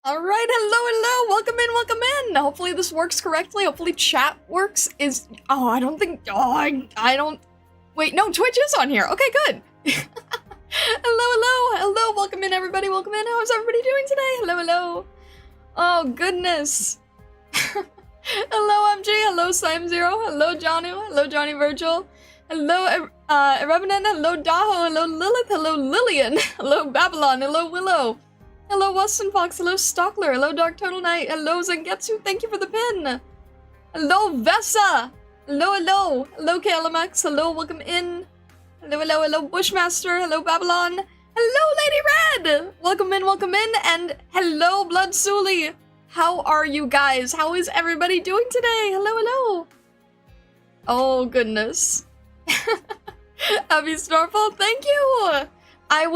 Alright, hello, welcome in, welcome in! Hopefully this works correctly, hopefully chat works I don't think, I don't, wait, no, Twitch is on here, okay, good! hello, welcome in everybody, welcome in, how's everybody doing today? Hello. Oh, goodness. Hello, MG, hello, Slime0, hello, Johnny Virgil, hello, Revenant, hello, Daho, hello, Lilith, hello, Lillian, hello, Babylon, hello, Willow. Hello, Weston Fox. Hello, Stockler. Hello, Dark Turtle Knight. Hello, Zangetsu. Thank you for the pin. Hello, Vessa. Hello, KLMX. Hello, welcome in. Hello, Bushmaster. Hello, Babylon. Hello, Lady Red. Welcome in, and hello, Blood Suli. How are you guys? How is everybody doing today? Hello. Oh, goodness. Happy Starfall. Thank you. I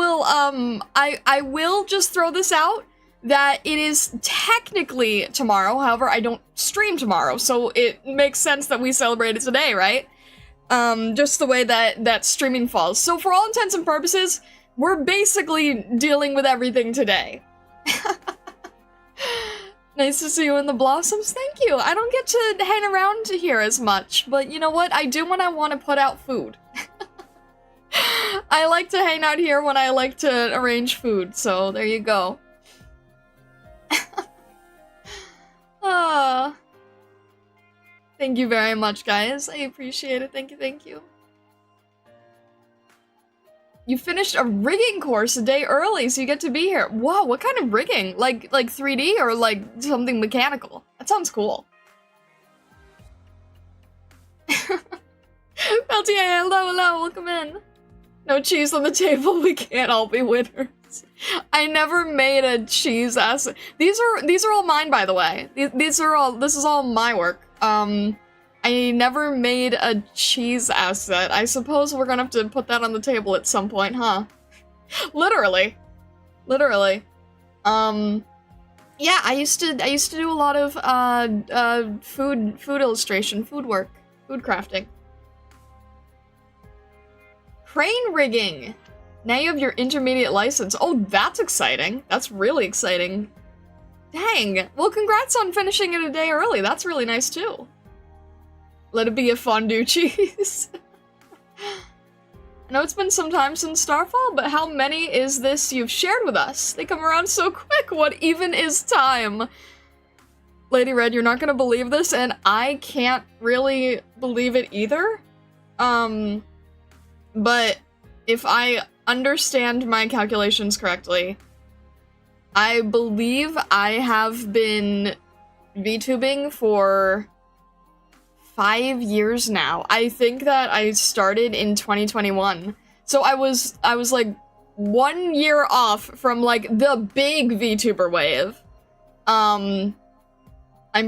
will just throw this out that it is technically tomorrow. However, I don't stream tomorrow, so it makes sense that we celebrate it today, right? Just the way that streaming falls. So for all intents and purposes, we're basically dealing with everything today. Nice to see you in the Blossoms. Thank you. I don't get to hang around here as much, but you know what? I do when I want to put out food. I like to hang out here when I like to arrange food, so there you go. Thank you very much, guys. I appreciate it. Thank you. You finished a rigging course a day early, so you get to be here. Wow, what kind of rigging? Like 3D or like something mechanical? That sounds cool. LTA, hello, welcome in. No cheese on the table, we can't all be winners. I never made a cheese asset. These are all mine, by the way. This is all my work. I never made a cheese asset. I suppose we're gonna have to put that on the table at some point, huh? Literally. Yeah, I used to do a lot of food illustration, food work, food crafting. Crane rigging! Now you have your intermediate license. Oh, that's exciting. That's really exciting. Dang. Well, congrats on finishing it a day early. That's really nice, too. Let it be a fondue cheese. I know it's been some time since Starfall, but how many is this you've shared with us? They come around so quick. What even is time? Lady Red, you're not gonna believe this, and I can't really believe it either. But if I understand my calculations correctly, I believe I have been VTubing for 5 years now. I think that I started in 2021. So I was like 1 year off from like the big VTuber wave. I'm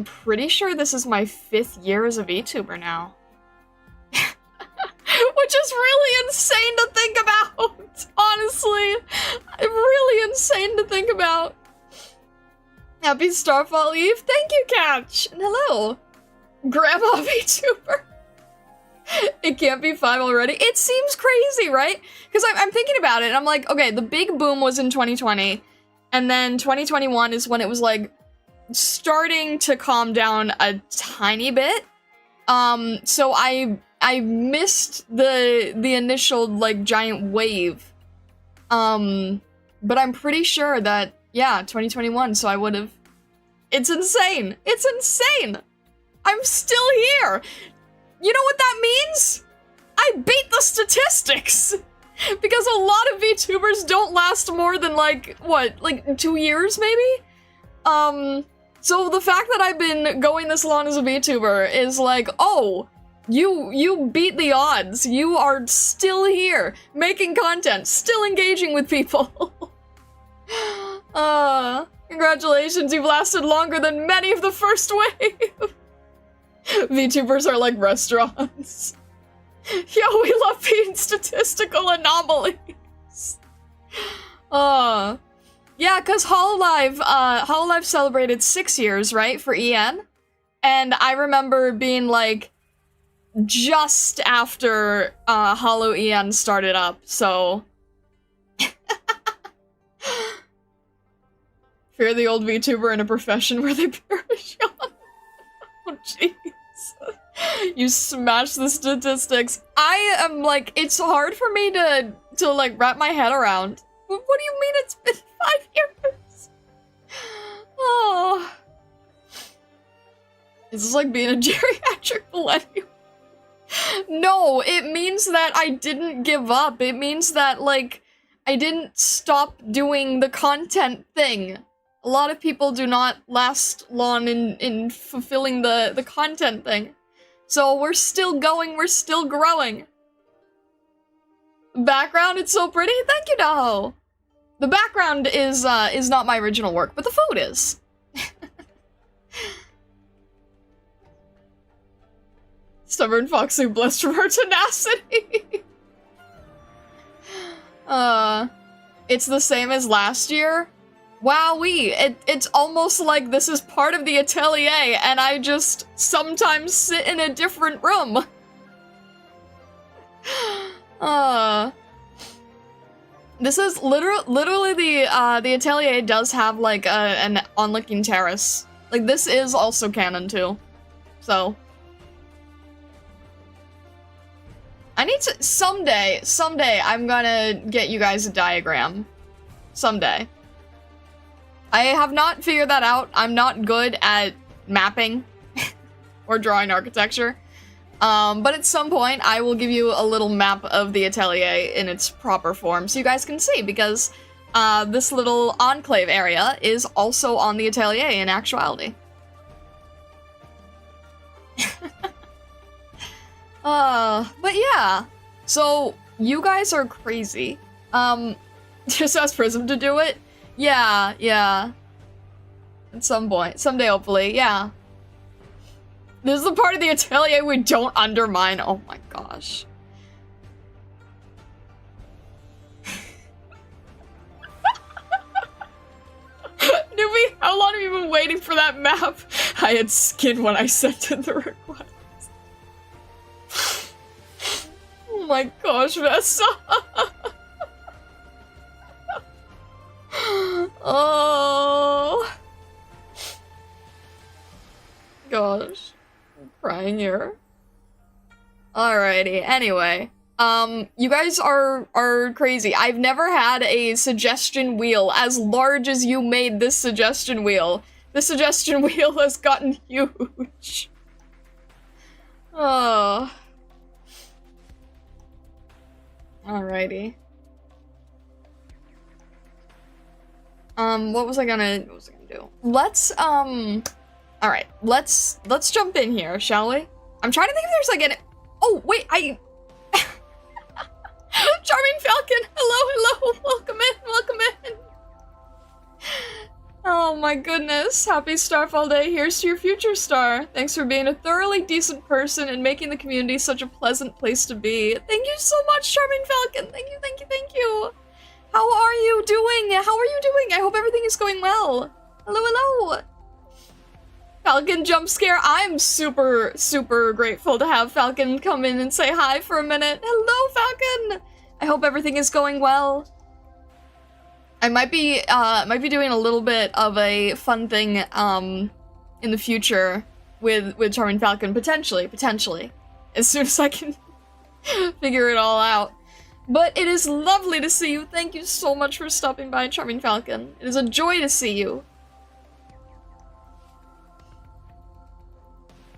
pretty sure this is my 5th year as a VTuber now. Which is really insane to think about, honestly. Really insane to think about. Happy Starfall Eve. Thank you, Catch. And hello. Grandma VTuber. It can't be 5 already. It seems crazy, right? Because I'm thinking about it, and I'm like, okay, the big boom was in 2020, and then 2021 is when it was, like, starting to calm down a tiny bit. So I missed the initial, like, giant wave. But I'm pretty sure that, yeah, 2021, so I would've... It's insane! It's insane! I'm still here! You know what that means? I beat the statistics! Because a lot of VTubers don't last more than, like, what, like 2 years, maybe? So the fact that I've been going this long as a VTuber is like, oh, you beat the odds. You are still here, making content, still engaging with people. Congratulations, you've lasted longer than many of the first wave. VTubers are like restaurants. Yo, we love being statistical anomalies. Yeah, because Hololive celebrated 6 years, right, for EN? And I remember being like, just after Holo EN started up, so Fear the old VTuber in a profession where they perish on. Oh, jeez. You smash the statistics. I am like, it's hard for me to like wrap my head around. What do you mean it's been 5 years? Oh. Is this like being a geriatric millennial? No, it means that I didn't give up. It means that, like, I didn't stop doing the content thing. A lot of people do not last long in fulfilling the content thing. So we're still going, we're still growing. Background, it's so pretty. Thank you, Daho. The background is not my original work, but the food is. Stubborn fox who blessed from her tenacity. It's the same as last year. Wowee, it's almost like this is part of the atelier and I just sometimes sit in a different room. This is literally the atelier does have like an onlooking terrace. Like this is also canon too. So I need to someday I'm gonna get you guys a diagram. Someday. I have not figured that out. I'm not good at mapping or drawing architecture. But at some point I will give you a little map of the atelier in its proper form so you guys can see, because this little enclave area is also on the atelier in actuality. But yeah, so you guys are crazy. Just ask Prism to do it? Yeah. At some point, someday hopefully, yeah. This is the part of the atelier we don't undermine. Oh my gosh. Newbie, how long have you been waiting for that map? I had skin when I sent in the request. Oh my gosh, Vessa. Oh. Gosh. I'm crying here. Alrighty, anyway. You guys are crazy. I've never had a suggestion wheel as large as you made this suggestion wheel. This suggestion wheel has gotten huge. Oh. Alrighty. What was I gonna do? Let's, alright, let's jump in here, shall we? I'm trying to think if there's like oh, wait, Charming Falcon, hello, welcome in. Oh my goodness, happy Starfall Day, here's to your future star. Thanks for being a thoroughly decent person and making the community such a pleasant place to be. Thank you so much, Charming Falcon, thank you. How are you doing? I hope everything is going well. Hello. Falcon jump scare. I'm super grateful to have Falcon come in and say hi for a minute. Hello, Falcon. I hope everything is going well. I might be doing a little bit of a fun thing in the future with Charming Falcon, potentially. As soon as I can figure it all out. But it is lovely to see you. Thank you so much for stopping by, Charming Falcon. It is a joy to see you.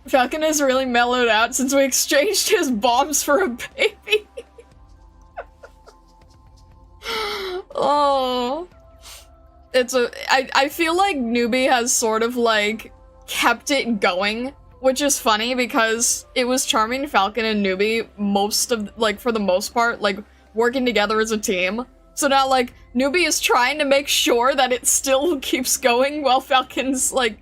Falcon has really mellowed out since we exchanged his bombs for a baby. Oh. I feel like Newbie has sort of like kept it going, which is funny because it was Charming Falcon and Newbie for the most part, like working together as a team. So now like Newbie is trying to make sure that it still keeps going while Falcon's like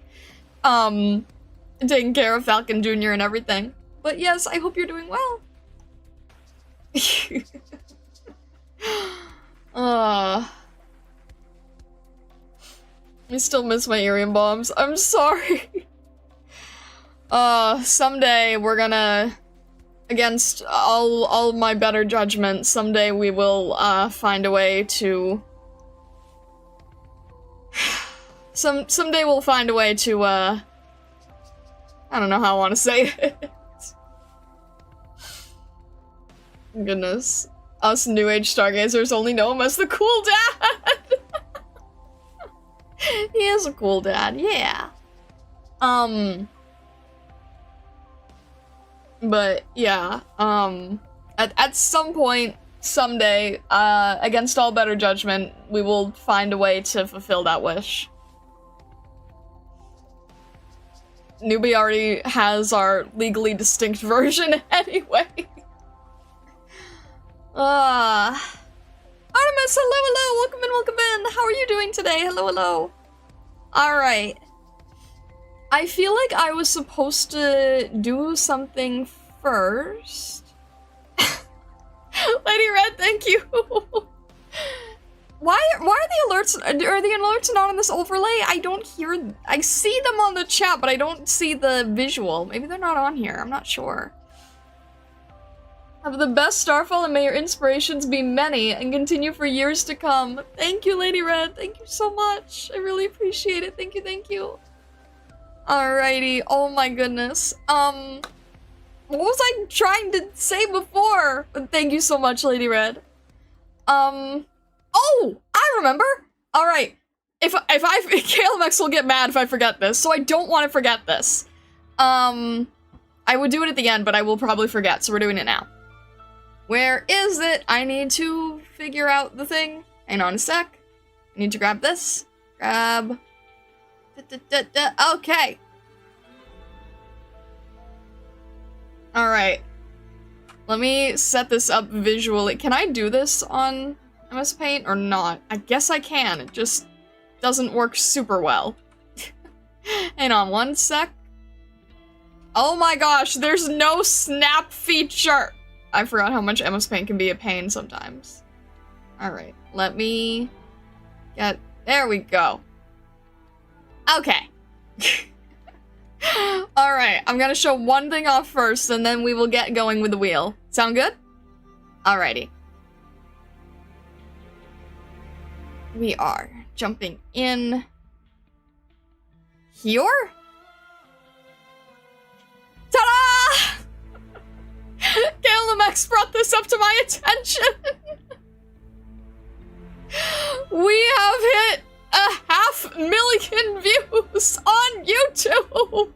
taking care of Falcon Jr. and everything. But yes, I hope you're doing well. I still miss my Irium bombs. I'm sorry. Someday we're gonna, against all my better judgment, someday we will find a way to Someday we'll find a way to, I don't know how I want to say it. Goodness. Us New Age stargazers only know him as the cool dad! He is a cool dad, yeah. But, yeah, at some point, someday, against all better judgment, we will find a way to fulfill that wish. Newbie already has our legally distinct version anyway. Artemis, hello, welcome in. How are you doing today? Hello. Alright. I feel like I was supposed to do something first. Lady Red, thank you. Why are the alerts, are the alerts not on this overlay? I don't hear, I see them on the chat, but I don't see the visual. Maybe they're not on here, I'm not sure. Have the best Starfall and may your inspirations be many and continue for years to come. Thank you, Lady Red, thank you so much. I really appreciate it, thank you. Alrighty, oh my goodness. What was I trying to say before? Thank you so much, Lady Red. Oh, I remember. All right, KLMX will get mad if I forget this, so I don't want to forget this. I would do it at the end, but I will probably forget, so we're doing it now. Where is it? I need to figure out the thing. Hang on a sec. I need to grab this. Grab. Okay. All right. Let me set this up visually. Can I do this on MS Paint or not? I guess I can. It just doesn't work super well. Hang on one sec. Oh my gosh, there's no snap feature. I forgot how much MS Paint can be a pain sometimes. All right, let me get, there we go. Okay. All right, I'm gonna show one thing off first and then we will get going with the wheel. Sound good? Alrighty. We are jumping in here. Ta-da! KLMX brought this up to my attention. We have hit 500,000 views on YouTube.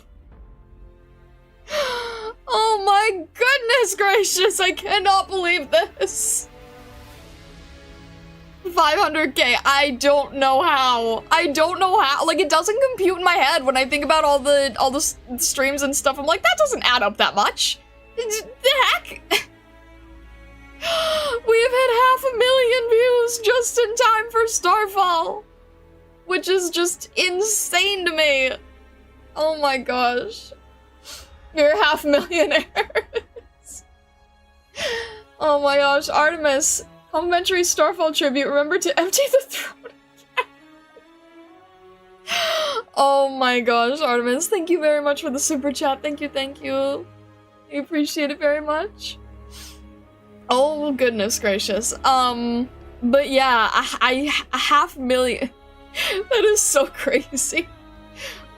Oh my goodness gracious, I cannot believe this. 500k, I don't know how. Like, it doesn't compute in my head when I think about all the streams and stuff. I'm like, that doesn't add up that much. The heck? We've hit 500,000 views just in time for Starfall, which is just insane to me. Oh my gosh. You're half millionaires. Oh my gosh, Artemis. Complimentary Starfall tribute. Remember to empty the throne again. Oh my gosh, Artemis. Thank you very much for the super chat. Thank you. I appreciate it very much. Oh goodness gracious. But yeah, I 500,000. That is so crazy.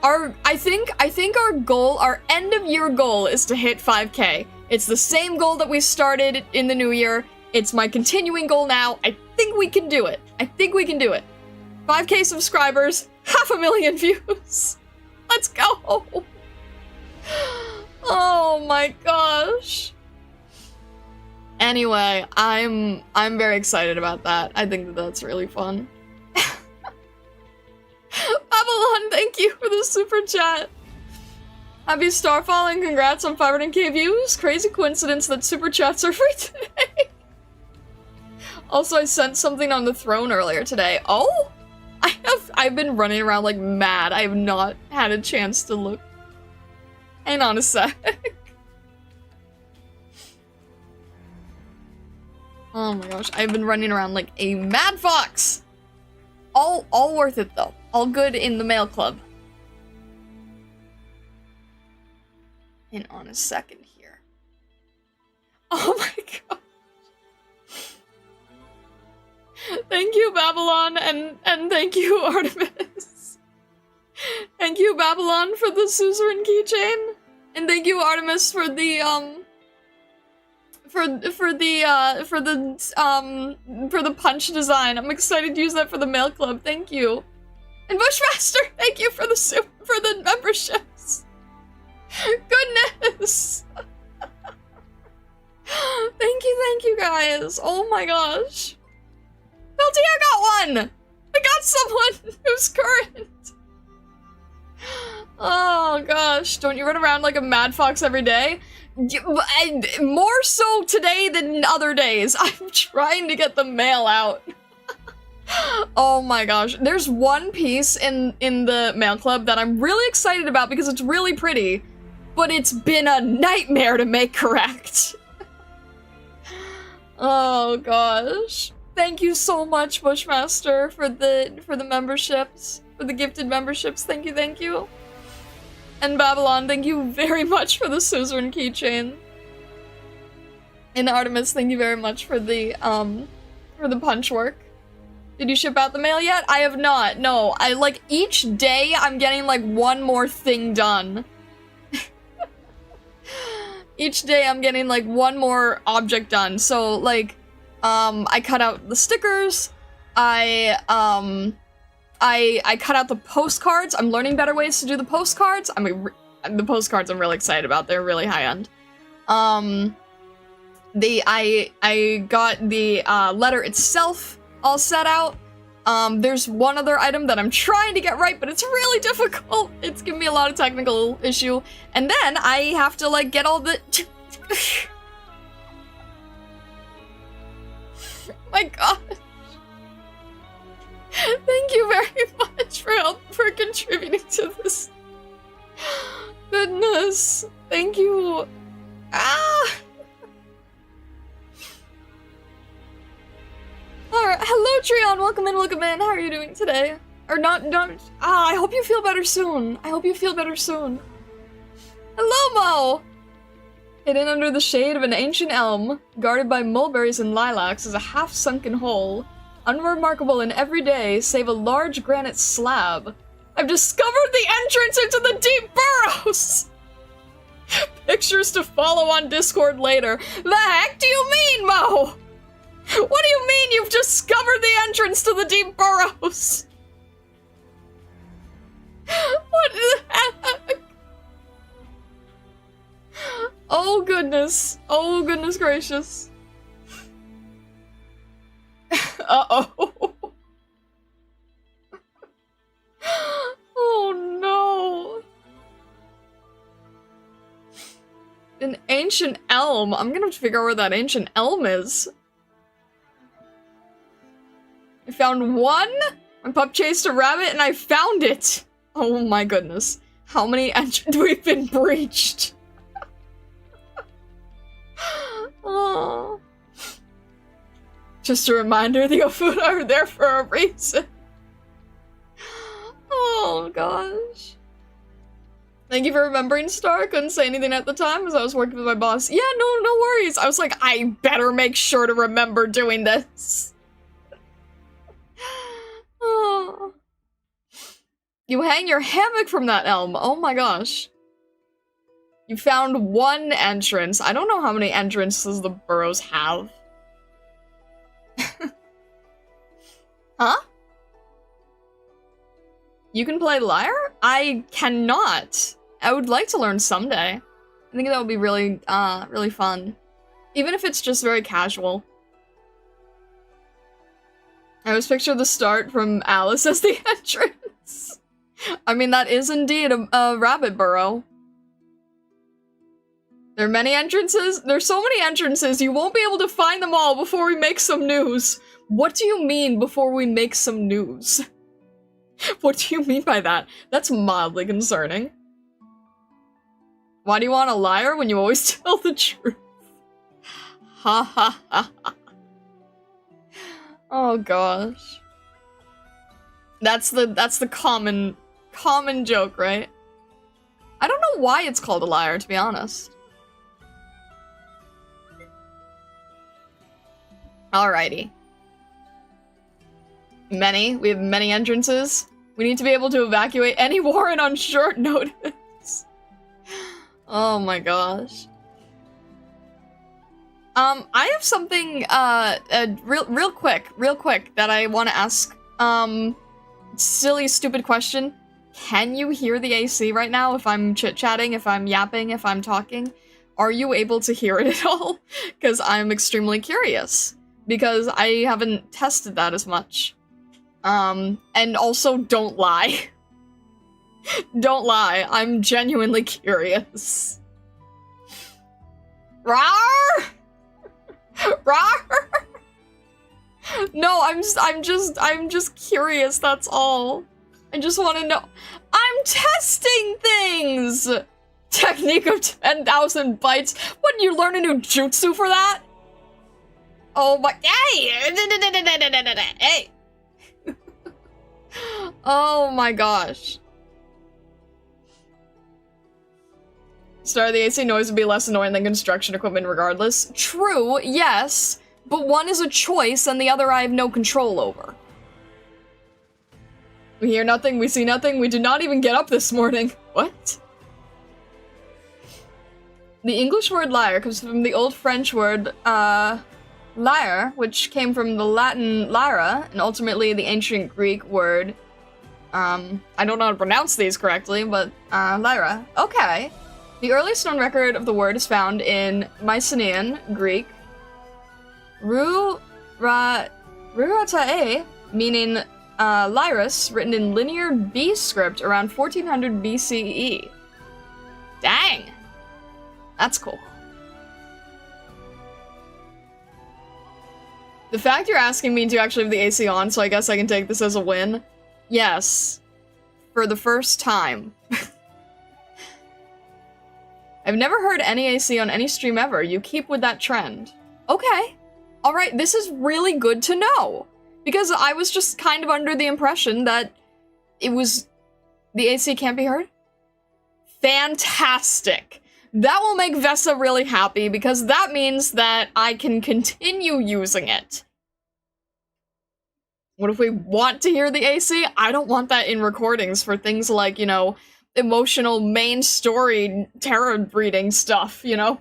I think our goal, our end of year goal is to hit 5k. It's the same goal that we started in the new year. It's my continuing goal now. I think we can do it. 5k subscribers, 500,000 views. Let's go. Oh my gosh. Anyway, I'm very excited about that. I think that's really fun. Babylon, thank you for the super chat. Happy Starfall and congrats on 500k views. Crazy coincidence that super chats are free today. Also, I sent something on the throne earlier today. Oh, I've been running around like mad. I have not had a chance to look. Hang on a sec. Oh my gosh, I've been running around like a mad fox. All worth it though. All good in the mail club. Hang on a second here. Oh my god. Thank you, Babylon, and thank you, Artemis. Thank you, Babylon, for the suzerain keychain. And thank you, Artemis, for the, for the punch design. I'm excited to use that for the mail club. Thank you. And Bushmaster, thank you for the memberships. Goodness. Thank you guys. Oh my gosh. Belty, I got one. I got someone who's current. Oh gosh, don't you run around like a mad fox every day? More so today than other days. I'm trying to get the mail out. Oh my gosh, there's one piece in the mail club that I'm really excited about because it's really pretty, but it's been a nightmare to make correct. Oh gosh. Thank you so much, Bushmaster, for the memberships, for the gifted memberships. Thank you. And Babylon, thank you very much for the suzerain keychain. And Artemis, thank you very much for the punch work. Did you ship out the mail yet? I have not, no. Like, each day I'm getting, like, one more thing done. Each day I'm getting, like, one more object done. So, like, I cut out the stickers, I cut out the postcards. I'm learning better ways to do the postcards. I mean, the postcards I'm really excited about. They're really high end. I got the letter itself all set out. There's one other item that I'm trying to get right, but it's really difficult. It's giving me a lot of technical issue. And then I have to, like, get all the... My god. Thank you very much for contributing to this. Goodness. Thank you. Ah. Alright, hello Trion, welcome in. How are you doing today? Or not, I hope you feel better soon. Hello, Mo! Hidden under the shade of an ancient elm, guarded by mulberries and lilacs, is a half-sunken hole. Unremarkable in every day, save a large granite slab. I've discovered the entrance into the deep burrows! Pictures to follow on Discord later. The heck do you mean, Mo? What do you mean you've discovered the entrance to the deep burrows? What the heck? Oh goodness. Oh goodness gracious. Uh-oh. Oh no. An ancient elm. I'm gonna have to figure out where that ancient elm is. I found one. My pup chased a rabbit and I found it. Oh my goodness. How many entrances we've been breached? Oh. Just a reminder, the Ofuna are there for a reason. Oh gosh. Thank you for remembering, Star. Couldn't say anything at the time as I was working with my boss. Yeah, no worries. I was like, I better make sure to remember doing this. Oh. You hang your hammock from that elm. Oh my gosh. You found one entrance. I don't know how many entrances the burrows have. Huh? You can play lyre? I cannot. I would like to learn someday. I think that would be really, really fun. Even if it's just very casual. I always picture the start from Alice as the entrance. I mean, that is indeed a rabbit burrow. There are many entrances. There's so many entrances, you won't be able to find them all before we make some news. What do you mean, before we make some news? What do you mean by that? That's mildly concerning. Why do you want a liar when you always tell the truth? Ha ha ha ha. Oh gosh. That's the common joke, right? I don't know why it's called a liar, to be honest. Alrighty. We have many entrances. We need to be able to evacuate any warrant on short notice. Oh my gosh. I have something, real quick that I want to ask. Silly, stupid question. Can you hear the AC right now if I'm chit-chatting, if I'm yapping, if I'm talking? Are you able to hear it at all? Because I'm extremely curious. Because I haven't tested that as much. And also, don't lie. Don't lie, I'm genuinely curious. Rawr! Rawr! No, I'm just curious, that's all. I just want to know. I'm testing things! Technique of 10,000 bites. Wouldn't you learn a new jutsu for that? Oh my- Hey! Hey! Oh my gosh. Start the AC noise would be less annoying than construction equipment regardless. True, yes, but one is a choice and the other I have no control over. We hear nothing, we see nothing, we did not even get up this morning. What? The English word liar comes from the old French word, liar, which came from the Latin lyra, and ultimately the ancient Greek word, I don't know how to pronounce these correctly, but, lyra. Okay. The earliest known record of the word is found in Mycenaean Greek, Ruratae, meaning, Lyrus, written in Linear B script around 1400 BCE. Dang! That's cool. The fact you're asking me to actually have the AC on, so I guess I can take this as a win. Yes. For the first time. I've never heard any AC on any stream ever. You keep with that trend. Okay. Alright, this is really good to know. Because I was just kind of under the impression that it was... the AC can't be heard? Fantastic. That will make Vesa really happy, because that means that I can continue using it. What if we want to hear the AC? I don't want that in recordings for things like, you know, emotional main story Terra breeding stuff, you know?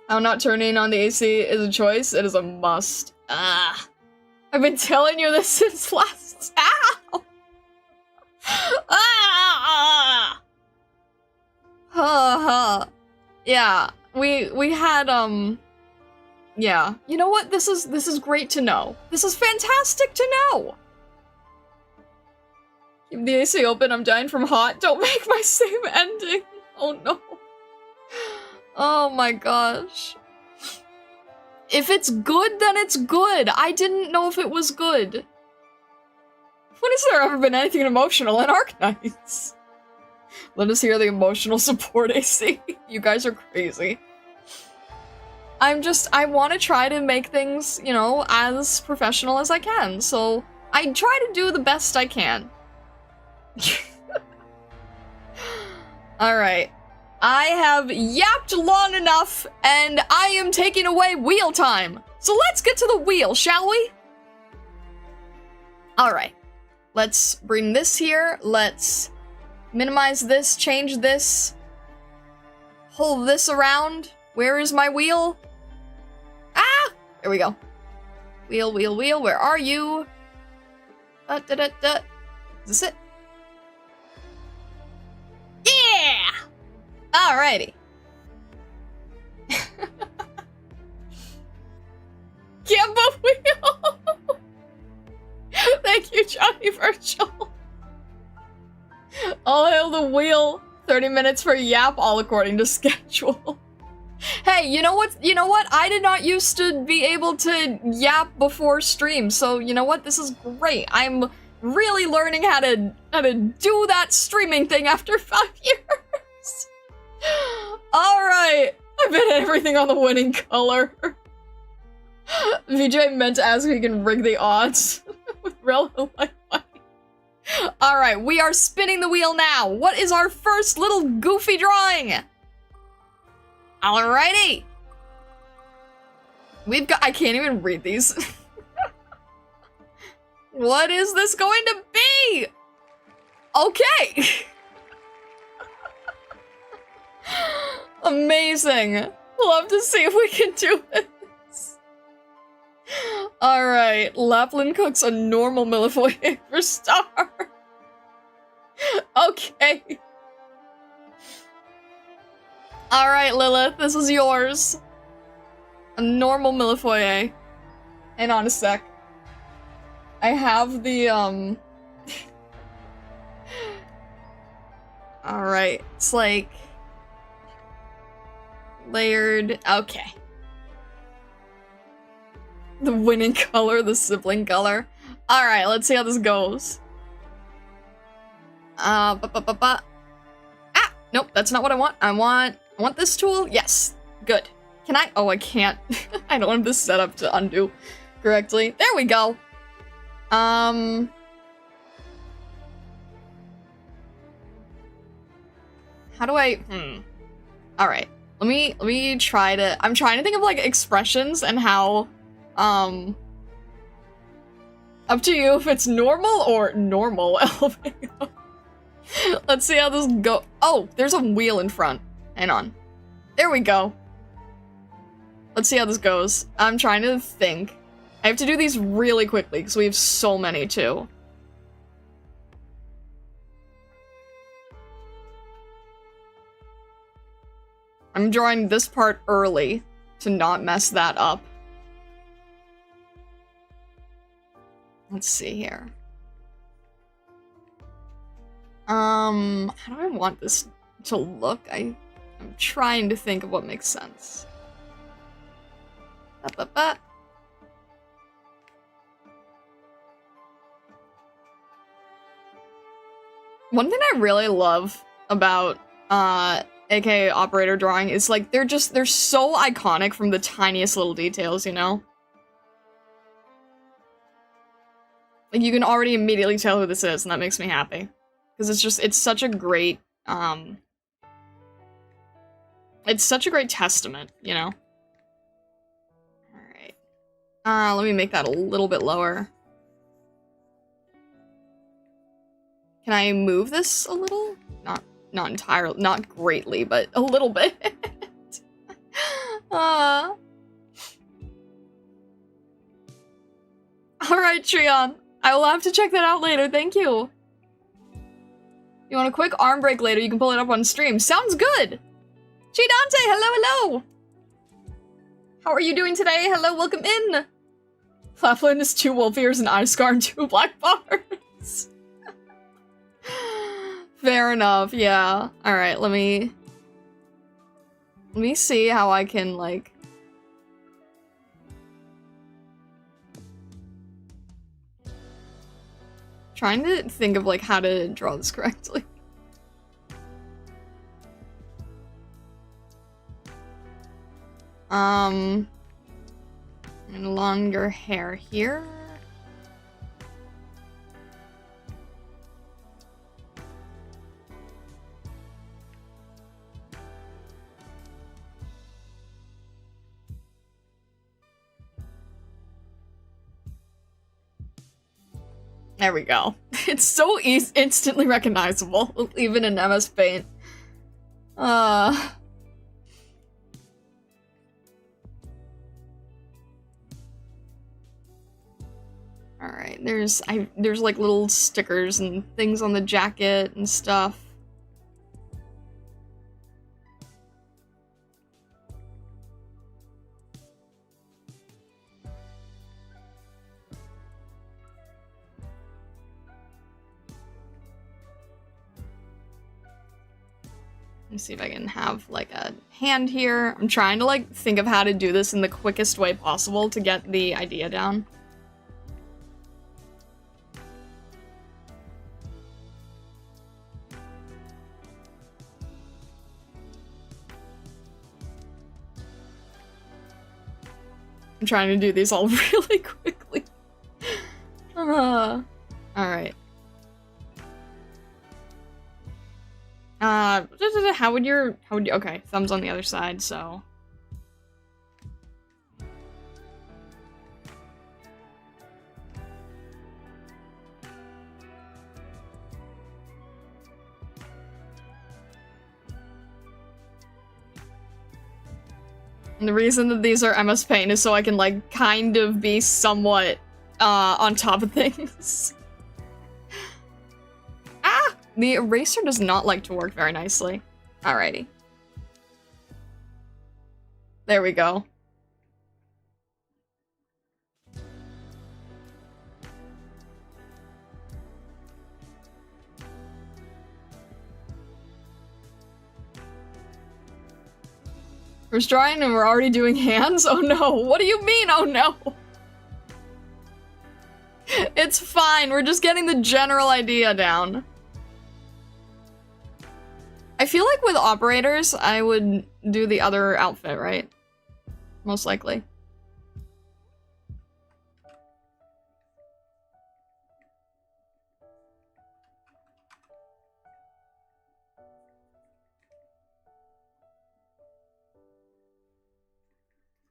How not turning on the AC is a choice, it is a must. Ah. I've been telling you this since last- Ow! Ah! Yeah, we had, yeah. You know what? This is great to know. This is fantastic to know! Keep the AC open, I'm dying from hot. Don't make my same ending! Oh no. Oh my gosh. If it's good, then it's good! I didn't know if it was good. When has there ever been anything emotional in Arknights? Let us hear the emotional support AC. You guys are crazy. I want to try to make things, you know, as professional as I can, so I try to do the best I can. Alright. I have yapped long enough, and I am taking away wheel time. So let's get to the wheel, shall we? Alright. Let's bring this here. Let's minimize this, change this. Hold this around. Where is my wheel? Ah! There we go. Wheel, wheel, wheel. Where are you? Is this it? Yeah! Alrighty. Gamba wheel! Thank you, Johnny Virtual. I'll hail the wheel. 30 minutes for yap, all according to schedule. Hey, you know what? You know what? I did not used to be able to yap before stream, so you know what? This is great. I'm really learning how to do that streaming thing after 5 years. Alright. I bet everything on the winning color. VJ meant to ask if he can rig the odds with real life money. Alright, we are spinning the wheel now. What is our first little goofy drawing? Alrighty. We've got- I can't even read these. What is this going to be? Okay. Amazing. Love to see if we can do this. Alright, Lapland cooks a normal millefoie for Star. Okay. Alright, Lilith, this is yours. A normal millefoie. Hang on a sec. I have the, Alright, it's like... layered. Okay. The winning color, the sibling color. Alright, let's see how this goes. Ah, nope, that's not what I want. I want this tool. Yes. Good. Can I? Oh, I can't. I don't have this set up to undo correctly. There we go. How do I? Alright. Let me try to, I'm trying to think of like expressions and how, up to you if it's normal or normal elevating up. Let's see how this go. Oh, there's a wheel in front. Hang on. There we go. Let's see how this goes. I'm trying to think. I have to do these really quickly because we have so many too. I'm drawing this part early to not mess that up. Let's see here. How do I want this to look? I'm trying to think of what makes sense. One thing I really love about, aka operator drawing is like they're so iconic from the tiniest little details, you know? Like you can already immediately tell who this is, and that makes me happy. Because it's such a great, it's such a great testament, you know? Alright. Let me make that a little bit lower. Can I move this a little? Not entirely, not greatly, but a little bit. Alright, Treon. I will have to check that out later, thank you. You want a quick arm break later, you can pull it up on stream. Sounds good! Chidante, hello! How are you doing today? Hello, welcome in! Lapland is 2 wolf ears, an eye scar, and 2 black bars. Fair enough, yeah. Alright, let me see how I can, like... Trying to think of, like, how to draw this correctly. And longer hair here. There we go. It's so instantly recognizable, even in MS Paint. Alright, there's like little stickers and things on the jacket and stuff. Let me see if I can have, like, a hand here. I'm trying to, like, think of how to do this in the quickest way possible to get the idea down. I'm trying to do these all really quickly. Alright. How would you, okay, thumbs on the other side, so. And the reason that these are MS Paint is so I can, like, kind of be somewhat, on top of things. Ah! The eraser does not like to work very nicely. Alrighty. There we go. We're drawing and we're already doing hands? Oh no, what do you mean, oh no? It's fine, we're just getting the general idea down. I feel like with operators, I would do the other outfit, right? Most likely.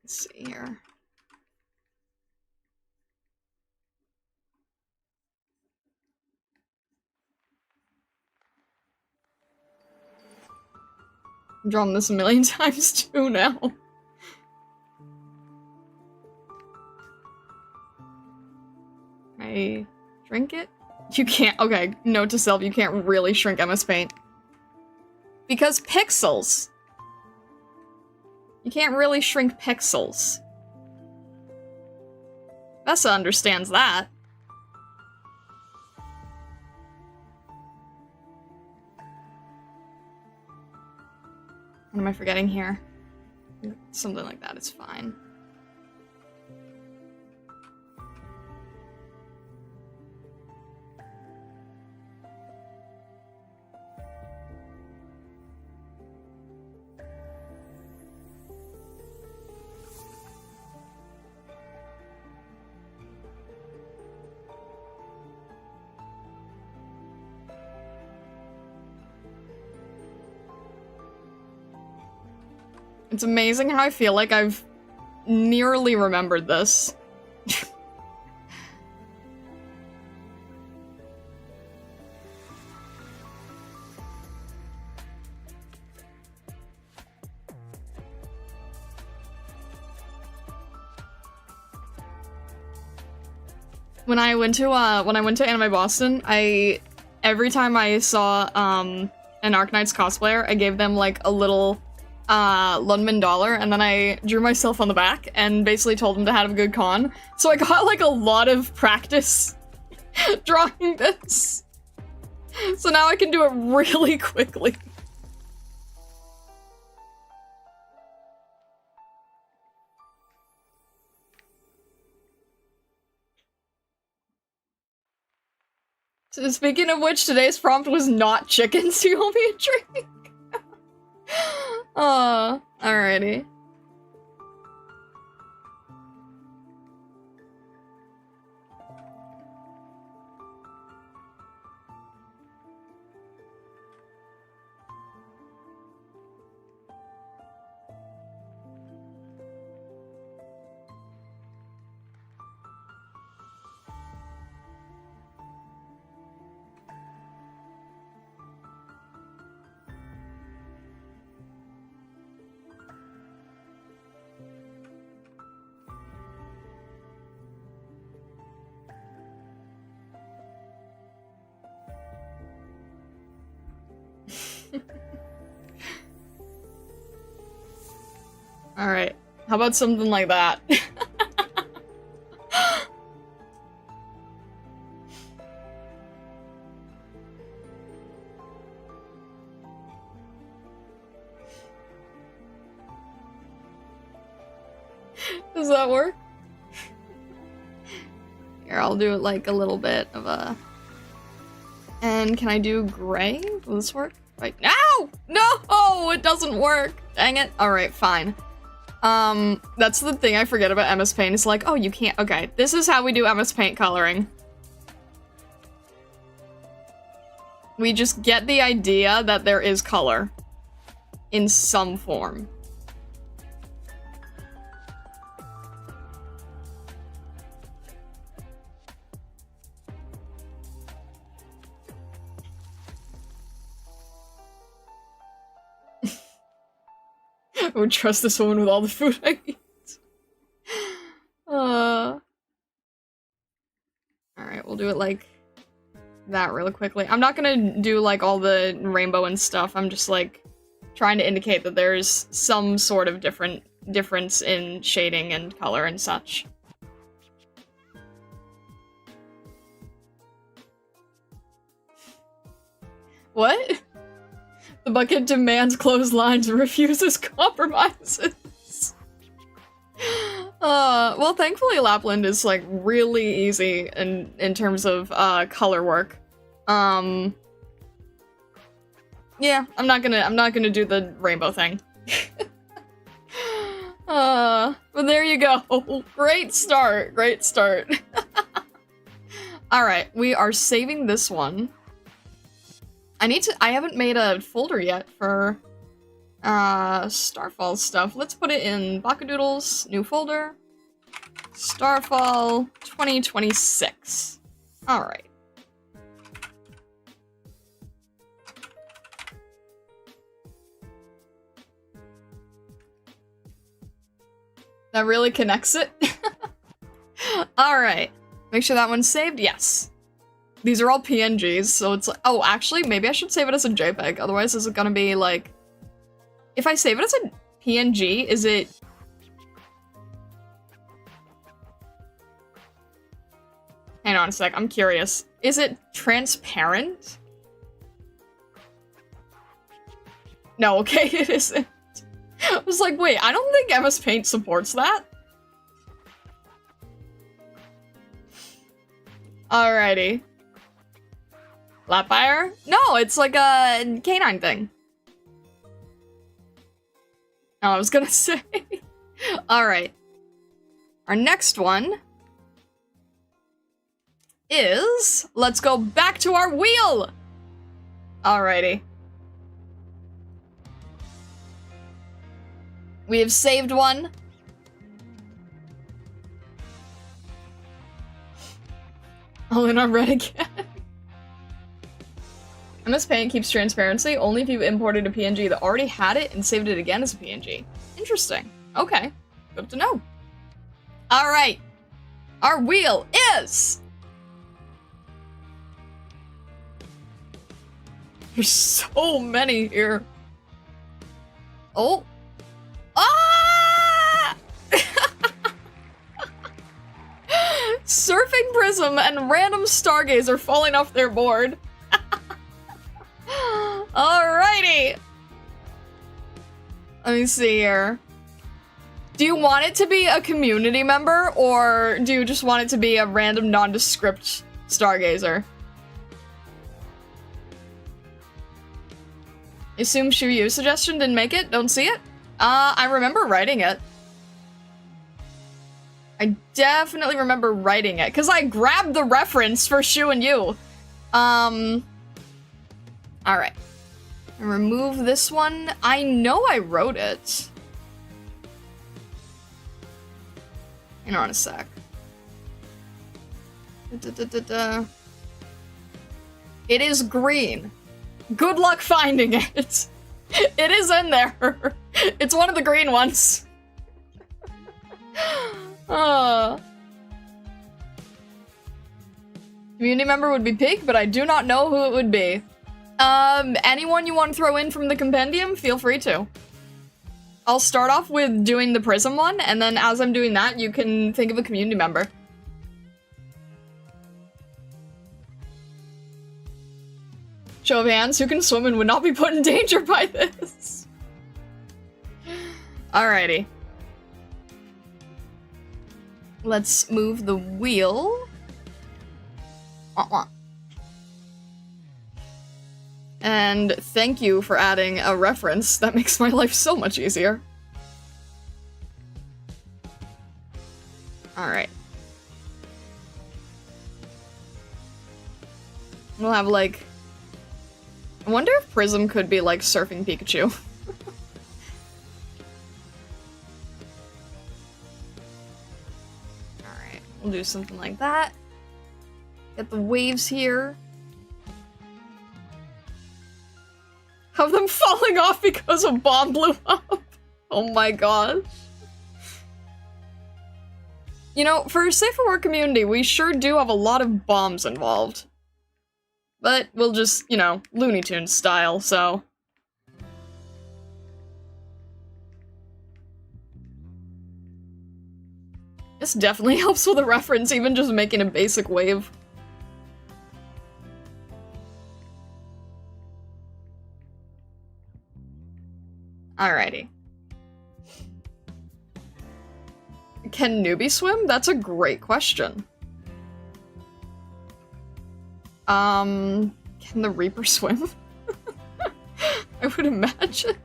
Let's see here. I've drawn this a million times too now. I shrink it? You can't. Okay, note to self, you can't really shrink MS Paint. Because pixels. You can't really shrink pixels. Vessa understands that. What am I forgetting here? Something like that is fine. It's amazing how I feel like I've nearly remembered this. When I went to Anime Boston, every time I saw an Arknights cosplayer, I gave them like a little Lunman dollar, and then I drew myself on the back and basically told them to have a good con. So I got like a lot of practice drawing this. So now I can do it really quickly. So speaking of which, today's prompt was not chickens. Do you want me a drink? Alrighty. Alright. How about something like that? Does that work? Here, I'll do it like a little bit of a... And can I do gray? Will this work? Wait, no! No! It doesn't work! Dang it. Alright, fine. That's the thing I forget about MS Paint. It's like, oh, you can't- okay, this is how we do MS Paint coloring. We just get the idea that there is color. In some form. would trust this woman with all the food I eat. Alright, we'll do it like that really quickly. I'm not gonna do like all the rainbow and stuff. I'm just like trying to indicate that there's some sort of difference in shading and color and such. What? The bucket demands clotheslines and refuses compromises. Well, thankfully Lapland is like really easy in terms of color work. Yeah, I'm not gonna do the rainbow thing. But there you go. Great start, great start. Alright, we are saving this one. I haven't made a folder yet for Starfall stuff. Let's put it in Bakadoodles, new folder. Starfall 2026. Alright. That really connects it? Alright. Make sure that one's saved? Yes. These are all PNGs, so it's like- oh, actually, maybe I should save it as a JPEG, otherwise is it gonna be like- if I save it as a PNG, is it- hang on a sec, I'm curious. Is it transparent? No, okay, it isn't. I was like, wait, I don't think MS Paint supports that. Alrighty. Lapire? No, it's like a canine thing. Oh, I was gonna say. Alright. Our next one is... let's go back to our wheel! Alrighty. We have saved one. All in on red again. MS Paint keeps transparency only if you've imported a PNG that already had it and saved it again as a PNG. Interesting. Okay. Good to know. Alright. Our wheel is... there's so many here. Oh. Ah! Surfing Prism and random Stargazer falling off their board. Alrighty. Let me see here. Do you want it to be a community member, or do you just want it to be a random nondescript Stargazer? Assume Shuyu suggestion didn't make it? Don't see it? I remember writing it. I definitely remember writing it, because I grabbed the reference for Shu and Yu. Alright. Remove this one. I know I wrote it. Hang on a sec. It is green. Good luck finding it. It is in there. It's one of the green ones. Community member would be Pig, but I do not know who it would be. Anyone you want to throw in from the compendium, feel free to. I'll start off with doing the Prism one, and then as I'm doing that, you can think of a community member. Show of hands, who can swim and would not be put in danger by this? Alrighty. Let's move the wheel. And thank you for adding a reference. That makes my life so much easier. Alright. We'll have, like... I wonder if Prism could be, like, surfing Pikachu. Alright, we'll do something like that. Get the waves here. Have them falling off because a bomb blew up. Oh my gosh. You know, for a safer work community, we sure do have a lot of bombs involved. But we'll just, you know, Looney Tunes style, so... This definitely helps with a reference, even just making a basic wave. Alrighty. Can newbie swim? That's a great question. Can the Reaper swim? I would imagine.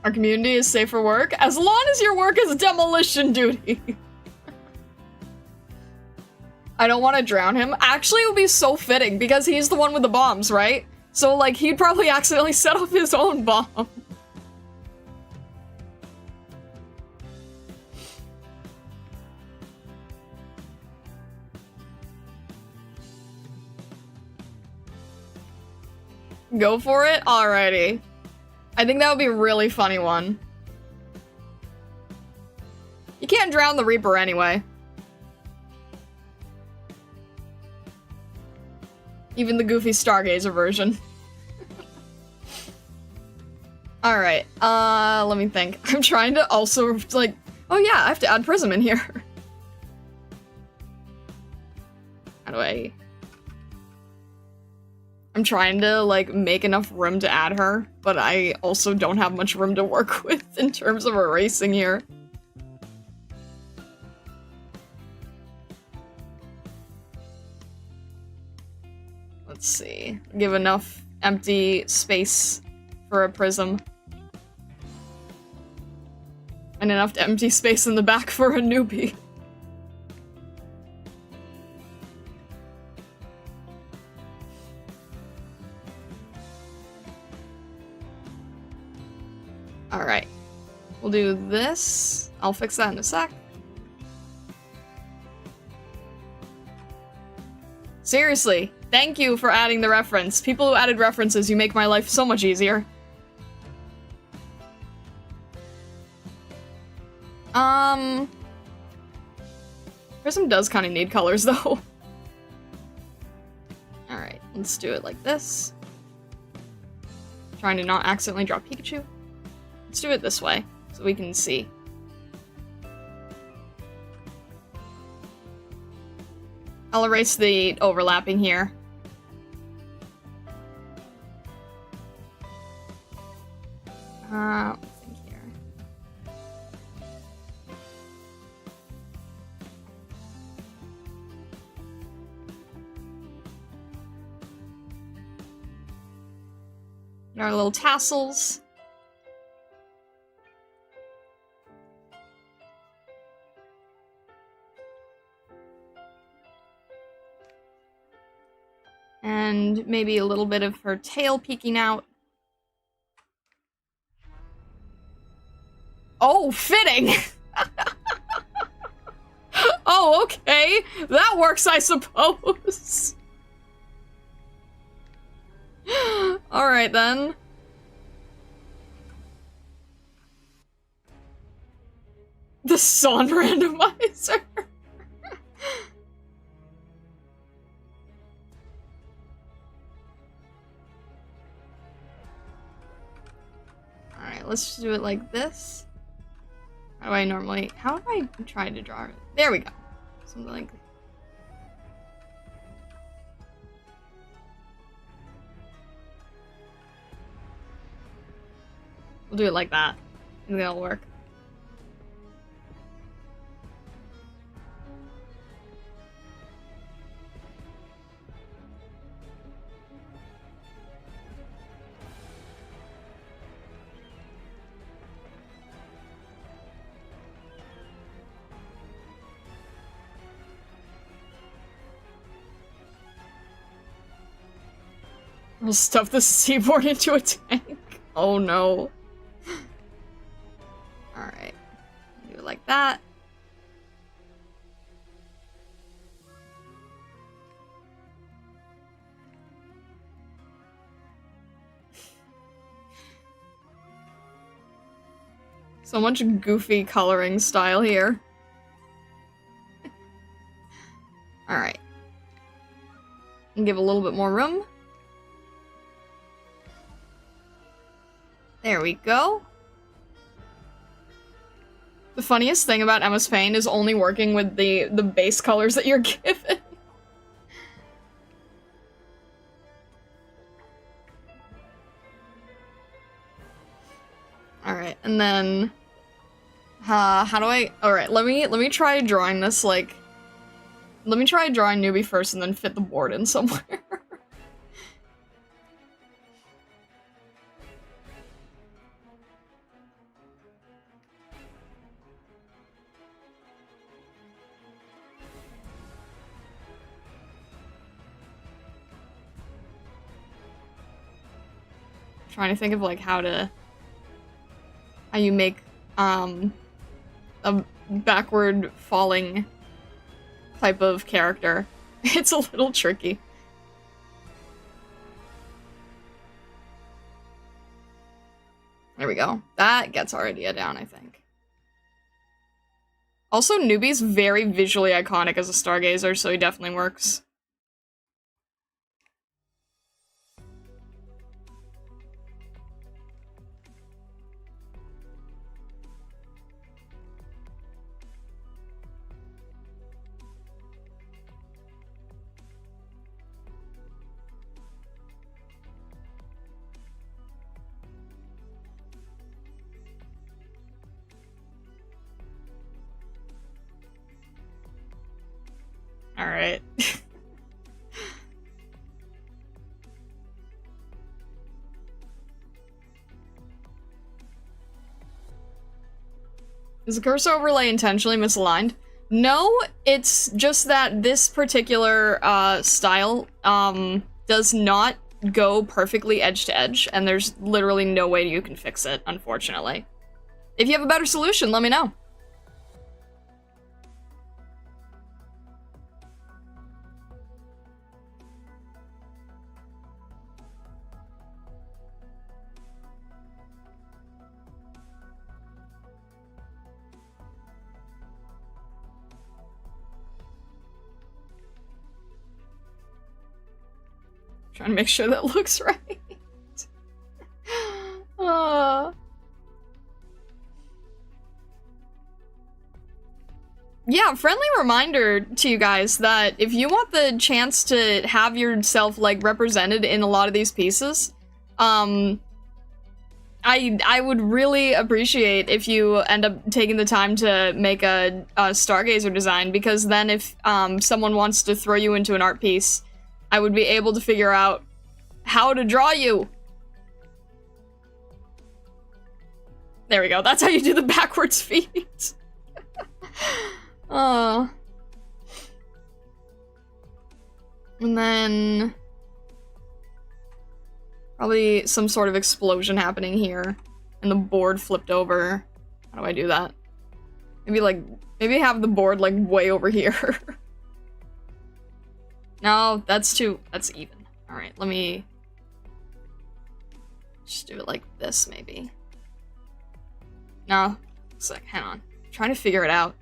Our community is safe for work, as long as your work is demolition duty. I don't want to drown him. Actually, it would be so fitting, because he's the one with the bombs, right? So, like, he'd probably accidentally set off his own bomb. Go for it? Alrighty. I think that would be a really funny one. You can't drown the Reaper anyway. Even the goofy Stargazer version. Alright, let me think. I'm trying to also, like... Oh yeah, I have to add Prism in here. How do I... I'm trying to, like, make enough room to add her, but I also don't have much room to work with in terms of erasing here. Let's see. Give enough empty space for a prism. And enough empty space in the back for a newbie. Alright. We'll do this. I'll fix that in a sec. Seriously, thank you for adding the reference. People who added references, you make my life so much easier. Prism does kind of need colors, though. Alright, let's do it like this. Trying to not accidentally draw Pikachu. Let's do it this way, so we can see. I'll erase the overlapping here. Let's think here. Our little tassels. And maybe a little bit of her tail peeking out. Oh, fitting! Oh, okay. That works, I suppose. Alright, then. The Son randomizer. Alright, let's do it like this. How do I try to draw it? There we go. Something like... We'll do it like that. I think that'll work. We'll stuff the seaboard into a tank. Oh no. Alright. Do it like that. So much goofy coloring style here. Alright. And give a little bit more room. There we go. The funniest thing about Emma's Paint is only working with the base colors that you're given. Alright, and then... how do I... Alright, let me try drawing this, like... Let me try drawing Newbie first and then fit the board in somewhere. Trying to think of, like, how you make, a backward falling type of character. It's a little tricky. There we go. That gets our idea down, I think. Also, Newbie's very visually iconic as a stargazer, so he definitely works. Alright. Is the cursor overlay intentionally misaligned? No, it's just that this particular style does not go perfectly edge to edge, and there's literally no way you can fix it, unfortunately. If you have a better solution, let me know. Trying to make sure that looks right. Yeah, friendly reminder to you guys that if you want the chance to have yourself, like, represented in a lot of these pieces, I would really appreciate if you end up taking the time to make a Stargazer design, because then if someone wants to throw you into an art piece, I would be able to figure out how to draw you. There we go. That's how you do the backwards feet. Oh. And then probably some sort of explosion happening here, and the board flipped over. How do I do that? Maybe have the board, like, way over here. No, that's even. Alright, let me just do it like this, maybe. No, it's like, hang on. I'm trying to figure it out.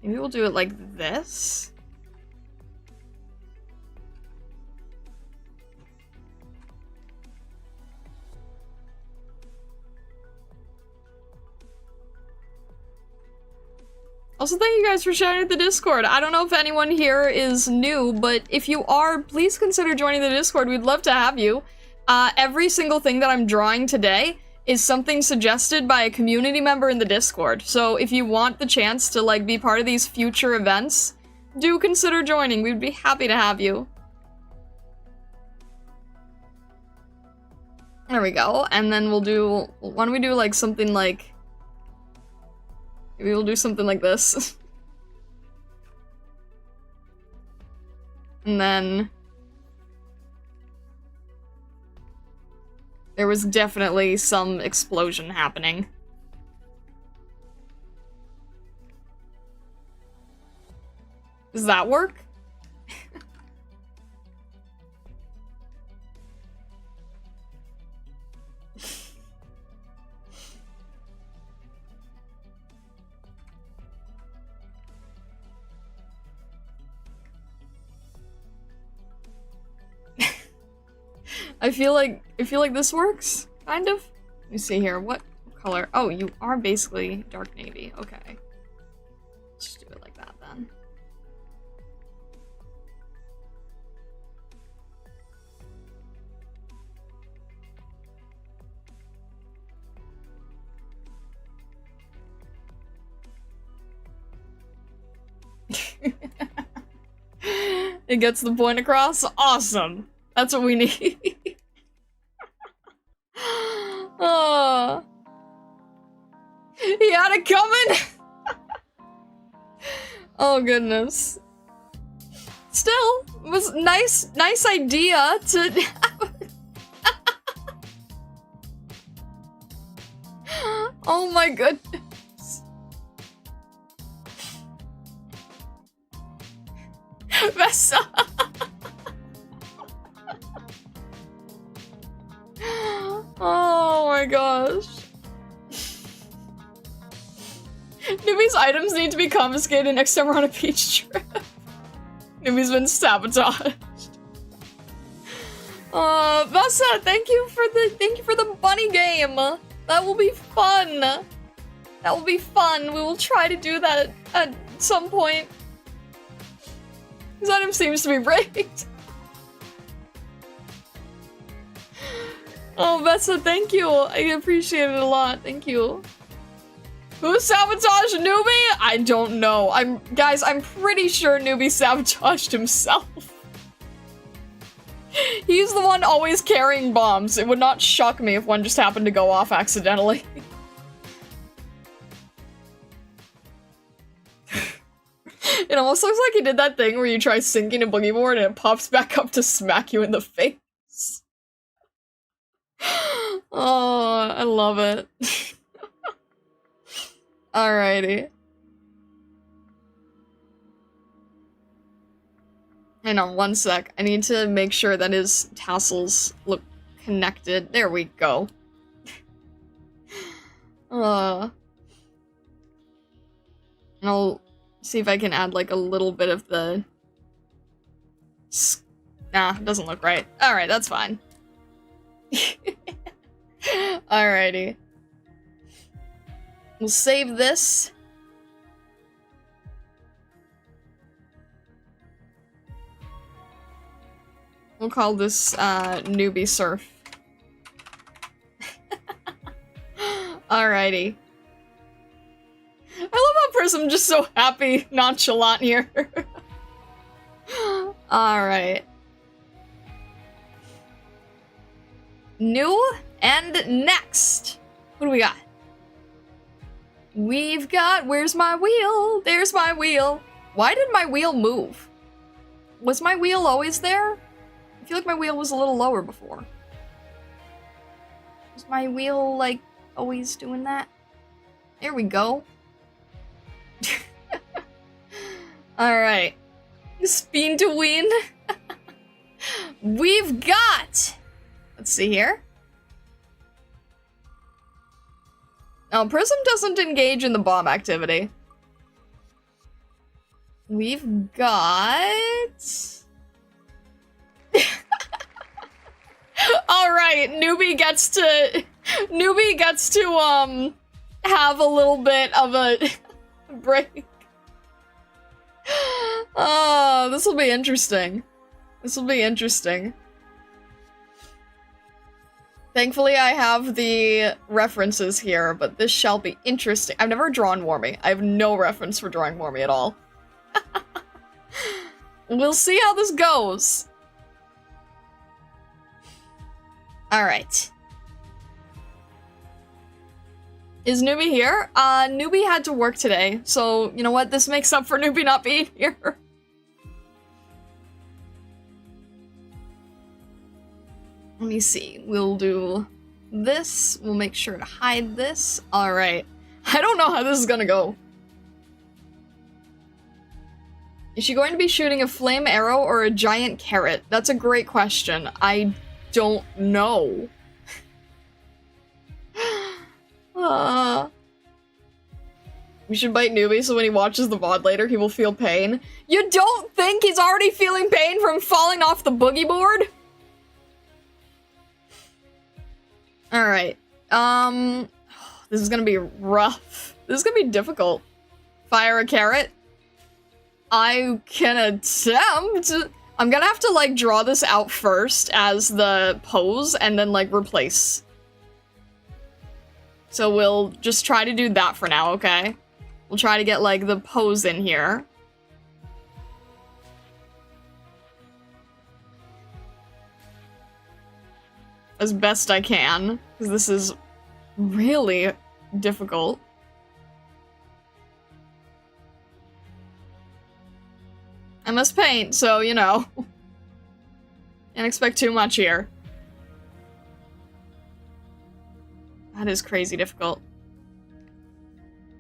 Maybe we'll do it like this? Also, thank you guys for sharing at the Discord. I don't know if anyone here is new, but if you are, please consider joining the Discord. We'd love to have you. Every single thing that I'm drawing today is something suggested by a community member in the Discord. So if you want the chance to, like, be part of these future events, do consider joining. We'd be happy to have you. There we go. And then we'll do, why don't we do, like, something like, maybe we'll do something like this. And then there was definitely some explosion happening. Does that work? I feel like this works, kind of. Let me see here. What color? Oh, you are basically dark navy. Okay. Let's just do it like that then. It gets the point across. Awesome. That's what we need. Oh. He had it coming. Oh goodness. Still, it was nice idea to. Oh my goodness. Vessa. Oh my gosh. Newbie's items need to be confiscated next time we're on a beach trip. Newbie's been sabotaged. Vessa, thank you for the bunny game. That will be fun. That will be fun. We will try to do that at some point. His item seems to be rigged. Oh, Vessa, thank you. I appreciate it a lot. Thank you. Who sabotaged Newbie? I don't know. Guys, I'm pretty sure Newbie sabotaged himself. He's the one always carrying bombs. It would not shock me if one just happened to go off accidentally. It almost looks like he did that thing where you try sinking a boogie board and it pops back up to smack you in the face. Oh, I love it. Alrighty. Hang on one sec. I need to make sure that his tassels look connected. There we go. And I'll see if I can add like a little bit of the... Nah, it doesn't look right. Alright, that's fine. Alrighty. We'll save this. We'll call this, Newbie Surf. Alrighty. I love how Prism just so happy, nonchalant here. Alright. New and next. What do we got? We've got, where's my wheel? There's my wheel. Why did my wheel move? Was my wheel always there? I feel like my wheel was a little lower before. Was my wheel, like, always doing that? There we go. Alright. Spin to win. We've got... Let's see here. Now, Prism doesn't engage in the bomb activity. We've got... Alright, Newbie gets to have a little bit of a break. Oh, this will be interesting. This will be interesting. Thankfully, I have the references here, but this shall be interesting. I've never drawn Wormy. I have no reference for drawing Wormy at all. We'll see how this goes. Alright. Is Newbie here? Newbie had to work today, so you know what? This makes up for Newbie not being here. Let me see. We'll do this. We'll make sure to hide this. Alright. I don't know how this is gonna go. Is she going to be shooting a flame arrow or a giant carrot? That's a great question. I don't know. We should bite Newbie so when he watches the VOD later, he will feel pain. You don't think he's already feeling pain from falling off the boogie board? Alright. This is gonna be rough. This is gonna be difficult. Fire a carrot? I can attempt. I'm gonna have to, like, draw this out first as the pose and then, like, replace. So we'll just try to do that for now, okay? We'll try to get, like, the pose in here. As best I can, because this is really difficult. I must paint, so, you know. Can't expect too much here. That is crazy difficult.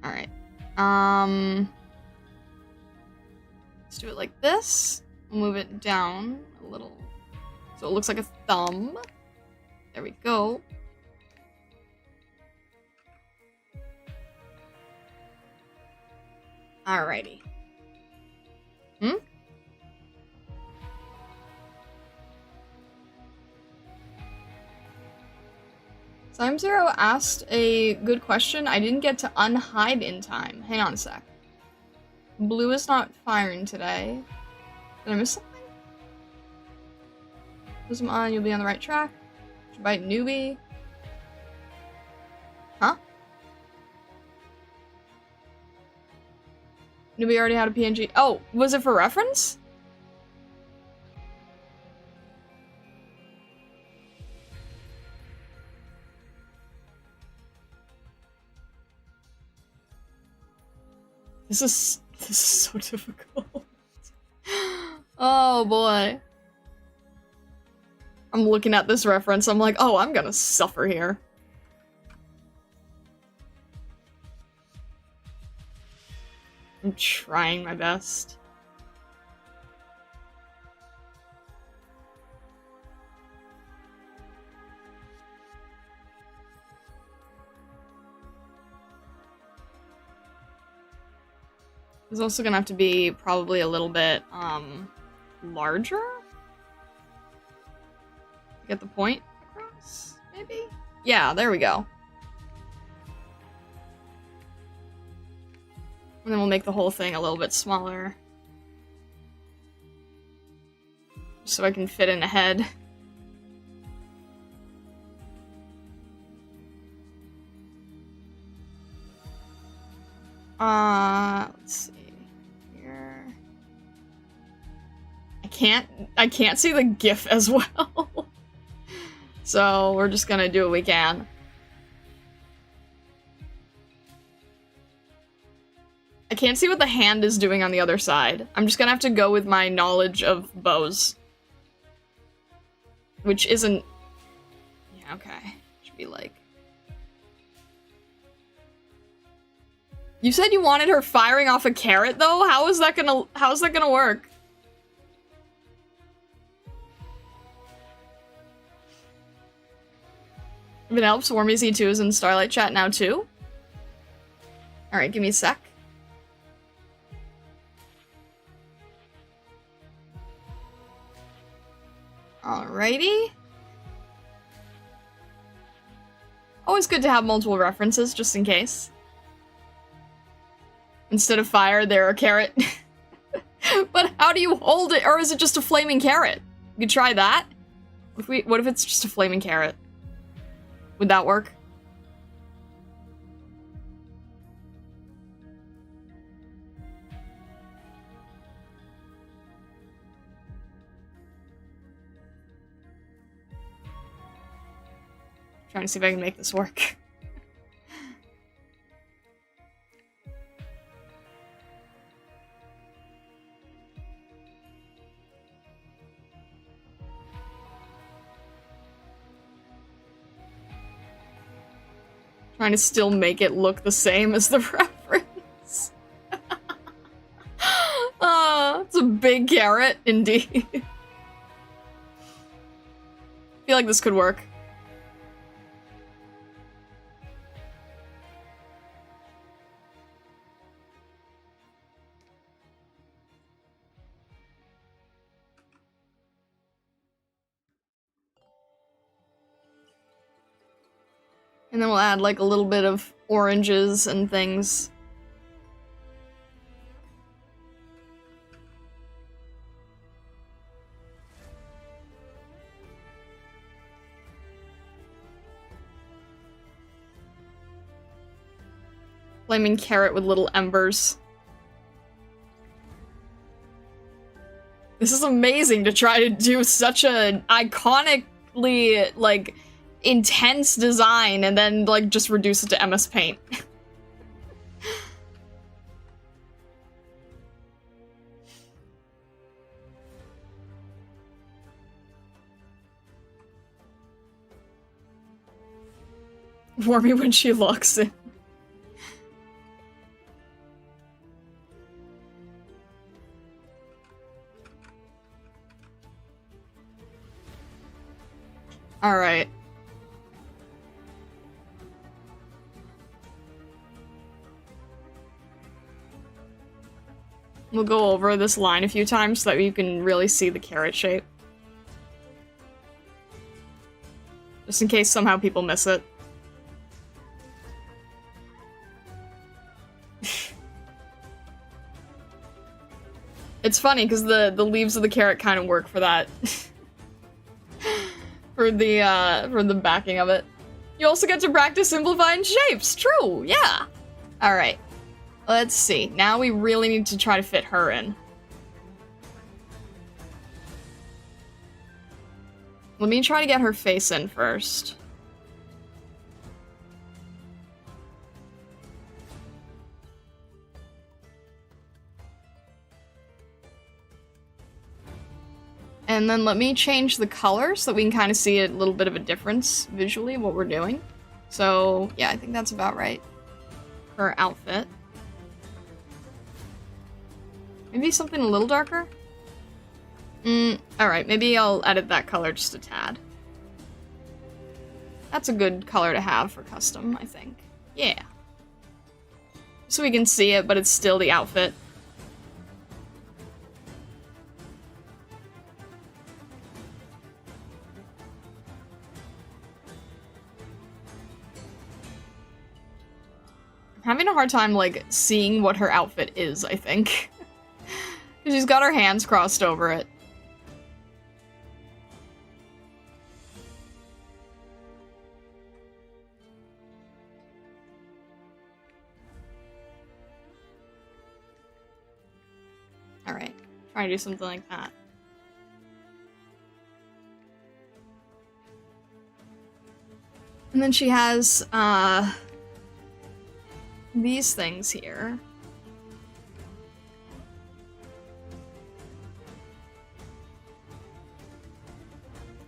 Alright. Let's do it like this. We'll move it down a little. So it looks like a thumb. There we go. Alrighty. Time Zero asked a good question. I didn't get to unhide in time. Hang on a sec. Blue is not firing today. Did I miss something? Put them on, you'll be on the right track. Should bite newbie. Huh? Newbie already had a PNG. Oh, was it for reference? This is so difficult. Oh boy. I'm looking at this reference, I'm like, oh, I'm gonna suffer here. I'm trying my best. It's also gonna have to be probably a little bit, larger? Get the point across, maybe? Yeah, there we go. And then we'll make the whole thing a little bit smaller. So I can fit in a head. Let's see. Here. I can't see the GIF as well. So we're just gonna do what we can. I can't see what the hand is doing on the other side. I'm just gonna have to go with my knowledge of bows. Which isn't... Yeah, okay. Should be like... You said you wanted her firing off a carrot, though? How is that gonna work? If it helps, WarmyZ2 is in Starlight chat now, too? Alright, give me a sec. Alrighty. Always good to have multiple references, just in case. Instead of fire, they're a carrot. But how do you hold it? Or is it just a flaming carrot? You could try that. What if it's just a flaming carrot? Would that work? Trying to see if I can make this work. Trying to still make it look the same as the reference. It's a big carrot, indeed. I feel like this could work. And then we'll add like a little bit of oranges and things. Flaming carrot with little embers. This is amazing to try to do such an iconically, like, intense design and then, like, just reduce it to MS Paint. Wormy when she locks in. Alright. We'll go over this line a few times so that you can really see the carrot shape. Just in case somehow people miss it. It's funny because the leaves of the carrot kind of work for that. for the backing of it. You also get to practice simplifying shapes. True, yeah. All right. Let's see. Now we really need to try to fit her in. Let me try to get her face in first. And then let me change the color so that we can kind of see a little bit of a difference visually what we're doing. So, yeah, I think that's about right. Her outfit. Maybe something a little darker? Alright, maybe I'll edit that color just a tad. That's a good color to have for custom, I think. Yeah. So we can see it, but it's still the outfit. I'm having a hard time, like, seeing what her outfit is, I think. Because she's got her hands crossed over it. Alright, try to do something like that. And then she has, these things here.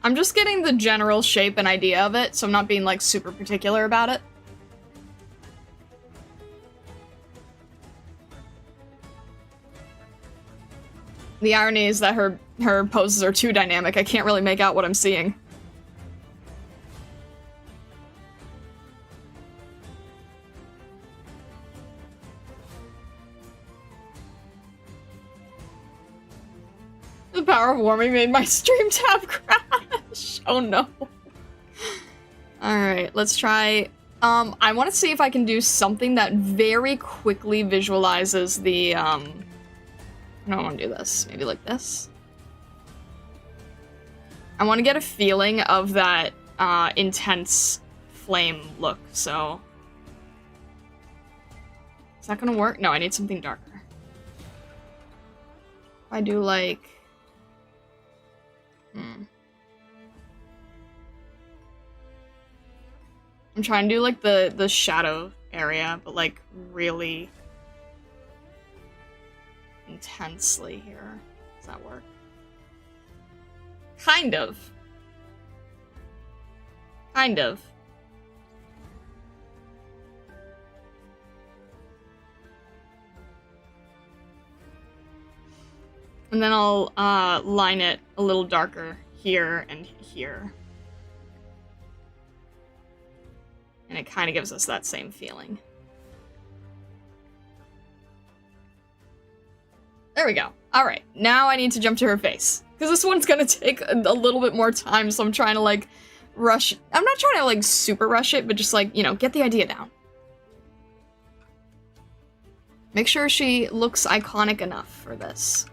I'm just getting the general shape and idea of it, so I'm not being, like, super particular about it. The irony is that her poses are too dynamic, I can't really make out what I'm seeing. The power of warming made my stream tab crash. Oh no. Alright, let's try. I want to see if I can do something that very quickly visualizes the, I don't want to do this. Maybe like this. I want to get a feeling of that, intense flame look, so. Is that gonna work? No, I need something darker. If I do like... I'm trying to do like the shadow area, but like really intensely here. Does that work? Kind of. Kind of. And then I'll line it a little darker here and here. And it kind of gives us that same feeling. There we go. Alright, now I need to jump to her face. Because this one's gonna take a little bit more time, so I'm trying to, like, rush. I'm not trying to, like, super rush it, but just, like, you know, get the idea down. Make sure she looks iconic enough for this.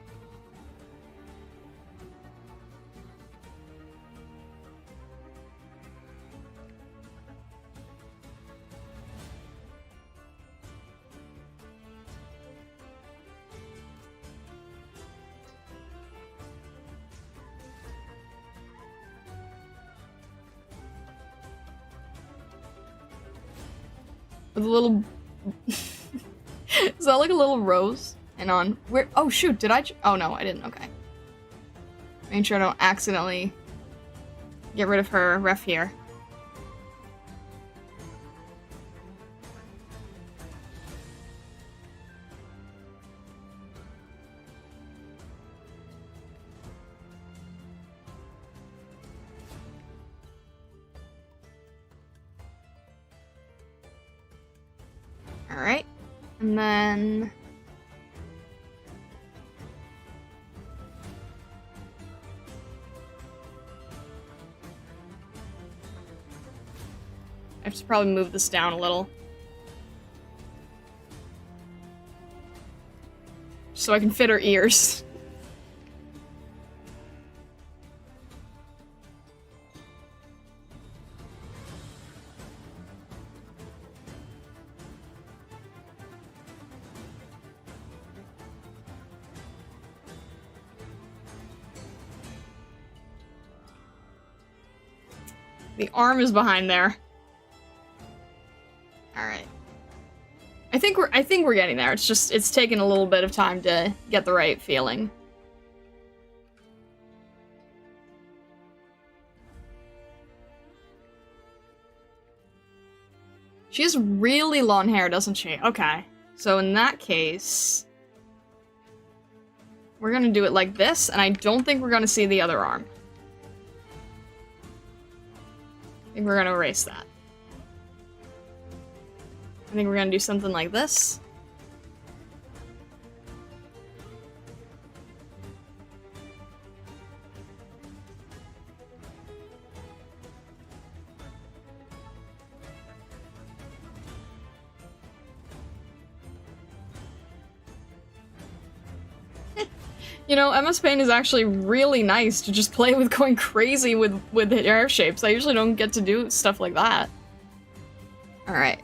With a little... Is that like a little rose? And on... Where... Oh, shoot, did I... Oh, no, I didn't. Okay. Make sure I don't accidentally get rid of her ref here. Alright. And then... I have to probably move this down a little. So I can fit her ears. The arm is behind there. Alright. I think we're getting there. It's just it's taken a little bit of time to get the right feeling. She has really long hair, doesn't she? Okay. So in that case, we're gonna do it like this, and I don't think we're gonna see the other arm. I think we're gonna erase that. I think we're gonna do something like this. You know, MS Paint is actually really nice to just play with going crazy with hair shapes. I usually don't get to do stuff like that. Alright.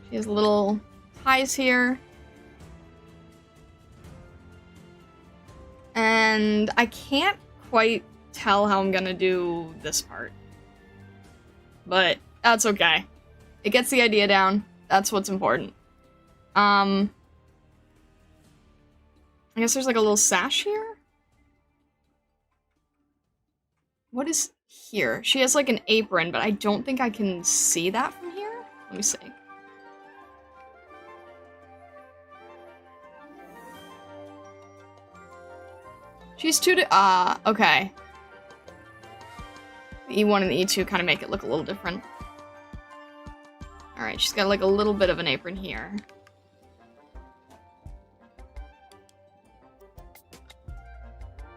She has little ties here. And I can't quite tell how I'm gonna do this part. But that's okay. It gets the idea down. That's what's important. I guess there's like a little sash here? What is here? She has like an apron, but I don't think I can see that from here. Let me see. She's okay. The E1 and the E2 kind of make it look a little different. Alright, she's got like a little bit of an apron here.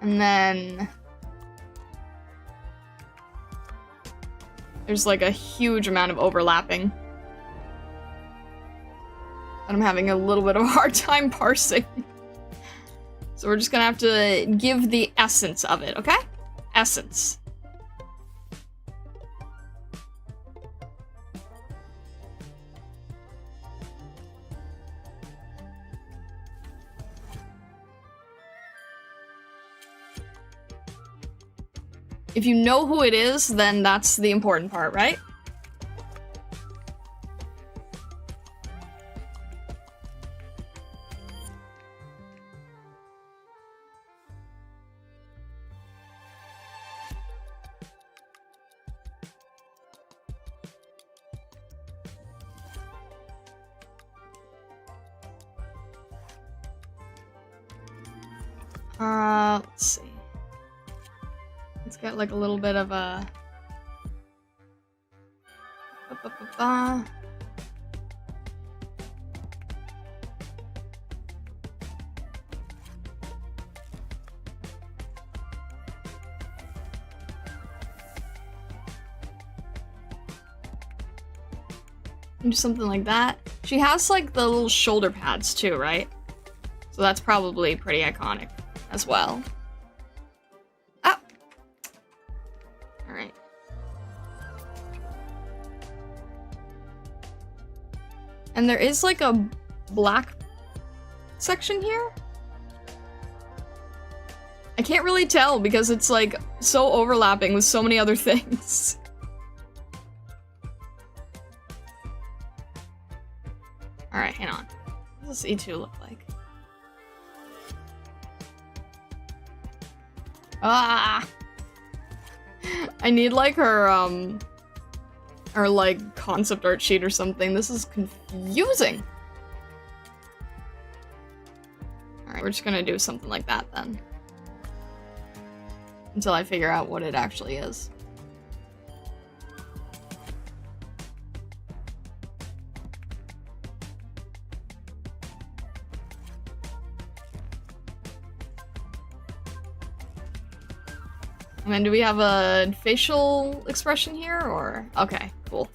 And then there's like a huge amount of overlapping. And I'm having a little bit of a hard time parsing. So we're just gonna have to give the essence of it, okay? Essence. If you know who it is, then that's the important part, right? Let's see. Let's get like a little bit of a... Do something like that. She has like the little shoulder pads too, right? So that's probably pretty iconic as well. Ah! Alright. And there is like a black section here? I can't really tell because it's like so overlapping with so many other things. Alright, hang on. What does E2 look like? Ah! I need like her like concept art sheet or something. This is confusing. Alright, we're just gonna do something like that then. Until I figure out what it actually is. And then do we have a facial expression here, or? Okay, cool.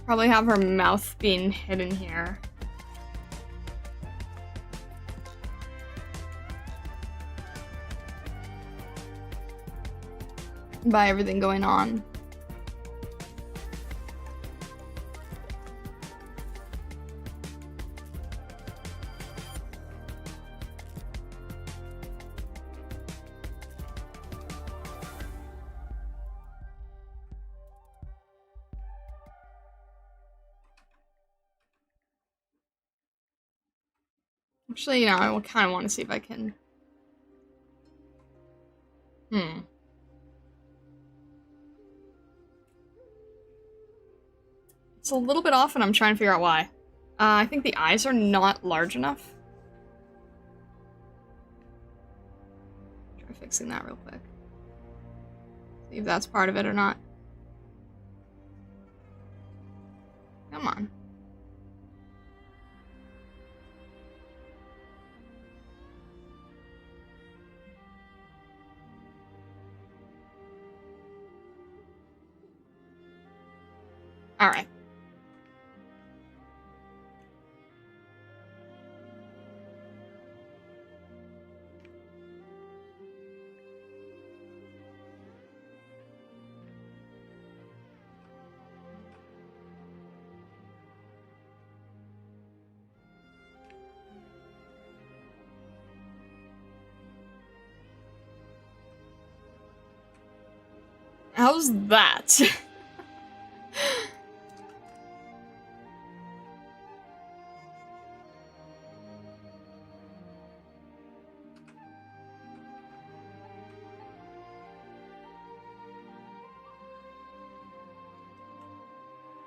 Probably have her mouth being hidden here. By everything going on. Actually, you know, I kind of want to see if I can... It's a little bit off and I'm trying to figure out why. I think the eyes are not large enough. Try fixing that real quick. See if that's part of it or not. Come on. All right. How's that?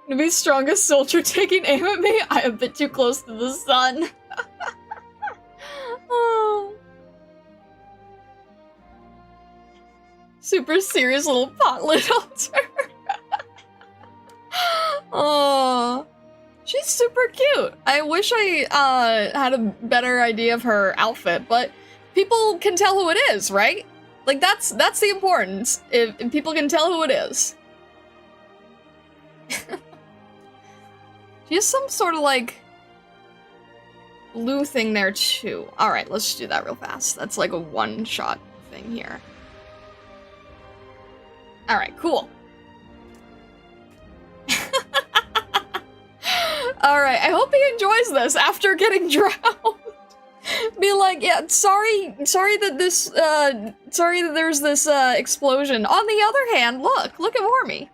To be strongest soldier taking aim at me? I am a bit too close to the sun. Oh. Super serious little potlit altar. Oh. She's super cute. I wish I had a better idea of her outfit, but people can tell who it is, right? Like that's the importance. If people can tell who it is. She has some sort of, like, blue thing there, too. Alright, let's do that real fast. That's like a one-shot thing here. Alright, cool. Alright, I hope he enjoys this after getting drowned. Be like, yeah, sorry that there's this, explosion. On the other hand, look at Wormy.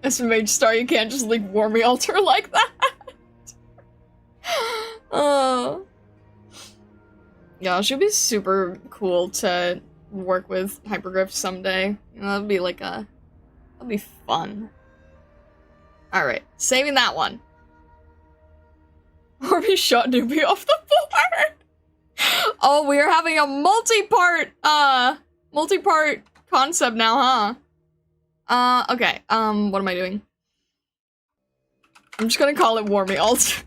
As a mage star, you can't just leave Wormy altar like that. Yeah, it should be super cool to work with hypergriffs someday. You know, that'd be like that'd be fun. Alright, saving that one. Or we shot Newbie off the board! Oh, we are having a multi-part concept now, huh? Okay, what am I doing? I'm just gonna call it Warmy Alt.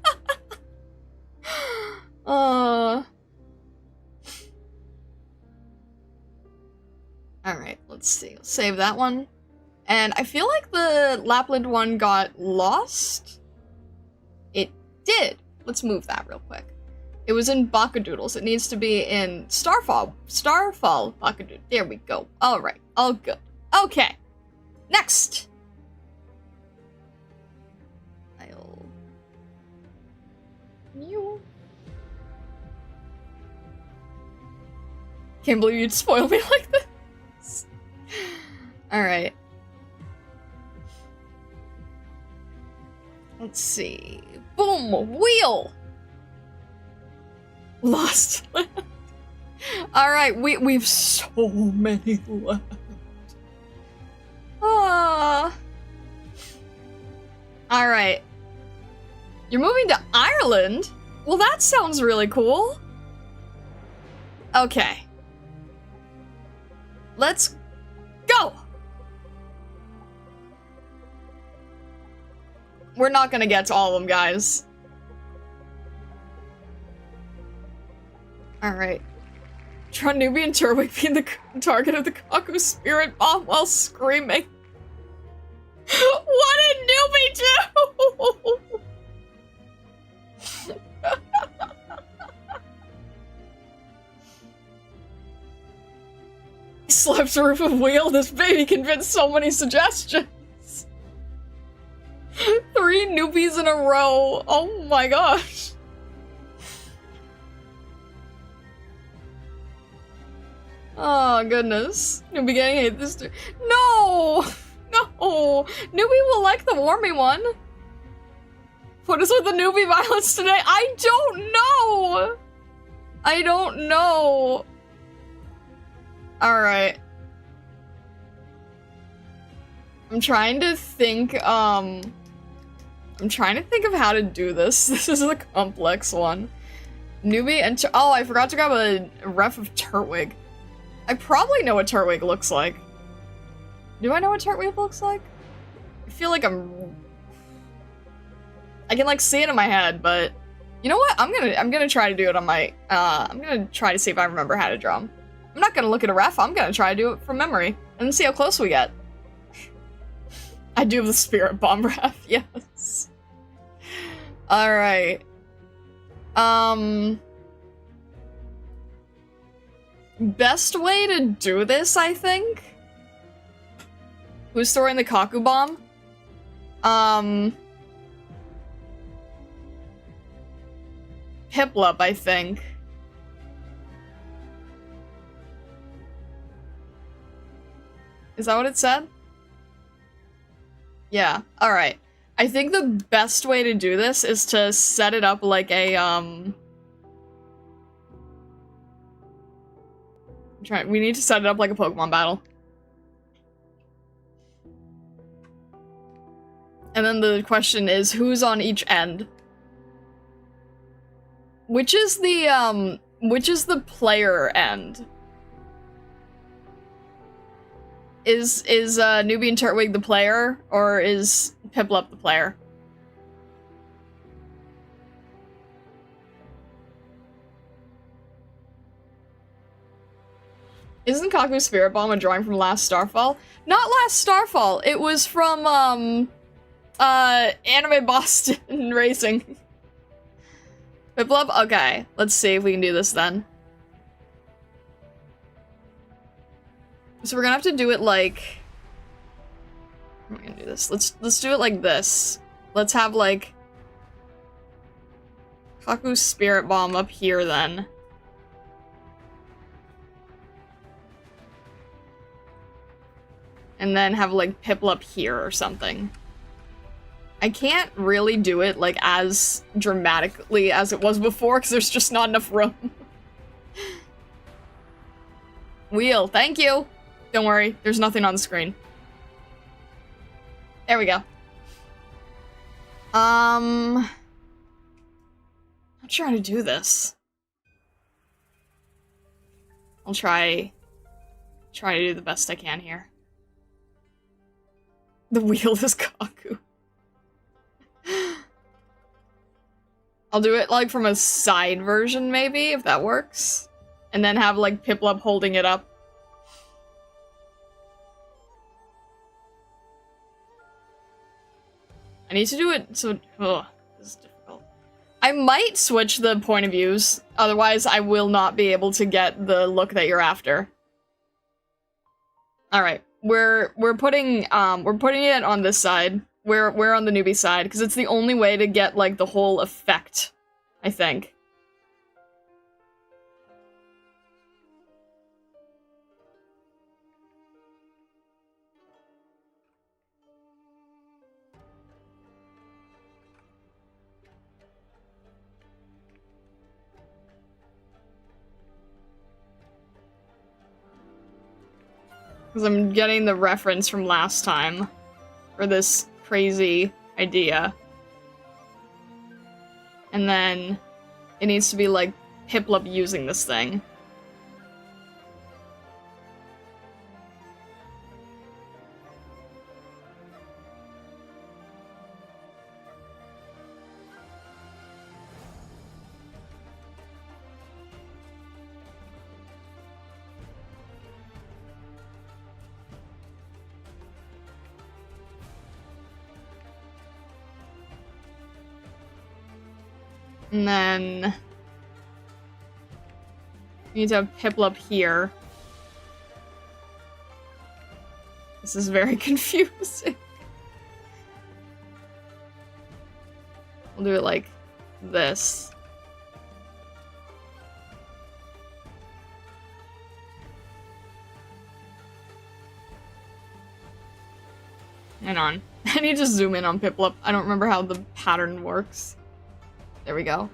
Alright, let's see. Let's save that one. And I feel like the Lapland one got lost. It did. Let's move that real quick. It was in Bakadoodles. It needs to be in Starfall. Starfall Bakadoodle. There we go. Alright, all good. Okay. Next! You. Can't believe you'd spoil me like this. Alright. Let's see. Boom! Wheel! Lost land. Alright, we've so many left. Alright. You're moving to Ireland? Well, that sounds really cool. Okay. Let's go! We're not gonna get to all of them, guys. Alright. Try Newbie and Turwick being the target of the Kaku spirit bomb while screaming. What did Newbie do? Slaps the roof of wheel. This baby convinced so many suggestions. 3 Newbies in a row. Oh my gosh. Oh goodness. Newbie getting hate this too. No! No! Newbie will like the Warmy one. What is with the Newbie violence today? I don't know! I don't know. Alright. I'm trying to think of how to do this. This is a complex one. Newbie and oh, I forgot to grab a ref of Turtwig. I probably know what Turtwig looks like. Do I know what Turtwig looks like? I feel like I can like see it in my head, but you know what? I'm gonna try to do it on my I'm gonna try to see if I remember how to draw him. I'm not gonna look at a ref, I'm gonna try to do it from memory and see how close we get. I do have the spirit bomb ref, yes. Alright. Best way to do this, I think? Who's throwing the Kaku bomb? Piplup, I think. Is that what it said? Yeah, alright. I think the best way to do this is to set it up like a, we need to set it up like a Pokemon battle. And then the question is, who's on each end? Which is the player end? Is Newbie and Turtwig the player, or is Piplup the player? Isn't Kaku's Spirit Bomb a drawing from last Starfall? Not last Starfall, it was from, Anime Boston Racing. Piplup? Okay, let's see if we can do this then. So we're gonna have to do it like... How am I gonna do this? Let's do it like this. Let's have, like... Kaku's Spirit Bomb up here, then. And then have, like, Piplup here or something. I can't really do it, like, as dramatically as it was before, because there's just not enough room. Wheel, thank you. Don't worry, there's nothing on the screen. There we go. I'm trying to do this. I'll try to do the best I can here. The wheel is Kaku. I'll do it like from a side version maybe, if that works. And then have like Piplup holding it up. I need to do it so, this is difficult. I might switch the point of views, otherwise I will not be able to get the look that you're after. Alright, we're putting it on this side. We're on the newbie side, because it's the only way to get, like, the whole effect, I think. Because I'm getting the reference from last time for this crazy idea. And then it needs to be like Piplup using this thing. And then you need to have Piplup here. This is very confusing. We'll do it like this. Hang on. I need to zoom in on Piplup. I don't remember how the pattern works. There we go.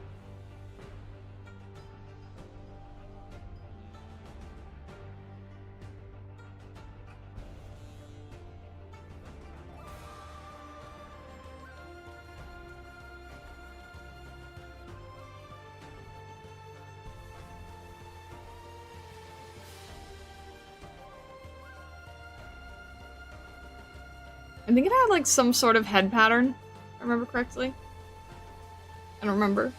I think it had like some sort of head pattern, if I remember correctly. I don't remember.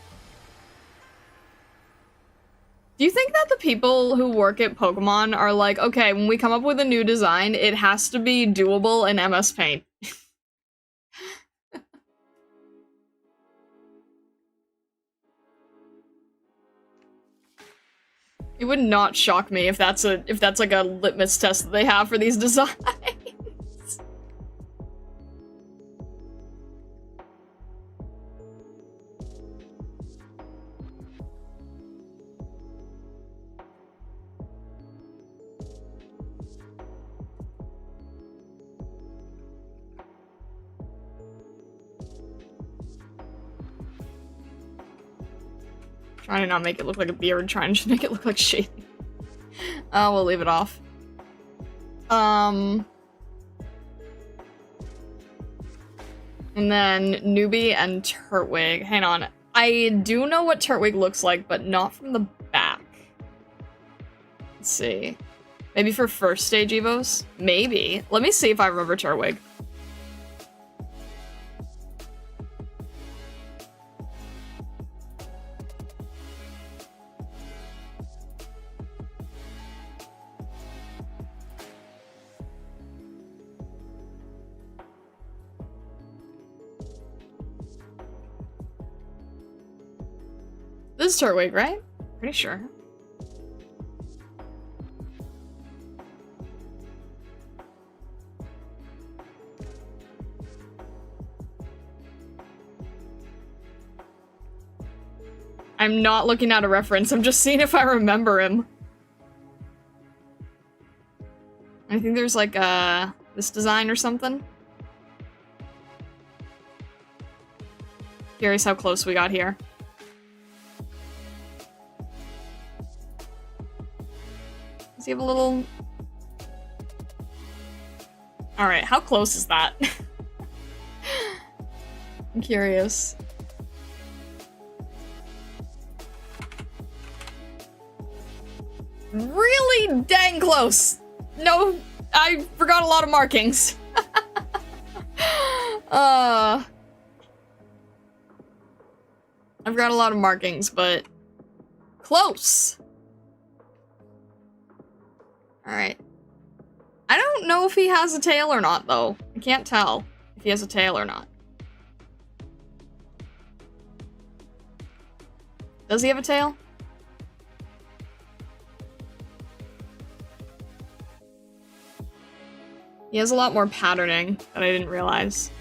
Do you think that the people who work at Pokemon are like, okay, when we come up with a new design, it has to be doable in MS Paint? It would not shock me if that's like a litmus test that they have for these designs. Trying to not make it look like a beard, trying to make it look like shading. We'll leave it off. And then Newbie and Turtwig. Hang on. I do know what Turtwig looks like, but not from the back. Let's see. Maybe for first stage Evos? Maybe. Let me see if I remember Turtwig. This is Turtwig, right? Pretty sure. I'm not looking at a reference, I'm just seeing if I remember him. I think there's like this design or something. Curious how close we got here. Does he have a little... Alright, how close is that? I'm curious. Really dang close! No, I forgot a lot of markings. I forgot a lot of markings, but close. Alright. I don't know if he has a tail or not, though. I can't tell if he has a tail or not. Does he have a tail? He has a lot more patterning that I didn't realize.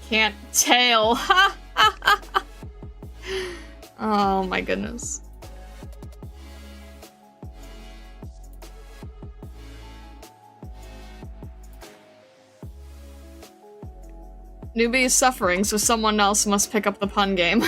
Can't tail. Oh my goodness. Newbie is suffering, so someone else must pick up the pun game.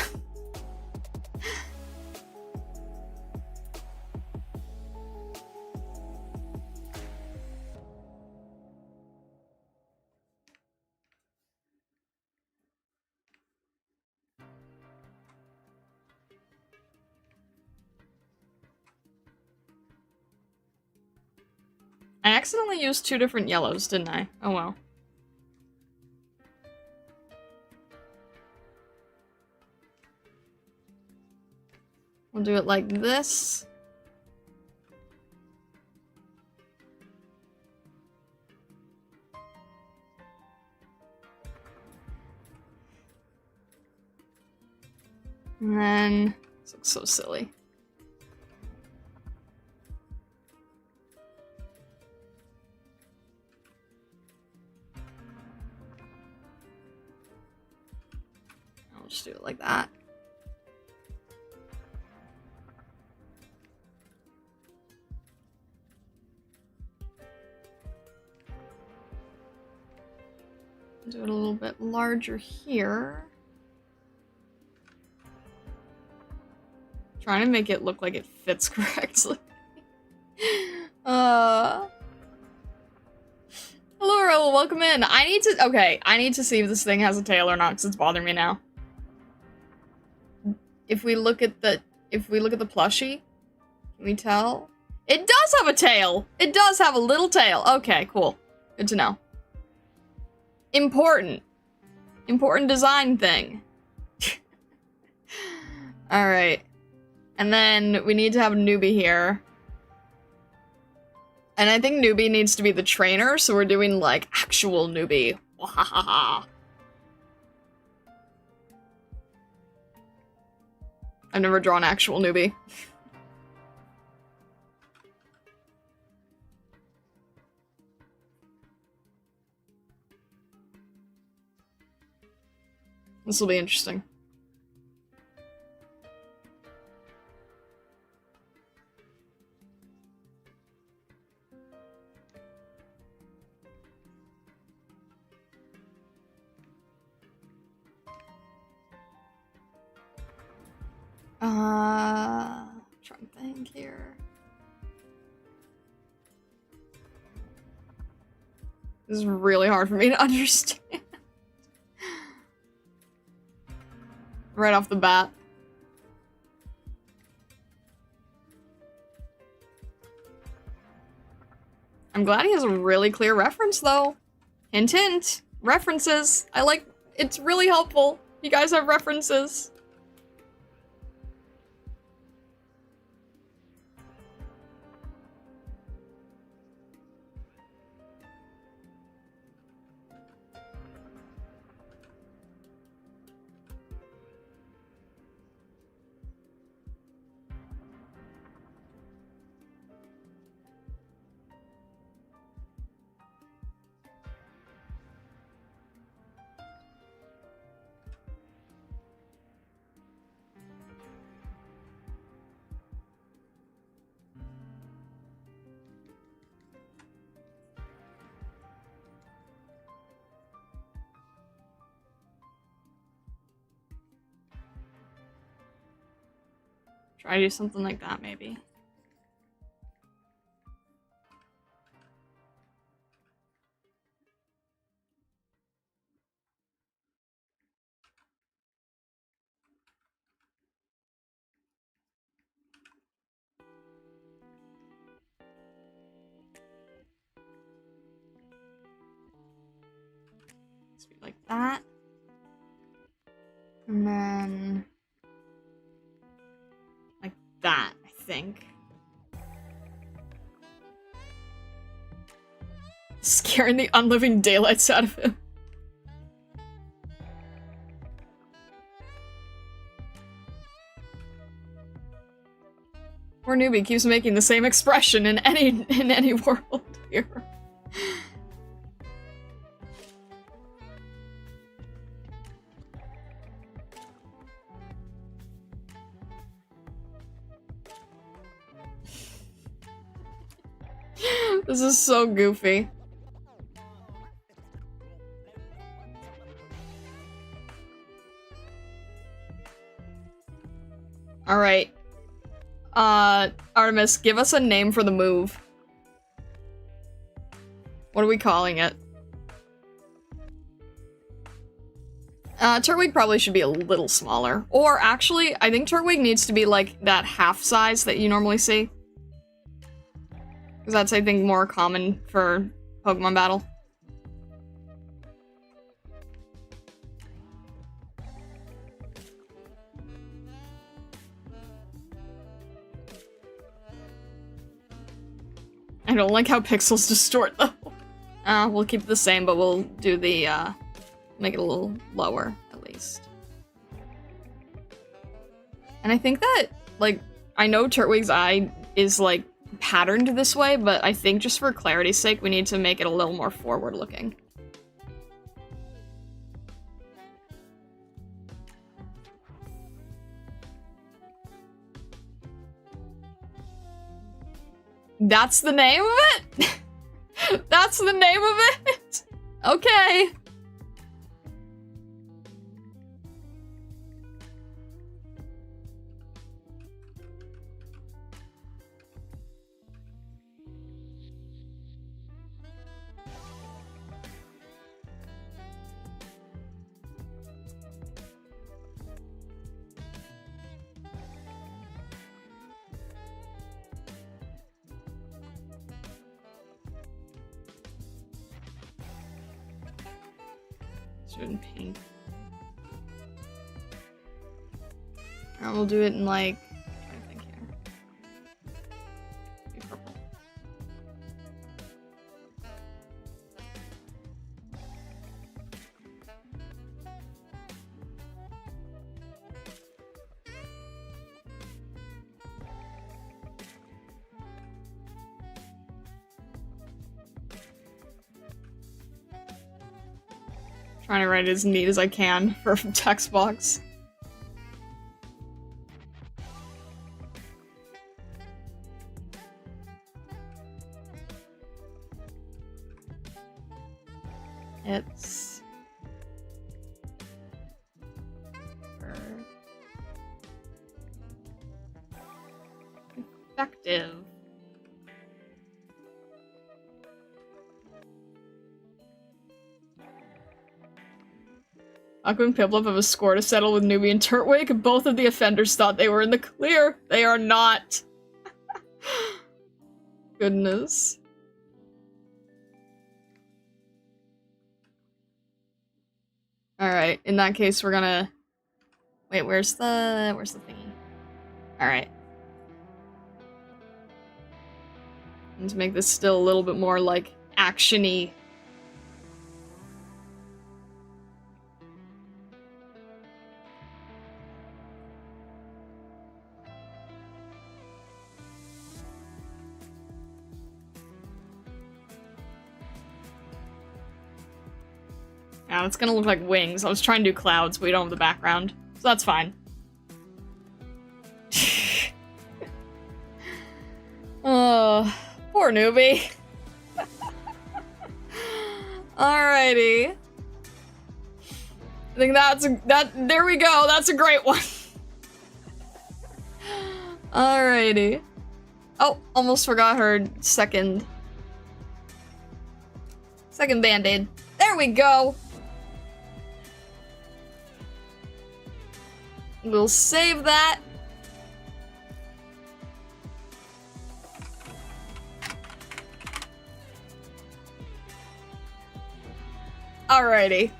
I accidentally used 2 different yellows, didn't I? Oh well. We'll do it like this. And then, this looks so silly. I'll just do it like that. Do it a little bit larger here. Trying to make it look like it fits correctly. Hello, Raoul, welcome in. I need to see if this thing has a tail or not, because it's bothering me now. If we look at the plushie, can we tell? It does have a tail! It does have a little tail. Okay, cool. Good to know. Important design thing. Alright. And then we need to have a newbie here. And I think newbie needs to be the trainer, so we're doing, like, actual newbie. Wahahaha. I've never drawn actual newbie. This will be interesting. Trying to think here. This is really hard for me to understand. Right off the bat. I'm glad he has a really clear reference, though. Hint, hint. References. It's really helpful. You guys have references. Try to do something like that, maybe. Like that. And then like that, I think. Scaring the unliving daylights out of him. Poor newbie keeps making the same expression in any world here. This is so goofy. Alright. Artemis, give us a name for the move. What are we calling it? Turtwig probably should be a little smaller. Or actually, I think Turtwig needs to be like that half size that you normally see. Because that's, I think, more common for Pokemon battle. I don't like how pixels distort, though. We'll keep it the same, but we'll do the, make it a little lower, at least. And I think that, like, I know Turtwig's eye is, like, patterned this way, but I think just for clarity's sake, we need to make it a little more forward-looking. That's the name of it? That's the name of it? Okay. In pink. And we'll do it in like, I'm trying to think here. Be purple. Trying to write it as neat as I can for text box. It's effective. Aqua and Piplup have a score to settle with Newbie and Turtwig. Both of the offenders thought they were in the clear. They are not. Goodness. Alright, in that case we're gonna... Wait, where's the thingy? Alright. And to make this still a little bit more, like, action-y. Yeah, it's gonna look like wings. I was trying to do clouds, but we don't have the background. So that's fine. Oh, poor newbie. Alrighty. I think there we go. That's a great one. Alrighty. Oh, almost forgot her second band-aid. There we go. We'll save that. Alrighty.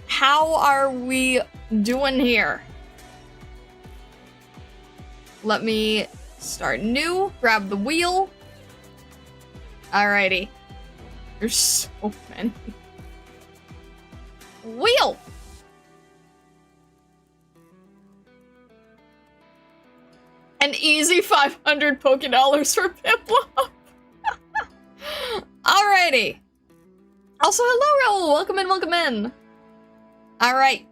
How are we doing here? Let me start new, grab the wheel. Alrighty. There's so many. Wheel! An easy 500 Pokédollars for Piplup. Alrighty. Also, hello, Raoul. Welcome in, welcome in. Alright.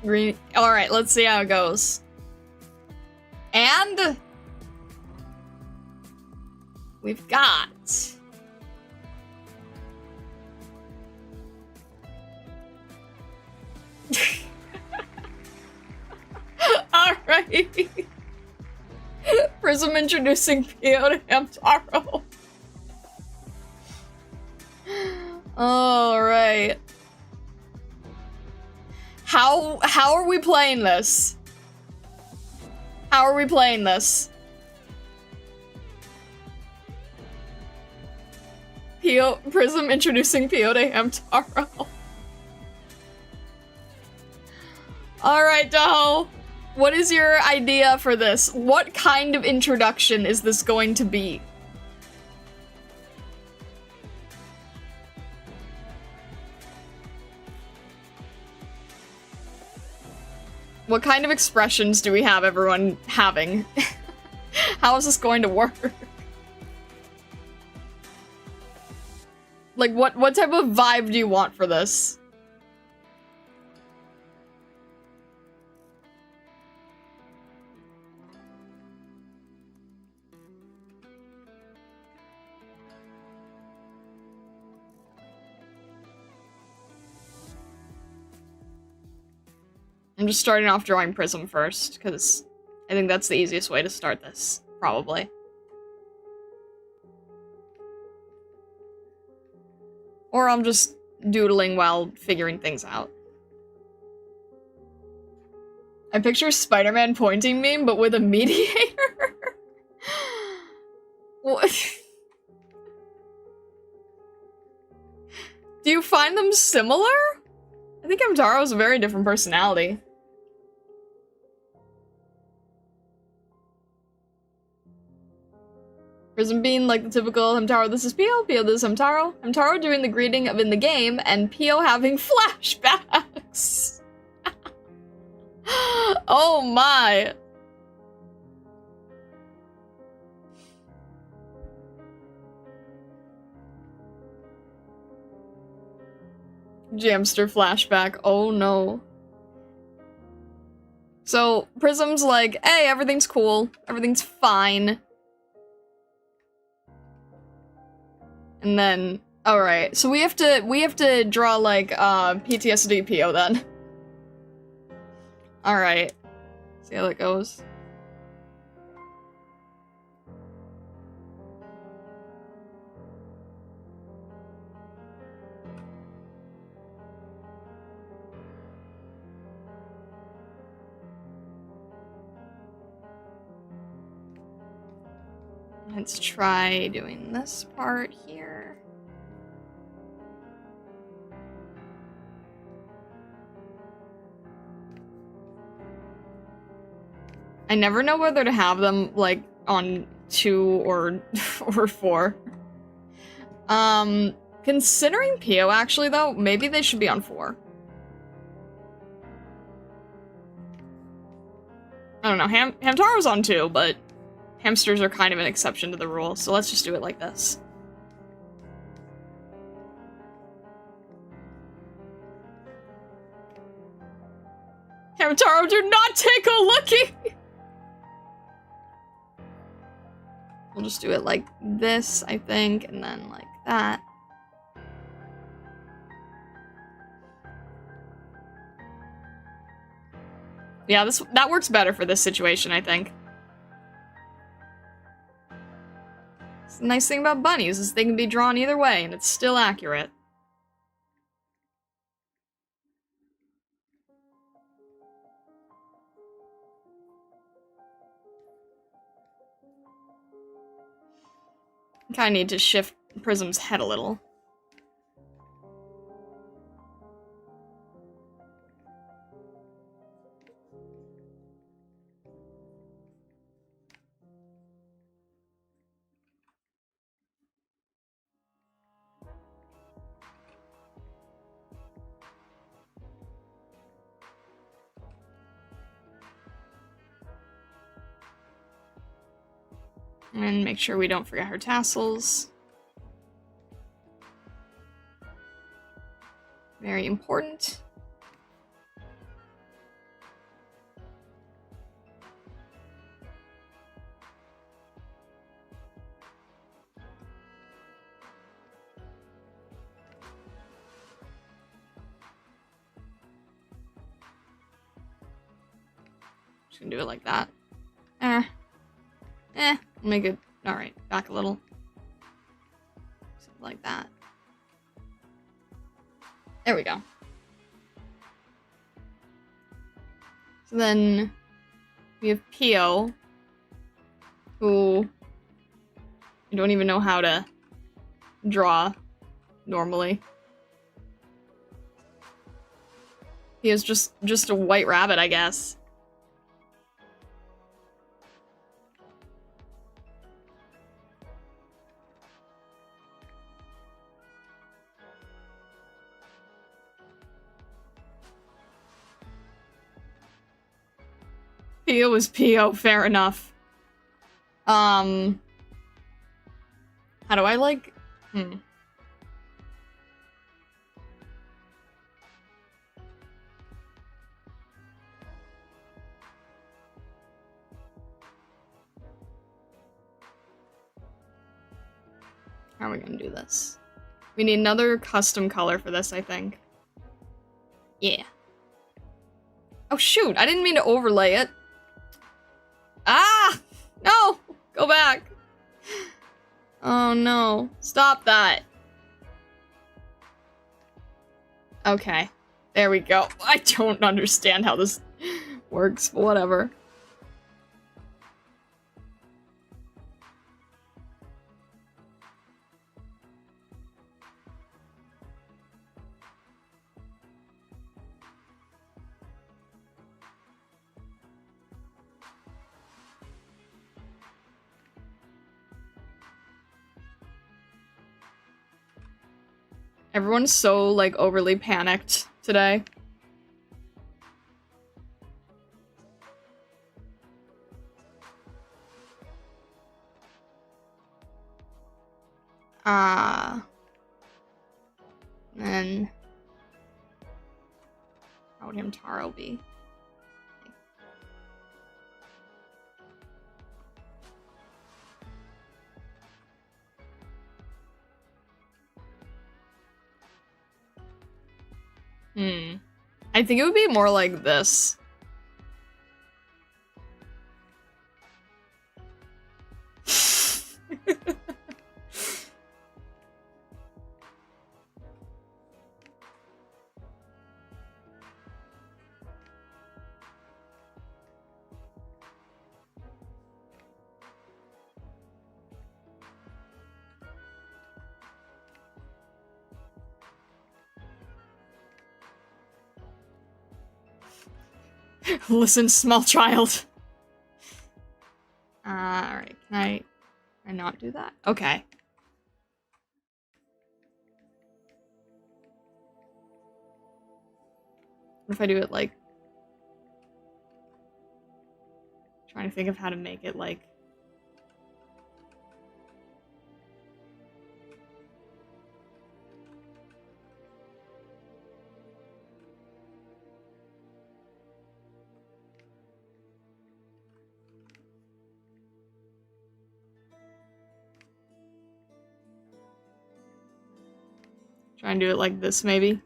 Green. Alright, let's see how it goes. And we've got alright. Prism introducing Pio to Hamtaro. Alright. How are we playing this? How are we playing this? Prism introducing Pio to Hamtaro. Alright, Doho. What is your idea for this? What kind of introduction is this going to be? What kind of expressions do we have everyone having? How is this going to work? Like, what type of vibe do you want for this? I'm just starting off drawing Prism first, because I think that's the easiest way to start this, probably. Or I'm just doodling while figuring things out. I picture Spider-Man pointing meme, but with a mediator? What? Do you find them similar? I think Hamtaro's a very different personality. Prism being like the typical Hamtaro, this is Pio, Pio, this is Hamtaro. Hamtaro doing the greeting of in the game, and Pio having flashbacks. Oh my. Jamster flashback, oh no. So, Prism's like, hey, everything's cool, everything's fine. And then, alright, so we have to draw, like, PTSD Pio then. Alright. See how that goes. Let's try doing this part here. I never know whether to have them, like, on 2 or 4. Considering Pio, actually, though, maybe they should be on 4. I don't know, Hamtaro's on 2, but hamsters are kind of an exception to the rule, so let's just do it like this. Hamtaro, do not take a lookie! We'll just do it like this, I think, and then like that. Yeah, that works better for this situation, I think. The nice thing about bunnies is they can be drawn either way, and it's still accurate. I kinda need to shift Prism's head a little. And make sure we don't forget her tassels. Very important. Just gonna do it like that. Make it, alright, back a little. Something like that. There we go. So then we have Pio, who I don't even know how to draw normally. Pio's just a white rabbit, I guess. Pio is Pio, fair enough. How do I like... How are we gonna do this? We need another custom color for this, I think. Yeah. Oh shoot, I didn't mean to overlay it. Ah! No! Go back. Oh no. Stop that. Okay. There we go. I don't understand how this works, but whatever. Everyone's so, like, overly panicked today. Then... How would Hamtaro be? I think it would be more like this. Listen, small child. Alright, can I not do that? Okay. What if I do it like... Trying to think of how to make it like... Try and do it like this, maybe.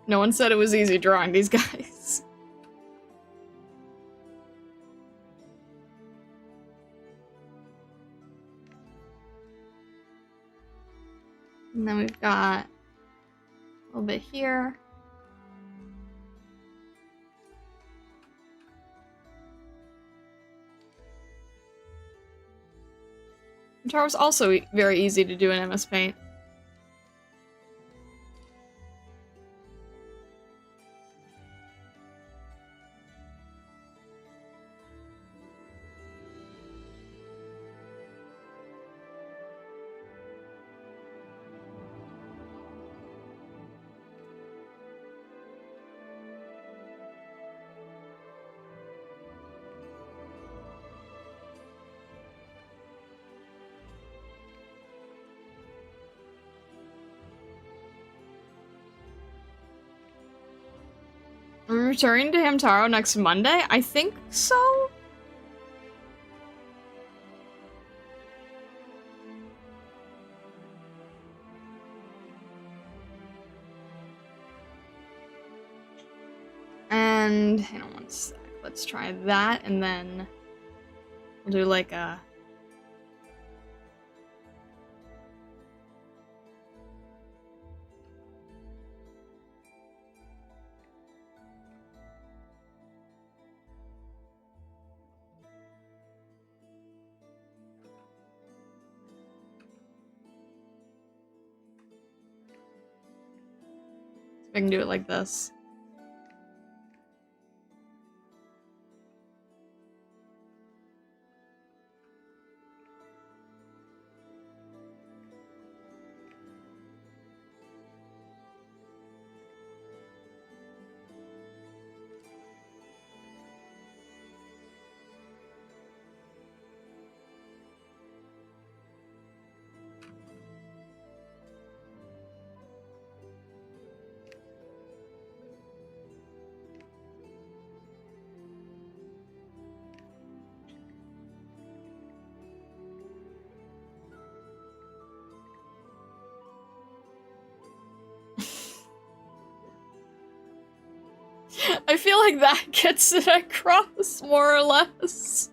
No one said it was easy drawing these guys. And then we've got a little bit here. Terra's also very easy to do in MS Paint. Are we returning to Hamtaro next Monday? I think so? And hang on one sec. Let's try that, and then we'll do like a... I can do it like this. I feel like that gets it across, more or less.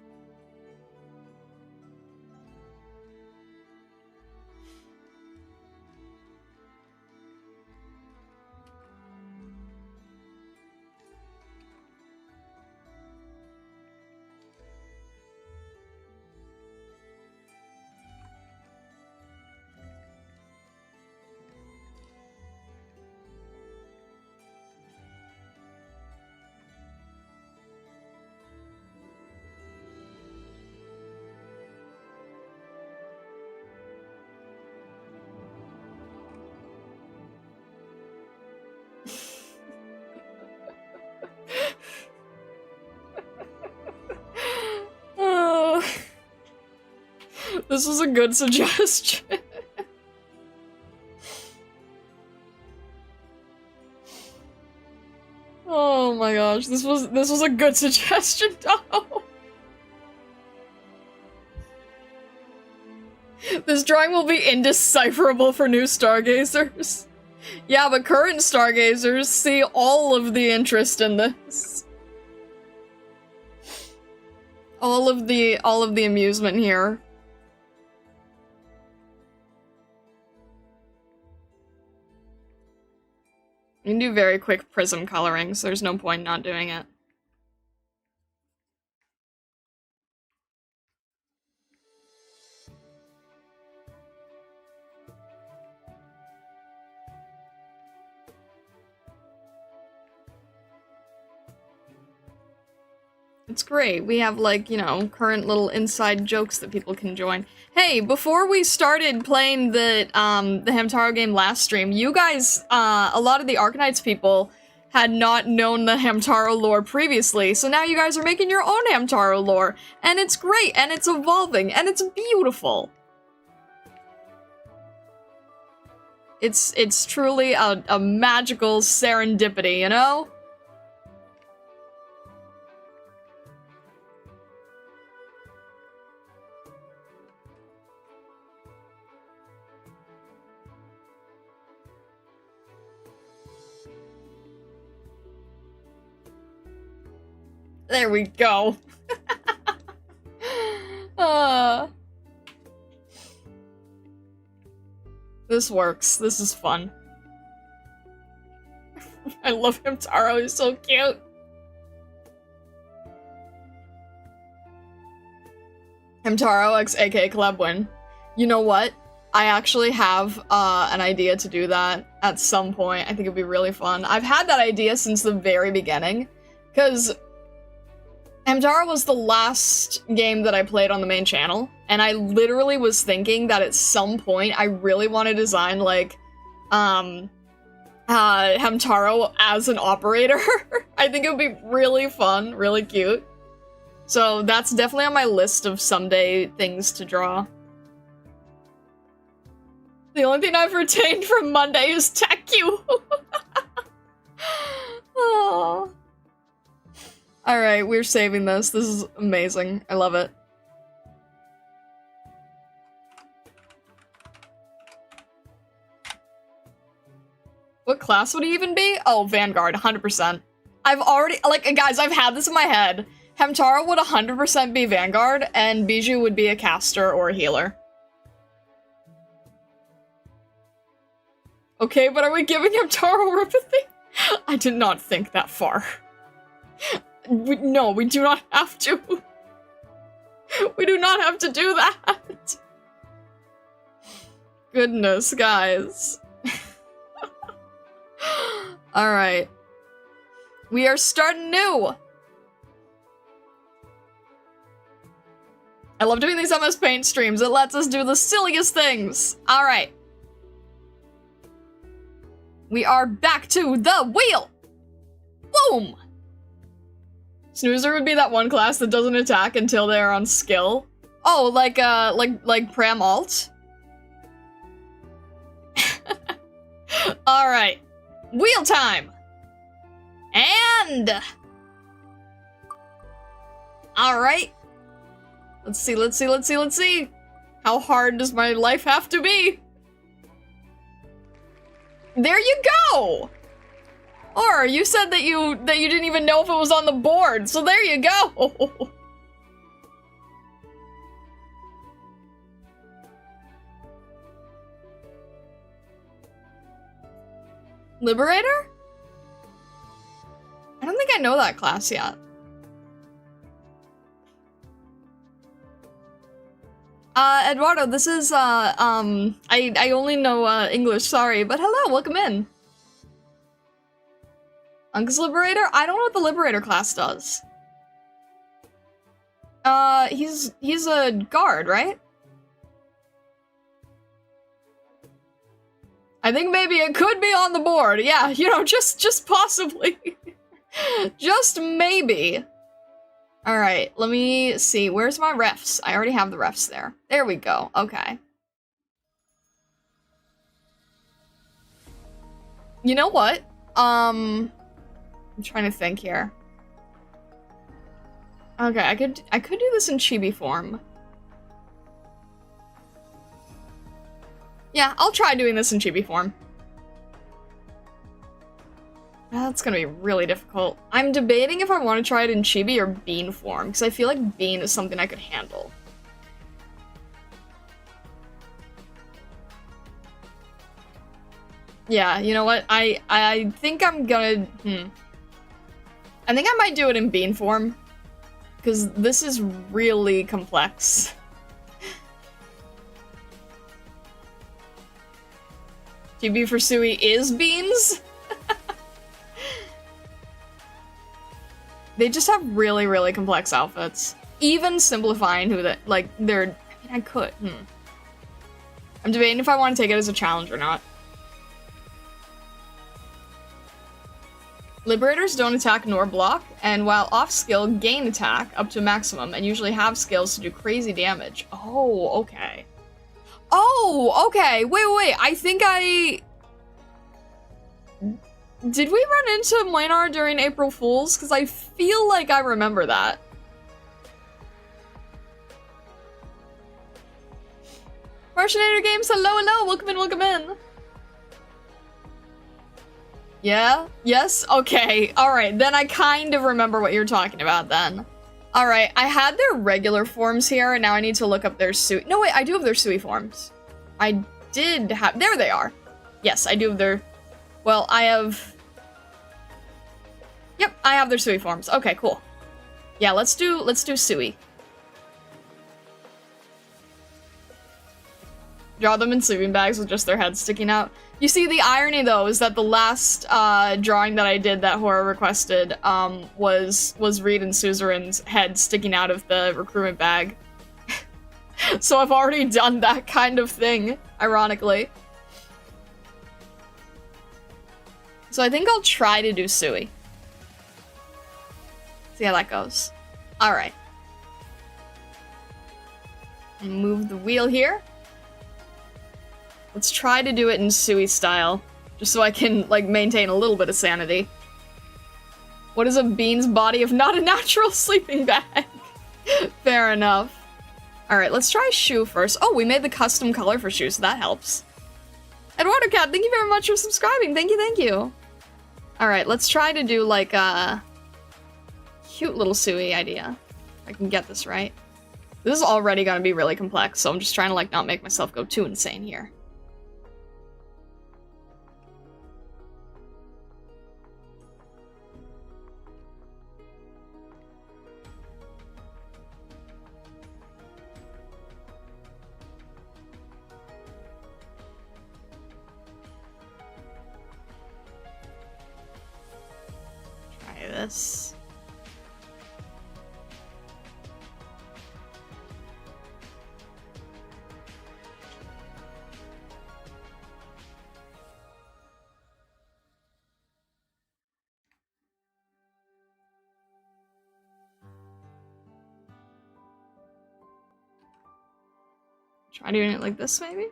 Oh, this was a good suggestion. Oh my gosh, this was a good suggestion, Tom. This drawing will be indecipherable for new stargazers. Yeah, but current stargazers see all of the interest in this. All of the amusement here. You can do very quick prism coloring, so there's no point not doing it. It's great. We have, like, you know, current little inside jokes that people can join. Hey, before we started playing the Hamtaro game last stream, you guys, a lot of the Arknights people had not known the Hamtaro lore previously, so now you guys are making your own Hamtaro lore, and it's great, and it's evolving, and it's beautiful. It's truly a magical serendipity, you know? There we go. This works. This is fun. I love him, Taro. He's so cute. Hamtaro x aka Collabwin. You know what? I actually have an idea to do that at some point. I think it'd be really fun. I've had that idea since the very beginning, because Hamtaro was the last game that I played on the main channel, and I literally was thinking that at some point I really want to design, like, Hamtaro as an operator. I think it would be really fun, really cute. So that's definitely on my list of someday things to draw. The only thing I've retained from Monday is Tech Q. Oh. Alright, we're saving this. This is amazing. I love it. What class would he even be? Oh, Vanguard, 100%. I've already- like, guys, I've had this in my head. Hamtaro would 100% be Vanguard, and Bijou would be a caster or a healer. Okay, but are we giving Hamtaro Repathy? I did not think that far. No, we do not have to. We do not have to do that. Goodness, guys. Alright. We are starting new! I love doing these MS Paint streams. It lets us do the silliest things. Alright. We are back to the wheel! Boom! Snoozer would be that one class that doesn't attack until they're on skill. Oh, like Pram Alt? Alright. Wheel time! And... Alright. Let's see. How hard does my life have to be? There you go! Or, you said that you didn't even know if it was on the board, so there you go! Liberator? I don't think I know that class yet. Eduardo, this is, I only know, English, sorry, but hello, welcome in. Uncle's Liberator? I don't know what the Liberator class does. He's a guard, right? I think maybe it could be on the board. Yeah, you know, just possibly. Just maybe. Alright, let me see. Where's my refs? I already have the refs there. There we go. Okay. You know what? I'm trying to think here. Okay, I could do this in chibi form. Yeah, I'll try doing this in chibi form. That's gonna be really difficult. I'm debating if I want to try it in chibi or bean form, because I feel like bean is something I could handle. Yeah, you know what? I think I'm gonna... I think I might do it in bean form, because this is really complex. Chibi for Sui is beans? They just have really, really complex outfits. Even simplifying who that, like, they're... I mean, I could. I'm debating if I want to take it as a challenge or not. Liberators don't attack nor block, and while off-skill, gain attack up to maximum, and usually have skills to do crazy damage. Oh, okay. Oh, okay. Wait. I think I... Did we run into Mlynar during April Fool's? Because I feel like I remember that. Martianator Games, hello, welcome in. Yeah? Yes? Okay. Alright, then I kind of remember what you're talking about then. Alright, I had their regular forms here, and now I need to look up their Sui. No, wait, I do have their Sui forms. I did have... There they are. Yes, I do have their... Well, I have... Yep, I have their Sui forms. Okay, cool. Yeah, let's do Sui. Draw them in sleeping bags with just their heads sticking out. You see, the irony, though, is that the last drawing that I did that Hora requested was Reed and Suzerain's head sticking out of the recruitment bag. So I've already done that kind of thing, ironically. So I think I'll try to do Sui. See how that goes. Alright. And move the wheel here. Let's try to do it in Sui style, just so I can, like, maintain a little bit of sanity. What is a bean's body if not a natural sleeping bag? Fair enough. Alright, let's try Shu first. Oh, we made the custom color for Shu, so that helps. Eduardo Cat, thank you very much for subscribing. Thank you. Alright, let's try to do, like, a cute little Sui idea. If I can get this right. This is already gonna be really complex, so I'm just trying to, like, not make myself go too insane here. This. Try doing it like this, maybe?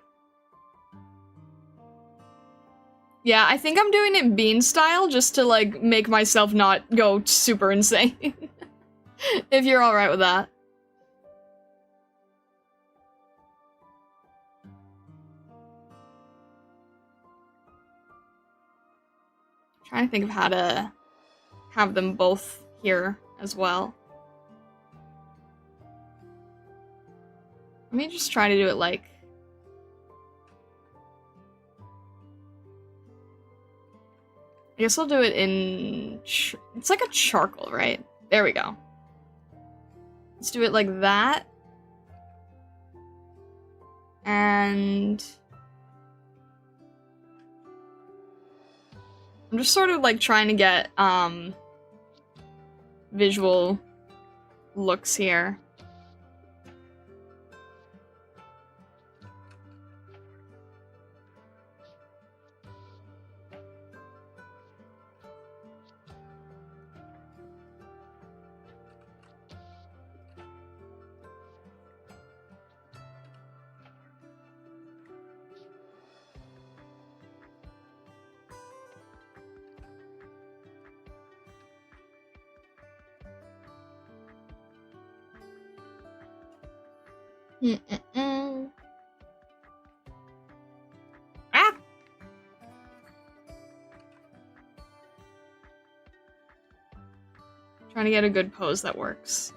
Yeah, I think I'm doing it bean style just to, like, make myself not go super insane. If you're alright with that. Trying to think of how to have them both here as well. Let me just try to do it like... I guess I'll do it in... It's like a charcoal, right? There we go. Let's do it like that. And... I'm just sort of like trying to get, visual looks here. Ah! Trying to get a good pose that works.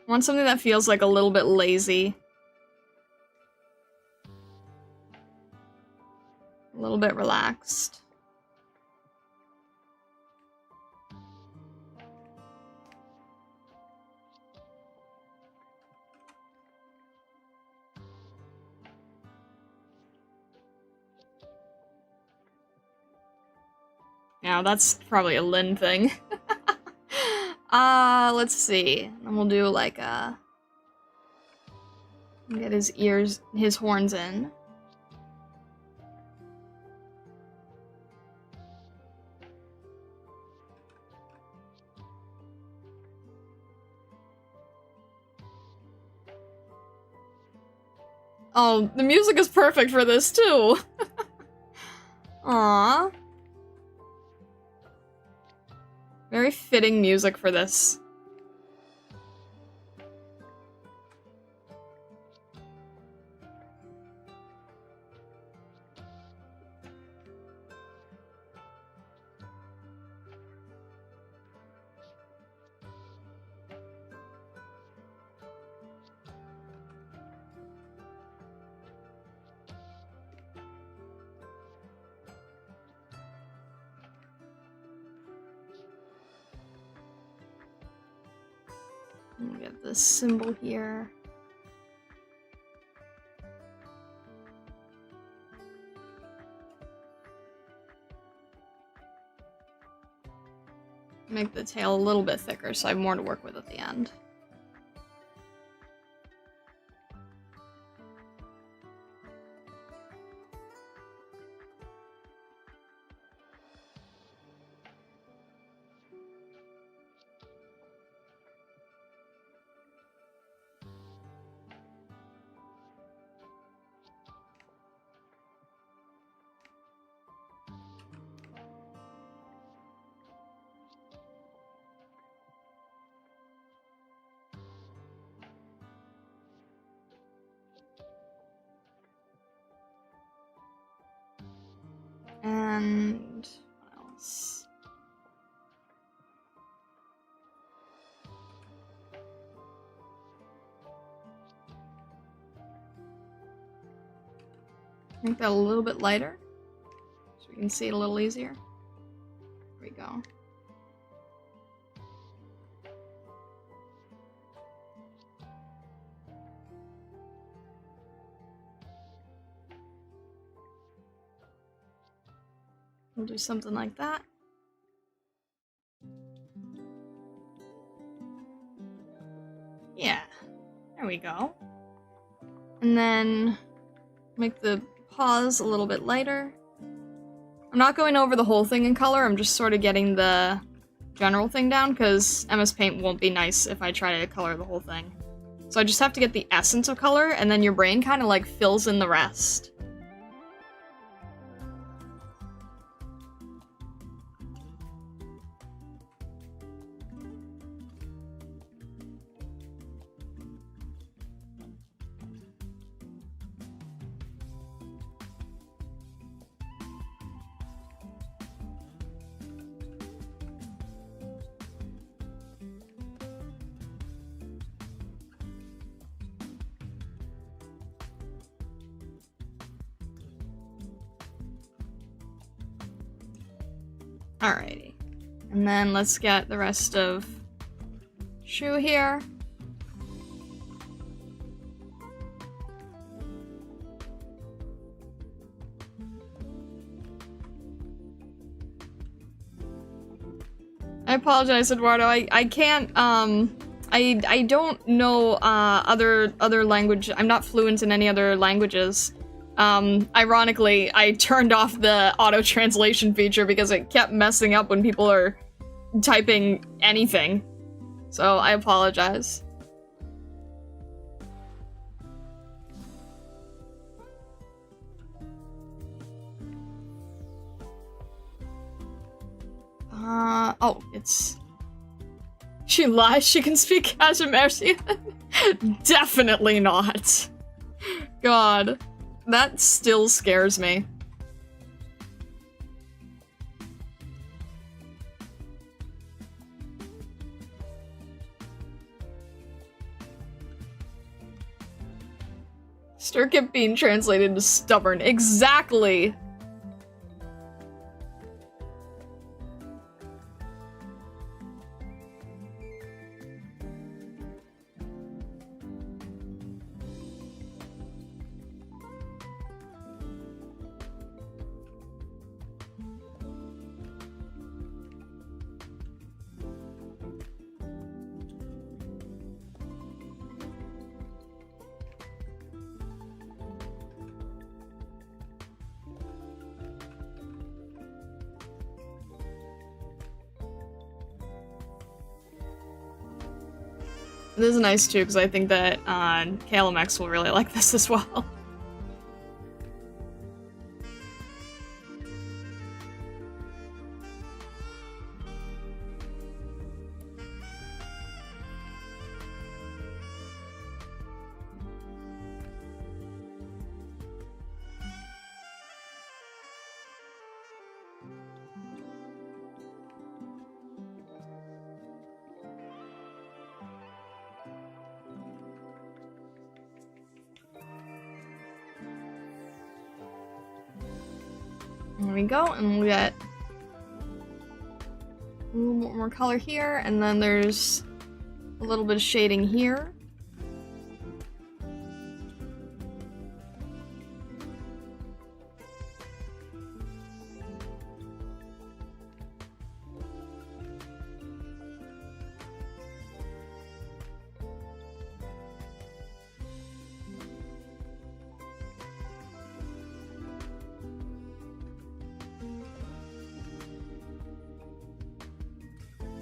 I want something that feels like a little bit lazy. A little bit relaxed. Yeah, that's probably a Lin thing. Let's see. And we'll do like get his ears, his horns in. Oh, the music is perfect for this too. Aww. Very fitting music for this. We get this symbol here. Make the tail a little bit thicker so I have more to work with at the end. And what else? Make that a little bit lighter so we can see it a little easier. There we go. We'll do something like that. Yeah, there we go. And then make the paws a little bit lighter. I'm not going over the whole thing in color, I'm just sort of getting the general thing down, because MS Paint won't be nice if I try to color the whole thing. So I just have to get the essence of color, and then your brain kind of like fills in the rest. Alrighty. And then let's get the rest of Shu here. I apologize, Eduardo. I can't, I don't know, other language. I'm not fluent in any other languages. Ironically, I turned off the auto-translation feature because it kept messing up when people are typing anything. So, I apologize. Oh, it's... She lies, she can speak Cashmercian? Definitely not. God. That still scares me. Sturkip being translated to stubborn. Exactly! This is nice too, because I think that KLMX will really like this as well. There we go, and we get a little bit more color here, and then there's a little bit of shading here.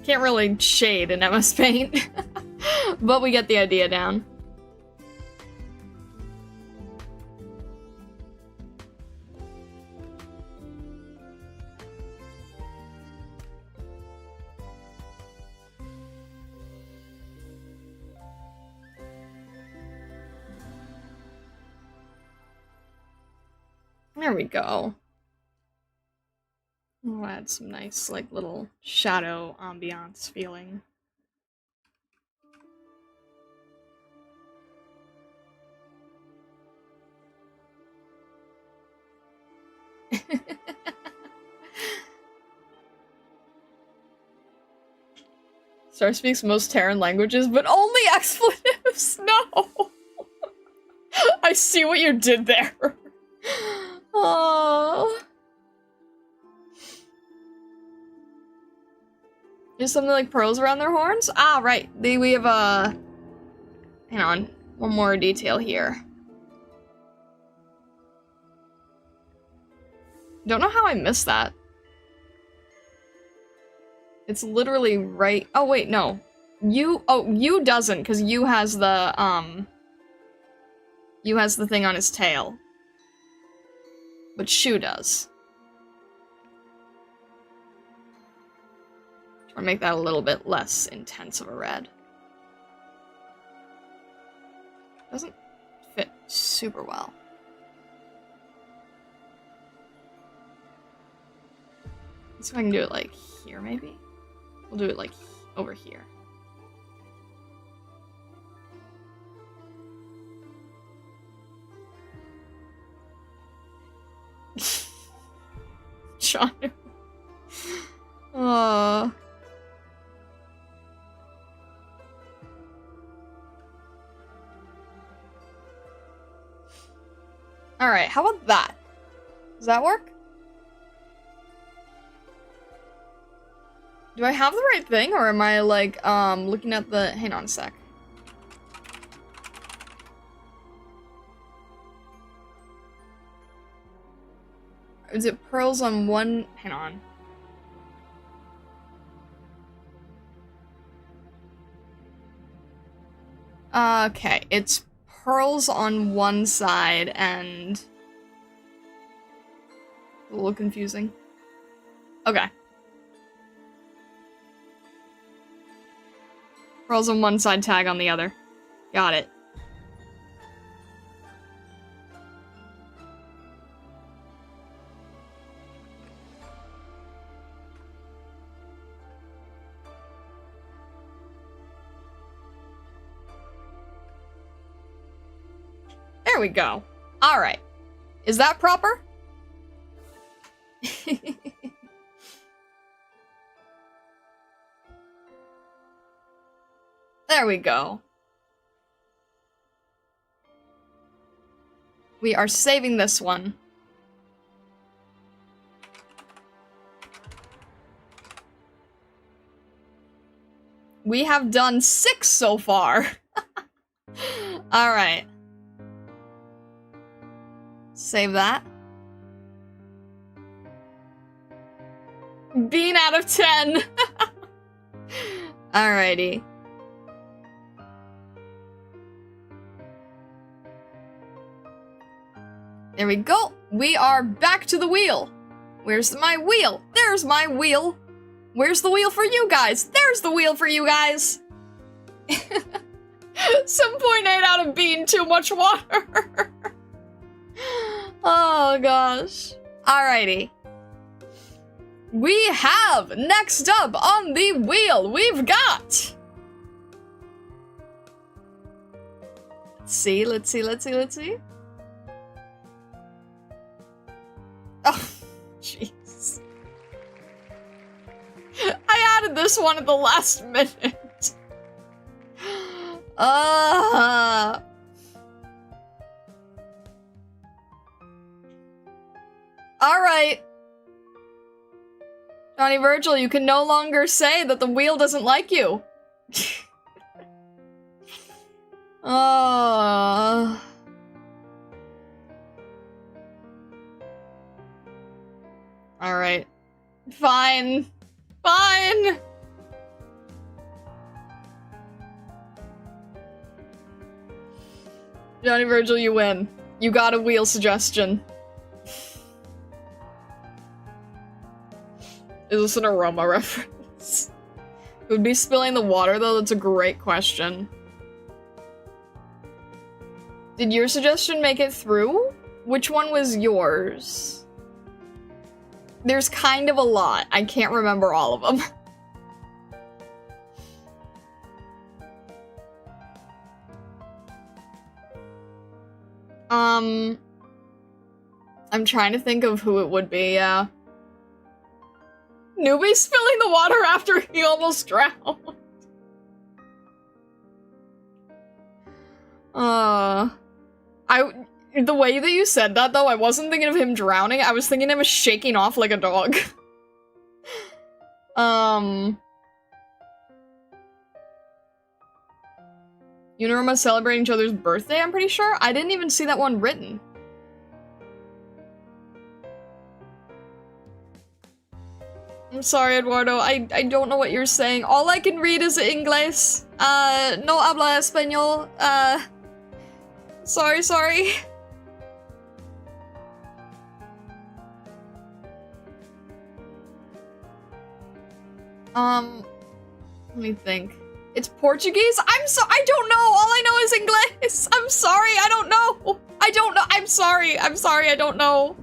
Can't really shade in MS Paint, but we get the idea down. There we go. We'll add some nice, like, little shadow ambiance feeling. Star speaks most Terran languages, but only expletives! No! I see what you did there. Oh. There's something like pearls around their horns? Ah, right. We have hang on. One more detail here. Don't know how I missed that. It's literally right. Oh, wait, no. You doesn't, because you has the, you has the thing on his tail. But Shu does. Or make that a little bit less intense of a red. Doesn't fit super well. Let's see if I can do it like here, maybe? We'll do it like over here. Sean. Alright, how about that? Does that work? Do I have the right thing, or am I, like, looking at the... Hang on a sec. Is it pearls on one... Hang on. Okay, it's pearls on one side and... A little confusing. Okay. Pearls on one side, tag on the other. Got it. There we go. Alright. Is that proper? There we go. We are saving this one. We have done 6 so far. Alright. Save that. Bean out of 10. Alrighty. There we go. We are back to the wheel. Where's my wheel? There's my wheel. Where's the wheel for you guys? There's the wheel for you guys. 7.8 out of bean, too much water. Oh gosh. Alrighty. We have, next up on the wheel, we've got... Let's see. Oh, jeez. I added this one at the last minute. Alright. Johnny Virgil, you can no longer say that the wheel doesn't like you. Alright. Fine. Fine! Johnny Virgil, you win. You got a wheel suggestion. Is this an aroma reference? Would be spilling the water, though? That's a great question. Did your suggestion make it through? Which one was yours? There's kind of a lot. I can't remember all of them. I'm trying to think of who it would be, yeah. Newbie spilling the water after he almost drowned. The way that you said that, though, I wasn't thinking of him drowning. I was thinking of him shaking off like a dog. Unorma celebrating each other's birthday, I'm pretty sure? I didn't even see that one written. I'm sorry, Eduardo. I don't know what you're saying. All I can read is English. No habla español. Sorry. Let me think. It's Portuguese? I don't know! All I know is English! I'm sorry, I don't know! I'm sorry, I don't know.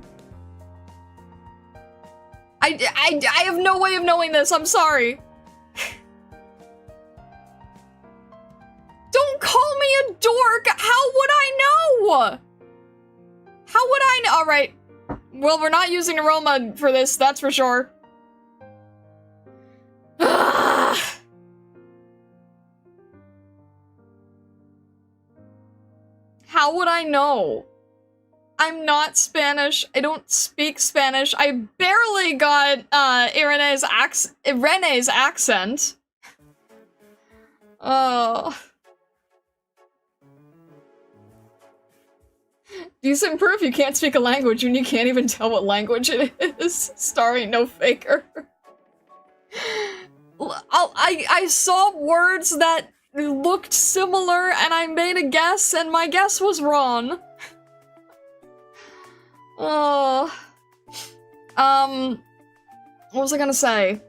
I have no way of knowing this, I'm sorry. Don't call me a dork! How would I know? How would I know? Alright. Well, we're not using aroma for this, that's for sure. How would I know? I'm not Spanish. I don't speak Spanish. I barely got Rene's accent. Oh. Decent proof you can't speak a language and you can't even tell what language it is. Star ain't no faker. I saw words that looked similar and I made a guess and my guess was wrong. Oh. What was I gonna say?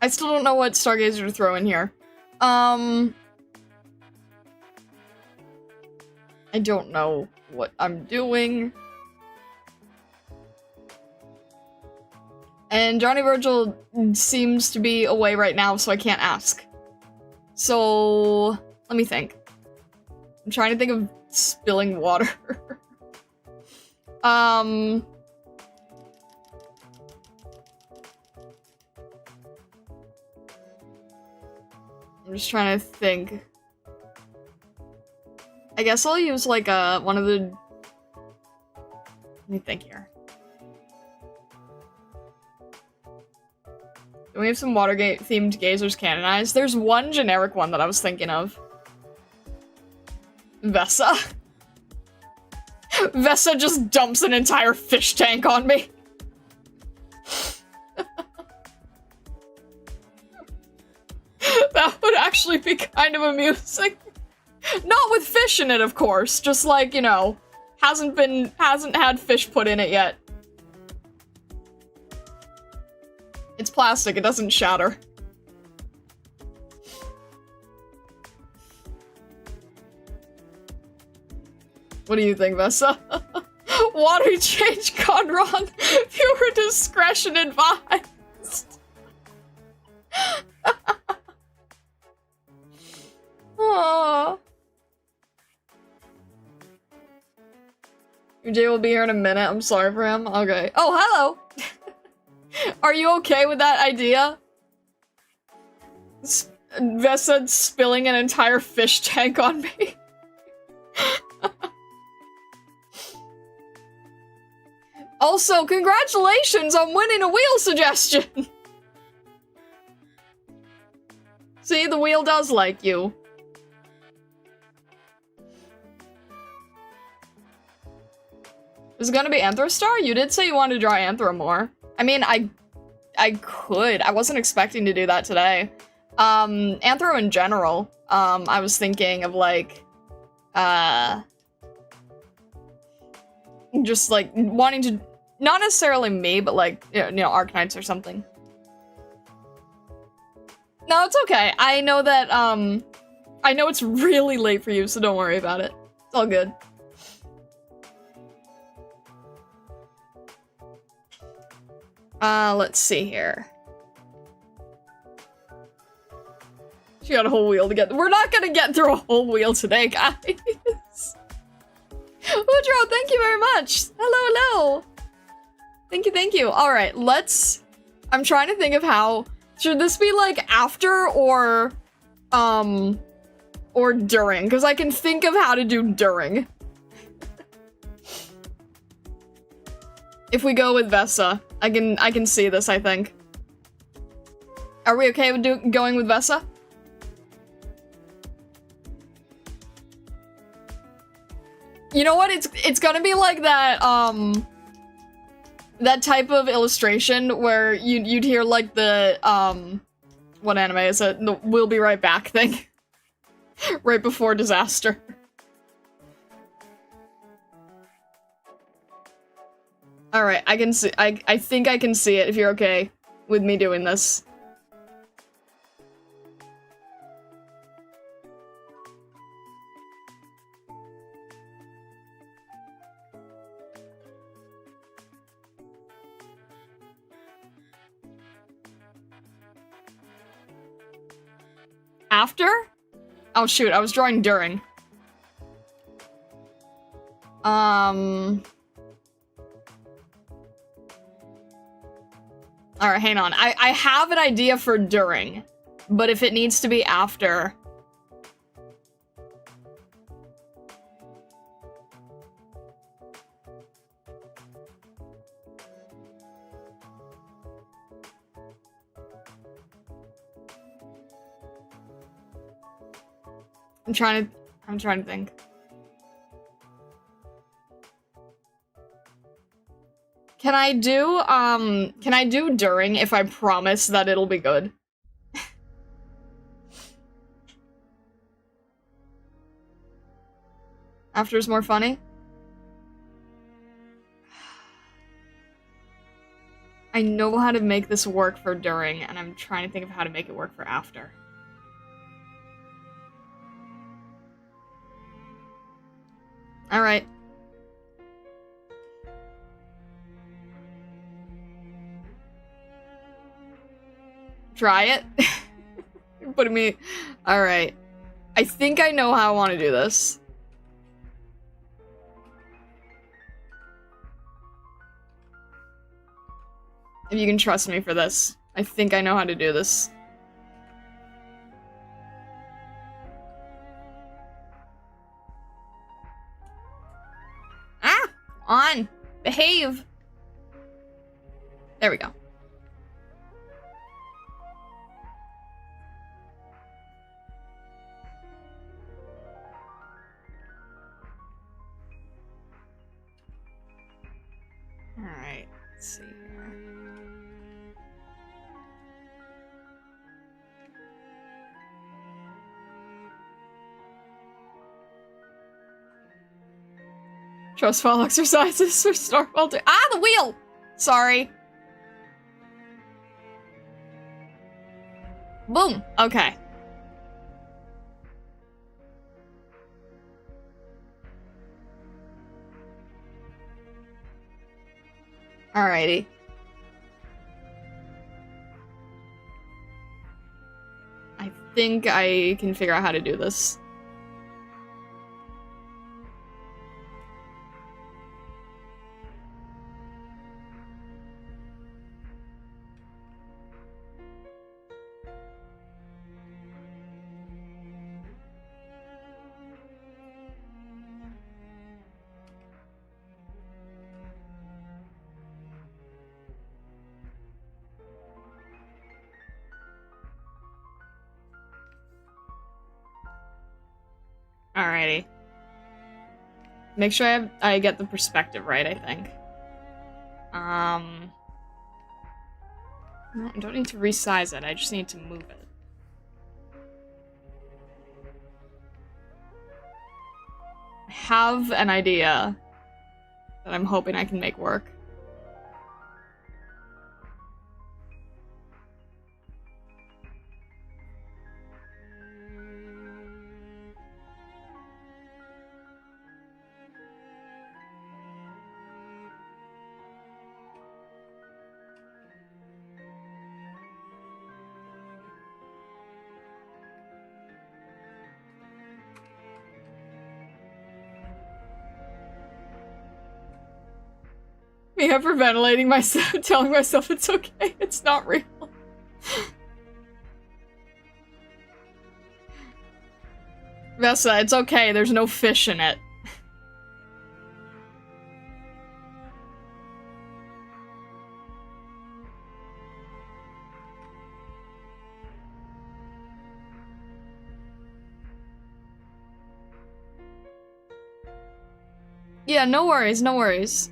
I still don't know what Stargazer to throw in here. I don't know what I'm doing. And Johnny Virgil seems to be away right now, so I can't ask. So, let me think. I'm trying to think of spilling water. I'm just trying to think. I guess I'll use like one of the... Let me think here. Do we have some Watergate-themed gazers canonized? There's one generic one that I was thinking of. Vessa. Vessa just dumps an entire fish tank on me. That would actually be kind of amusing. Not with fish in it, of course. Just like, you know, hasn't had fish put in it yet. It's plastic, it doesn't shatter. What do you think, Vessa? Water change gone wrong. Viewer discretion advised. Aww. Jay will be here in a minute. I'm sorry for him. Okay. Oh, hello. Are you okay with that idea? Vessa spilling an entire fish tank on me. Also, congratulations on winning a wheel suggestion! See, the wheel does like you. Is it gonna be Anthrostar? You did say you wanted to draw Anthro more. I mean, I could. I wasn't expecting to do that today. Anthro in general. I was thinking of, like, just, like, wanting to... Not necessarily me, but, like, you know, Arknights or something. No, it's okay. I know that, I know it's really late for you, so don't worry about it. It's all good. Let's see here. She got a whole wheel to get- We're not gonna get through a whole wheel today, guys! Woodrow, thank you very much! Hello, hello! Thank you. Alright, let's... I'm trying to think of how... Should this be, like, after or during? Because I can think of how to do during. If we go with Vessa, I can see this, I think. Are we okay with going with Vessa? You know what? It's gonna be like that, that type of illustration where you'd hear, like, the, what anime is it? The "We'll be right back" thing. Right before disaster. Alright, I can see- I think I can see it if you're okay with me doing this. After? Oh shoot, I was drawing during. Alright, hang on. I have an idea for during, but if it needs to be after... I'm trying to think. Can I do during if I promise that it'll be good? After is more funny? I know how to make this work for during, and I'm trying to think of how to make it work for after. Alright. Try it? You're putting me... Alright. I think I know how I want to do this. If you can trust me for this. I think I know how to do this. Ah! On! Behave! There we go. Alright, let's see here. Trust fall exercises for Starfall 2. Ah, the wheel! Sorry. Boom. Okay. Alrighty. I think I can figure out how to do this. Alrighty. Make sure I get the perspective right, I think. No, I don't need to resize it, I just need to move it. I have an idea that I'm hoping I can make work. Me hyperventilating myself, telling myself it's okay, it's not real. Vessa, it's okay, there's no fish in it. Yeah, no worries, no worries.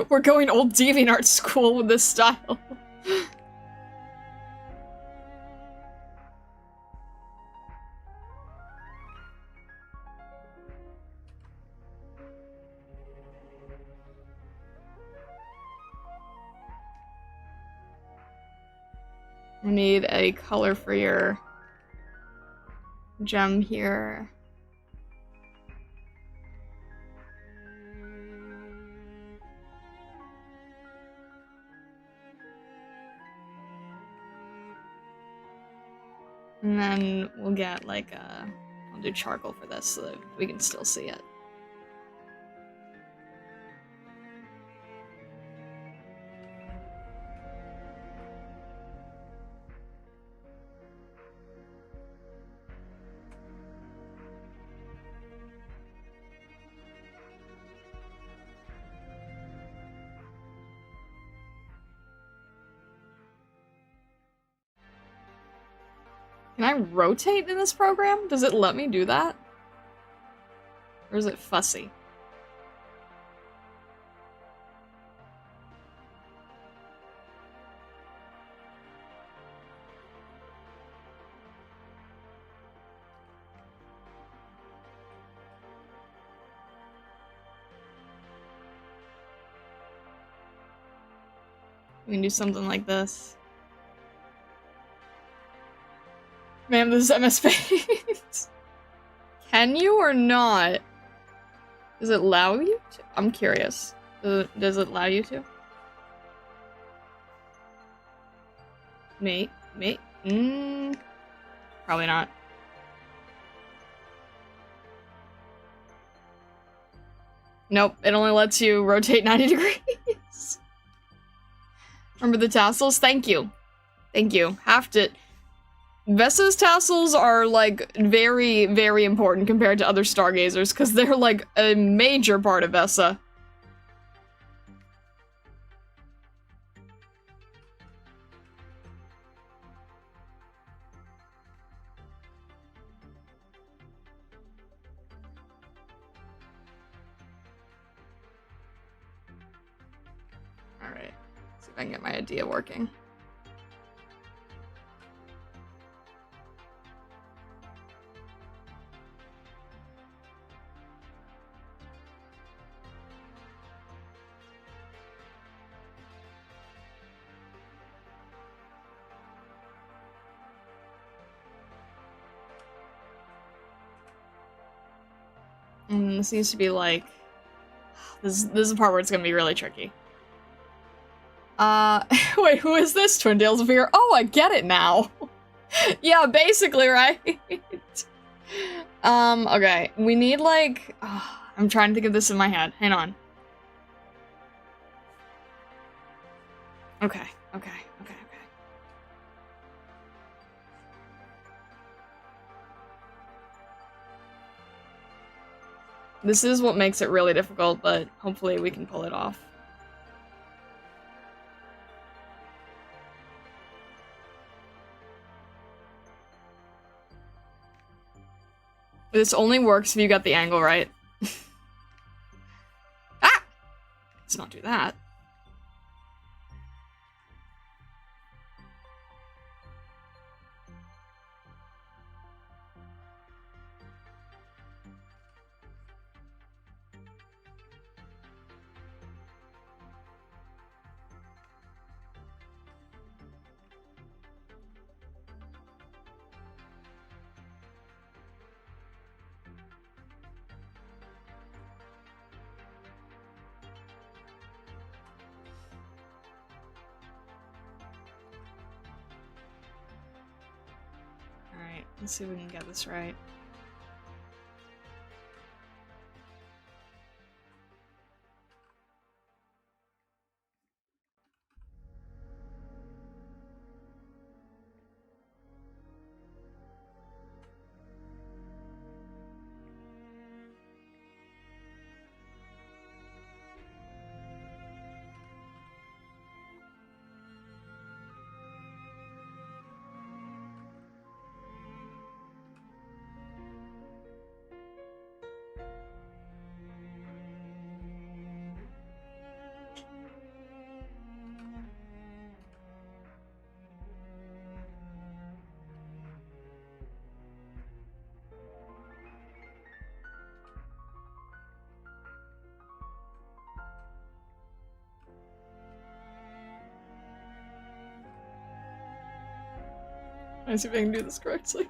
We're going old DeviantArt school with this style. I need a color for your gem here. And then we'll get like I'll do charcoal for this so that we can still see it. Can I rotate in this program? Does it let me do that? Or is it fussy? We can do something like this. Man, this is MS Paint. Can you or not? Does it allow you to? I'm curious. Does it allow you to? Mate? Probably not. Nope, it only lets you rotate 90 degrees. Remember the tassels? Thank you. Thank you. Have to... Vessa's tassels are, like, very, very important compared to other stargazers, because they're, like, a major part of Vessa. I can get my idea working. And this needs to be like... This is the part where it's gonna be really tricky. Wait, who is this? Twindale's Veer? Oh, I get it now! Yeah, basically, right? Okay. We need, like... I'm trying to think of this in my head. Hang on. Okay. This is what makes it really difficult, but hopefully we can pull it off. This only works if you got the angle right. Ah! Let's not do that. Let's see if we can get this right. Let's see if I can do this correctly.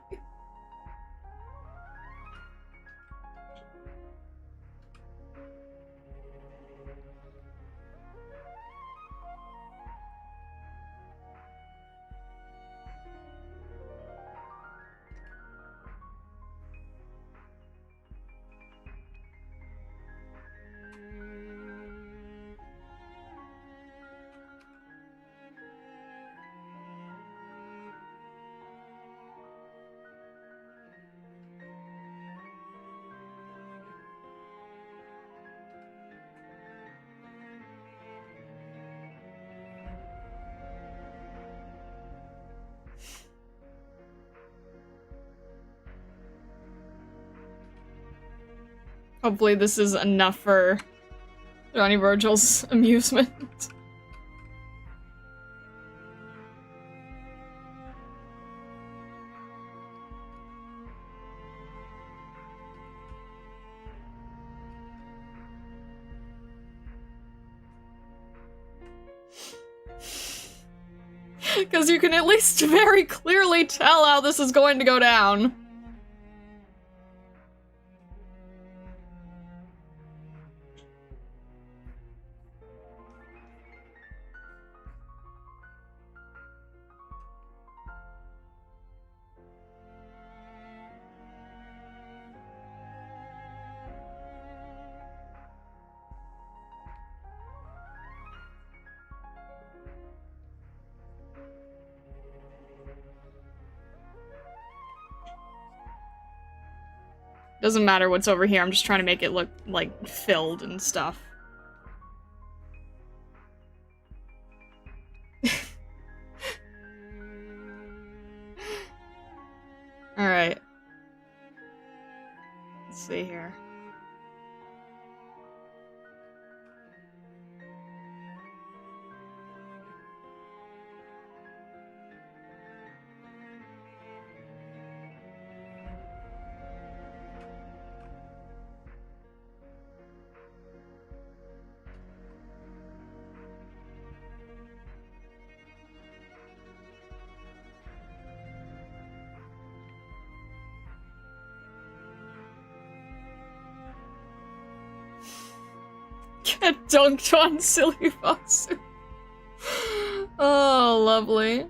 Hopefully this is enough for Johnny Virgil's amusement. Because you can at least very clearly tell how this is going to go down. Doesn't matter what's over here, I'm just trying to make it look, like, filled and stuff. Alright. Let's see here. Get dunked on, silly Foxu. Oh, lovely.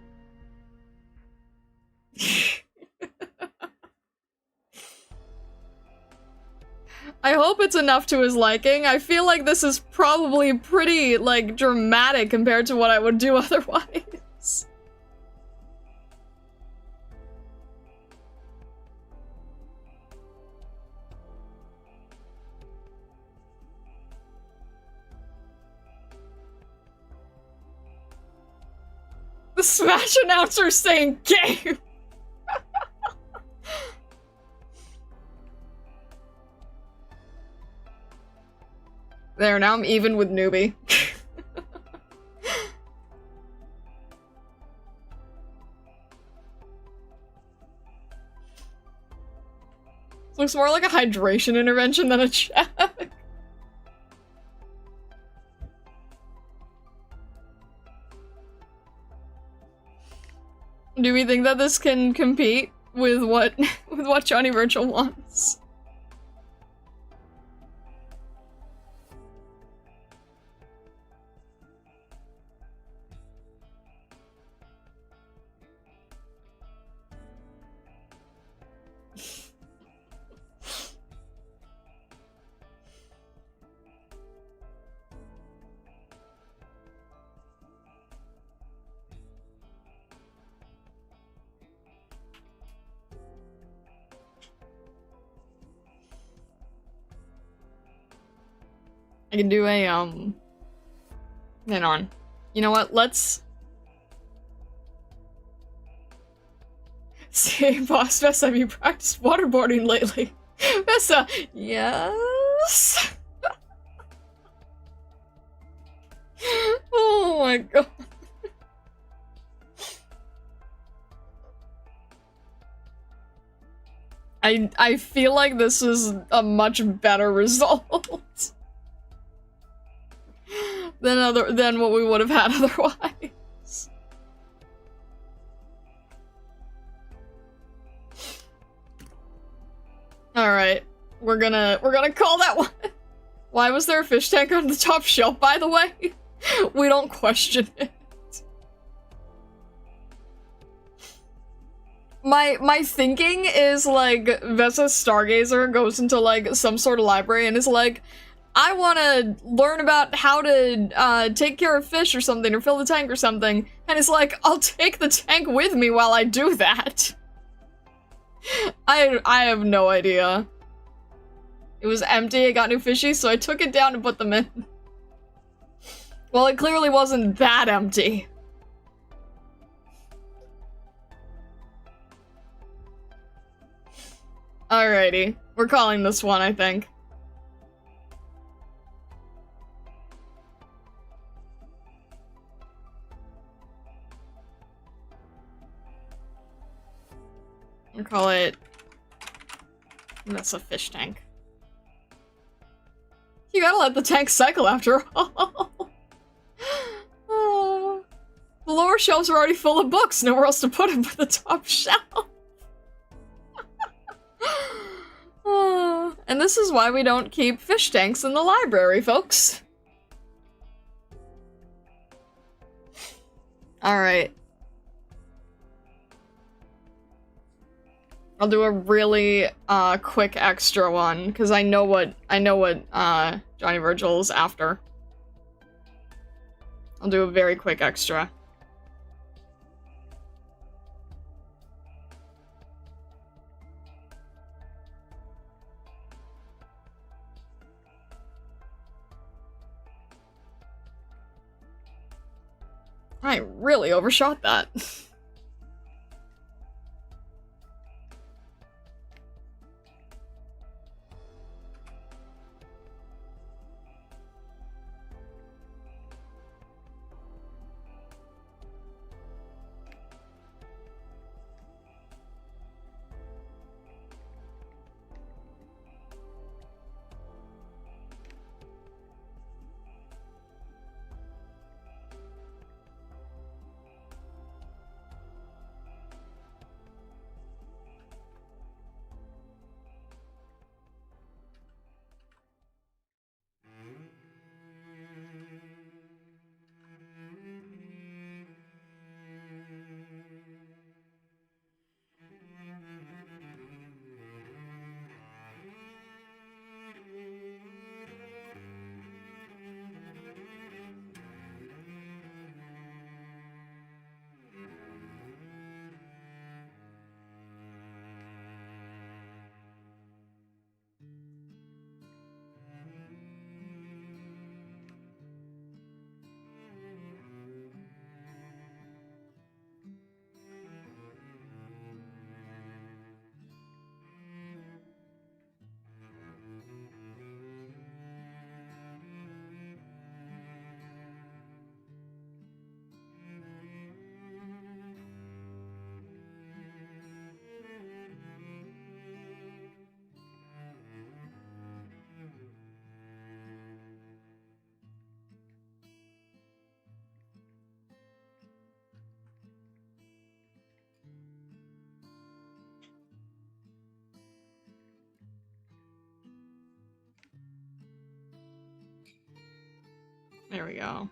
I hope it's enough to his liking. I feel like this is probably pretty, like, dramatic compared to what I would do otherwise. The Smash announcer saying game! There, now I'm even with newbie. Looks more like a hydration intervention than a check. Do we think that this can compete with what Johnny Virtual wants? I can do a, hang on. You know what, let's... See, Boss Vessa, have you practiced waterboarding lately? Vessa, yes? Oh my god. I feel like this is a much better result. than what we would have had otherwise. Alright. We're gonna call that one. Why was there a fish tank on the top shelf, by the way? We don't question it. My thinking is, like, Vessa Stargazer goes into, like, some sort of library and is like, I want to learn about how to take care of fish or something, or fill the tank or something. And it's like, I'll take the tank with me while I do that. I have no idea. It was empty, I got new fishies, so I took it down and put them in. Well, it clearly wasn't that empty. Alrighty. We're calling this one, I think. We'll call it... That's a fish tank. You gotta let the tank cycle after all. Oh. The lower shelves are already full of books. Nowhere else to put them but the top shelf. Oh. And this is why we don't keep fish tanks in the library, folks. Alright. I'll do a really quick extra one because I know what Johnny Virgil's after. I'll do a very quick extra. I really overshot that. There we go.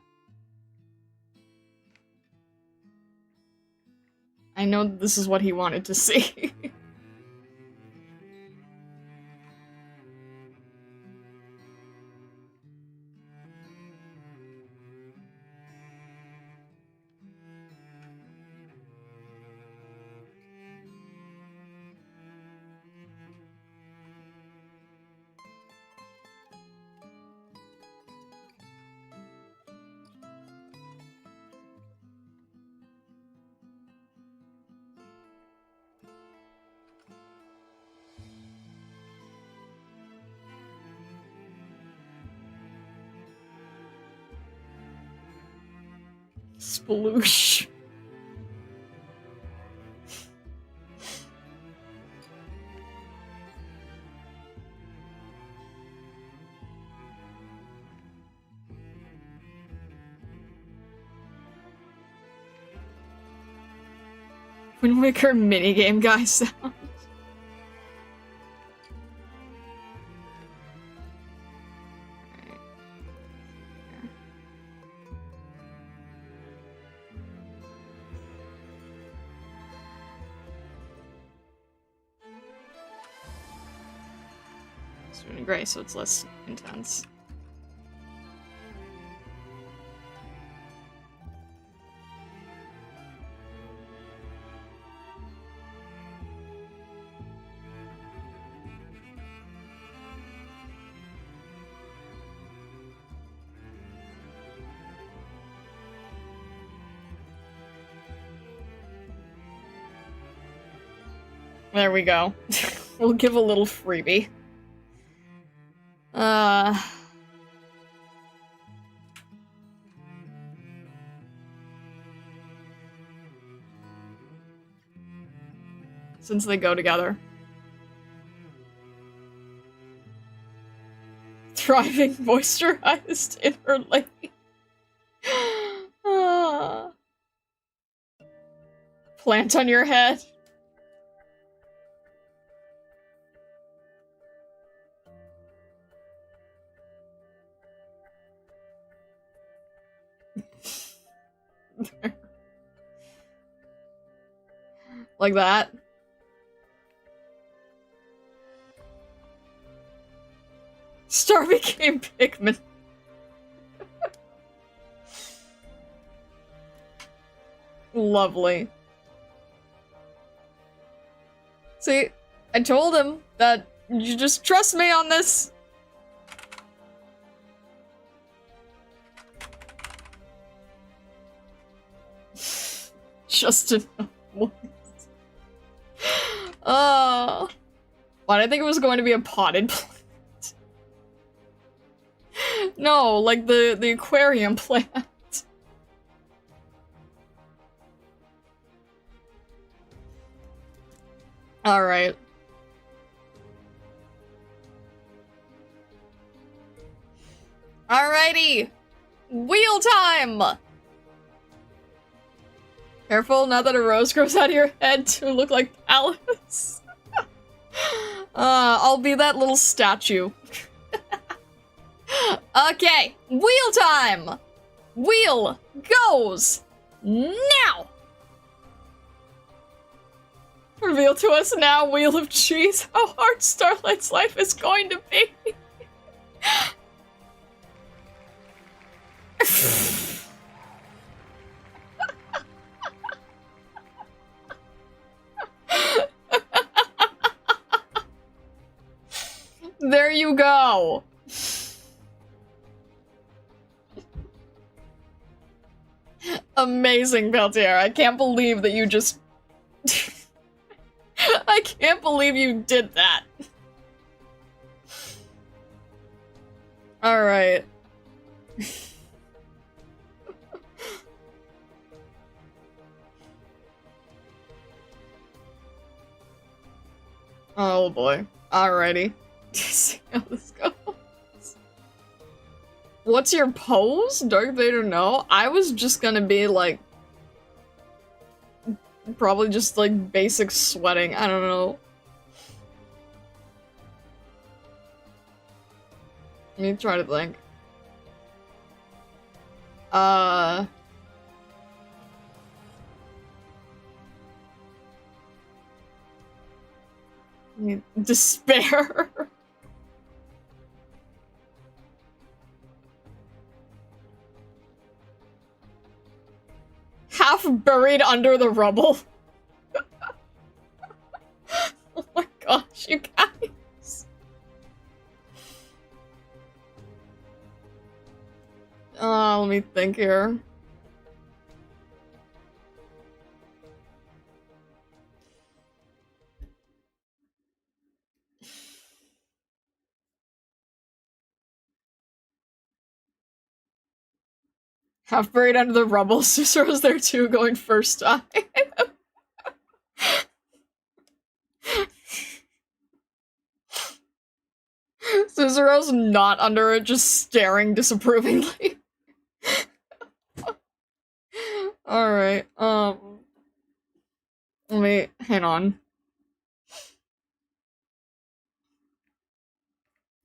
I know this is what he wanted to see. Sploosh. Wind Waker minigame guy sound. It's doing gray, so it's less intense. There we go. We'll give a little freebie. Since they go together. Thriving, moisturized inner lady. Plant on your head. Like that. Star became Pikmin. Lovely. See, I told him that you just trust me on this. Just enough once. Why did I think it was going to be a potted plant? No, like the aquarium plant. Alright. Alrighty! Wheel time! Careful, not that a rose grows out of your head to look like Alice. I'll be that little statue. Okay, wheel time! Wheel goes now! Reveal to us now, Wheel of Cheese, how hard Starlight's life is going to be. There you go. Amazing, Peltier. I can't believe that you just... I can't believe you did that. Alright. Oh boy. Alrighty. See how this goes. What's your pose? Darth Vader, no. I was just gonna be like... probably just like basic sweating. I don't know. Let me try to think. Uh... Despair. Half buried under the rubble. Oh my gosh, you guys. Let me think here. Half buried under the rubble. Susuru's there too, going first time. Susuru's not under it, just staring disapprovingly. Alright, let me, hang on.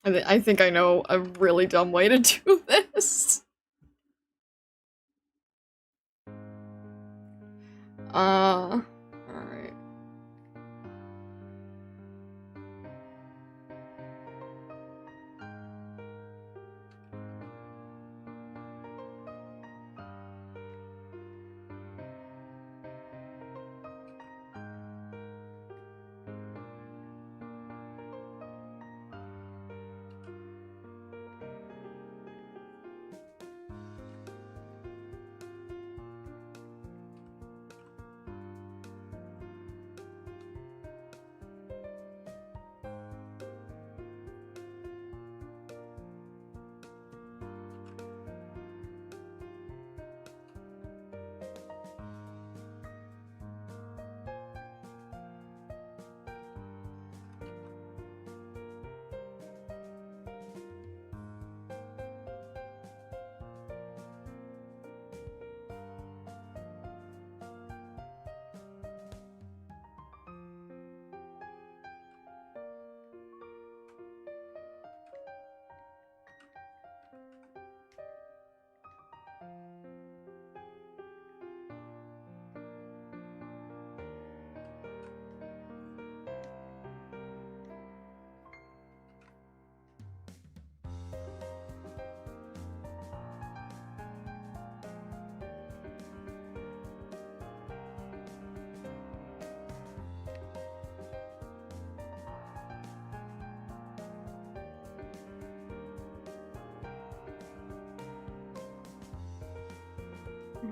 I think I know a really dumb way to do this. Alright.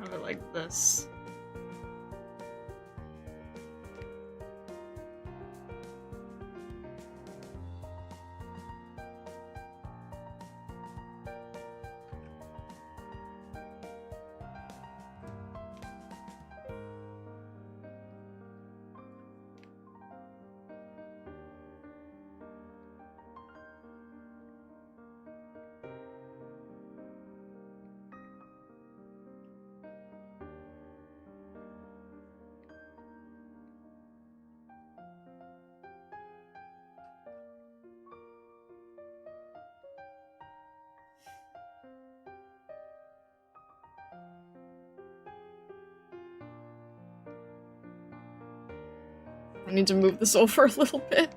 Have it like this. I need to move this over a little bit.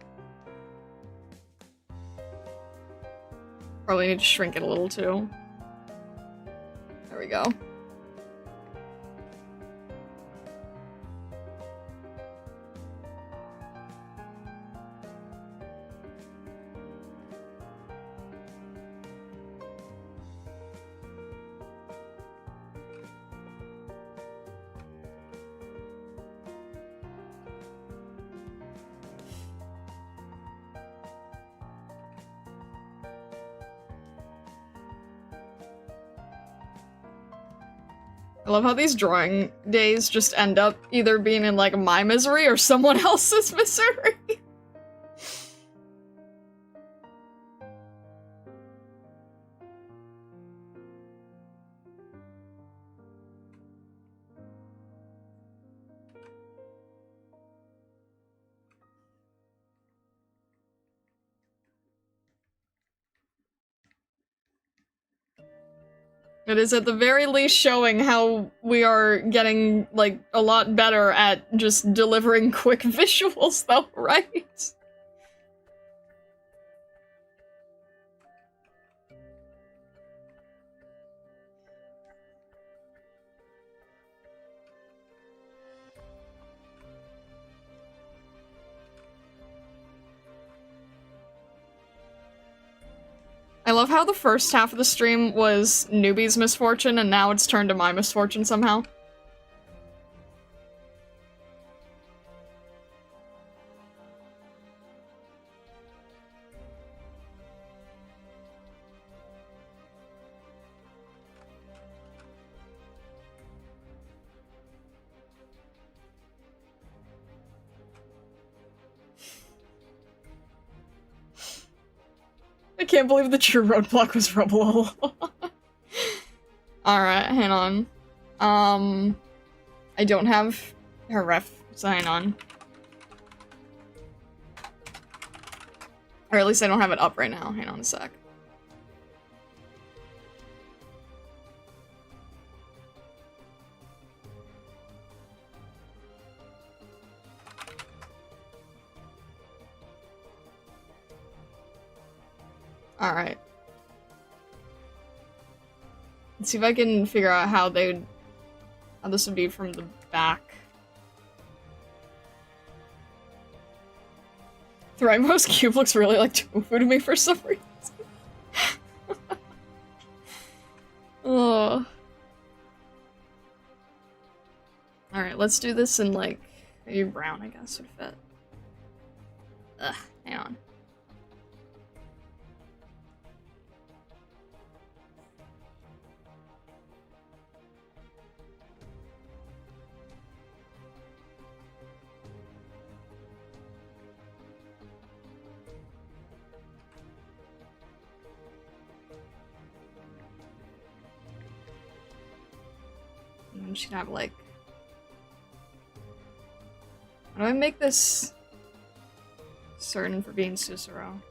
Probably need to shrink it a little too. There we go. I love how these drawing days just end up either being in, like, my misery or someone else's misery. It is at the very least showing how we are getting, like, a lot better at just delivering quick visuals, though, right? I love how the first half of the stream was Newbie's misfortune, and now it's turned to my misfortune somehow. I can't believe the true roadblock was rubble. Alright, hang on. I don't have her ref, so hang on. Or at least I don't have it up right now. Hang on a sec. Alright. Let's see if I can figure out how this would be from the back. The rightmost cube looks really like tofu to me for some reason. Oh. Alright, let's do this in, like, maybe brown, I guess, would fit. Ugh, hang on. I'm just gonna have, like... How do I make this certain for being Cicero?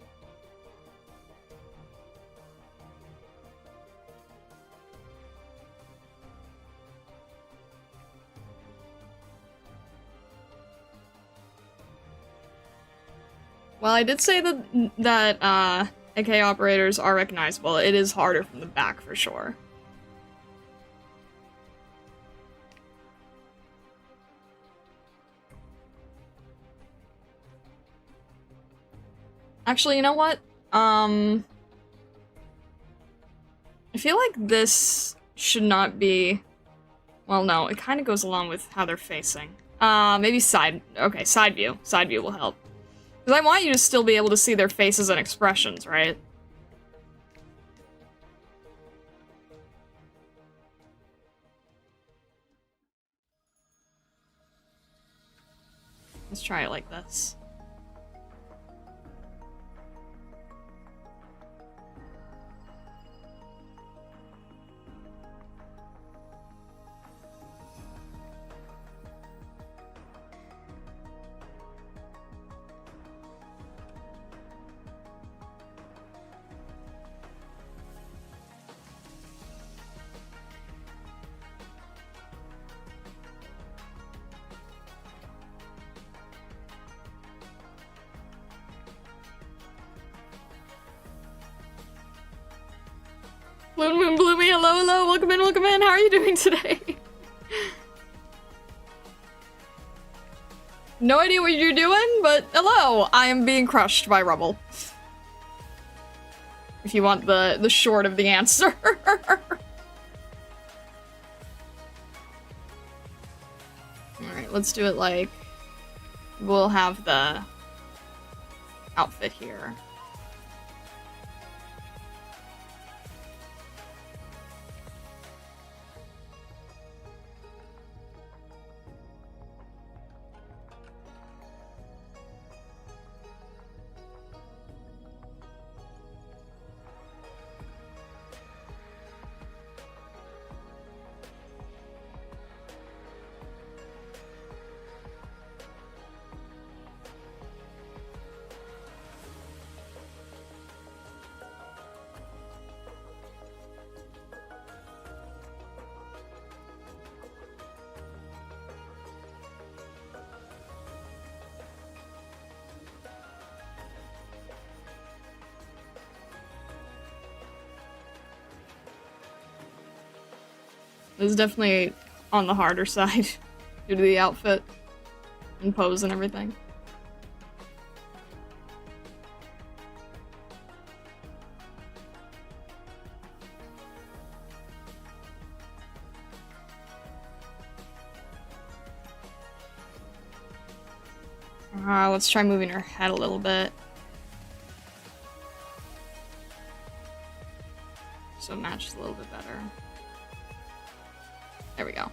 Well, I did say that AK operators are recognizable. It is harder from the back for sure. Actually, you know what? I feel like this should not be... Well, no, it kind of goes along with how they're facing. Maybe side... Okay, side view. Side view will help. Because I want you to still be able to see their faces and expressions, right? Let's try it like this. Moon Moon Bloomy, hello, hello, welcome in, welcome in. How are you doing today? No idea what you're doing, but hello, I am being crushed by rubble. If you want the short of the answer. Alright, let's do it like... We'll have the outfit here. It was definitely on the harder side due to the outfit and pose and everything. Let's try moving her head a little bit. So it matches a little bit better. There we go.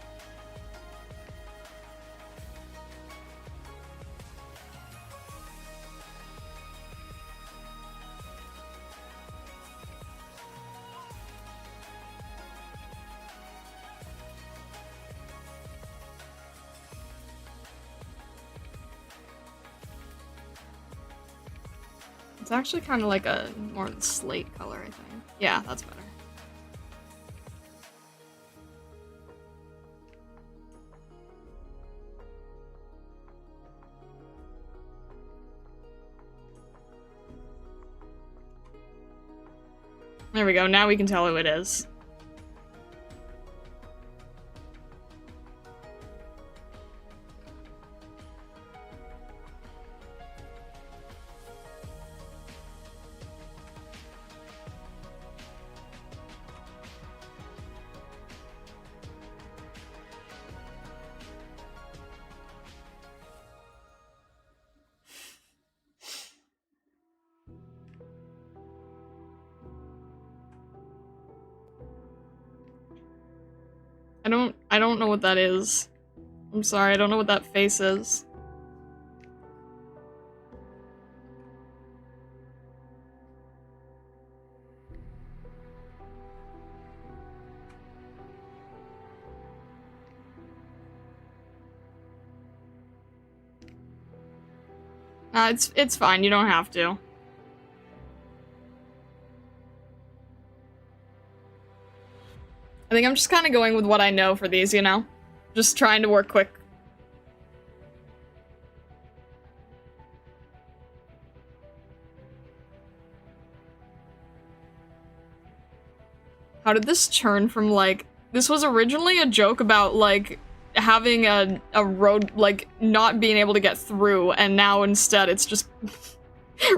It's actually kind of like a more slate color, I think. Yeah, that's better. There we go, now we can tell who it is. I don't know what that is. I'm sorry, I don't know what that face is. It's fine, you don't have to. I think I'm just kind of going with what I know for these, you know? Just trying to work quick. How did this turn from, like... This was originally a joke about, like, having a road, like, not being able to get through, and now instead it's just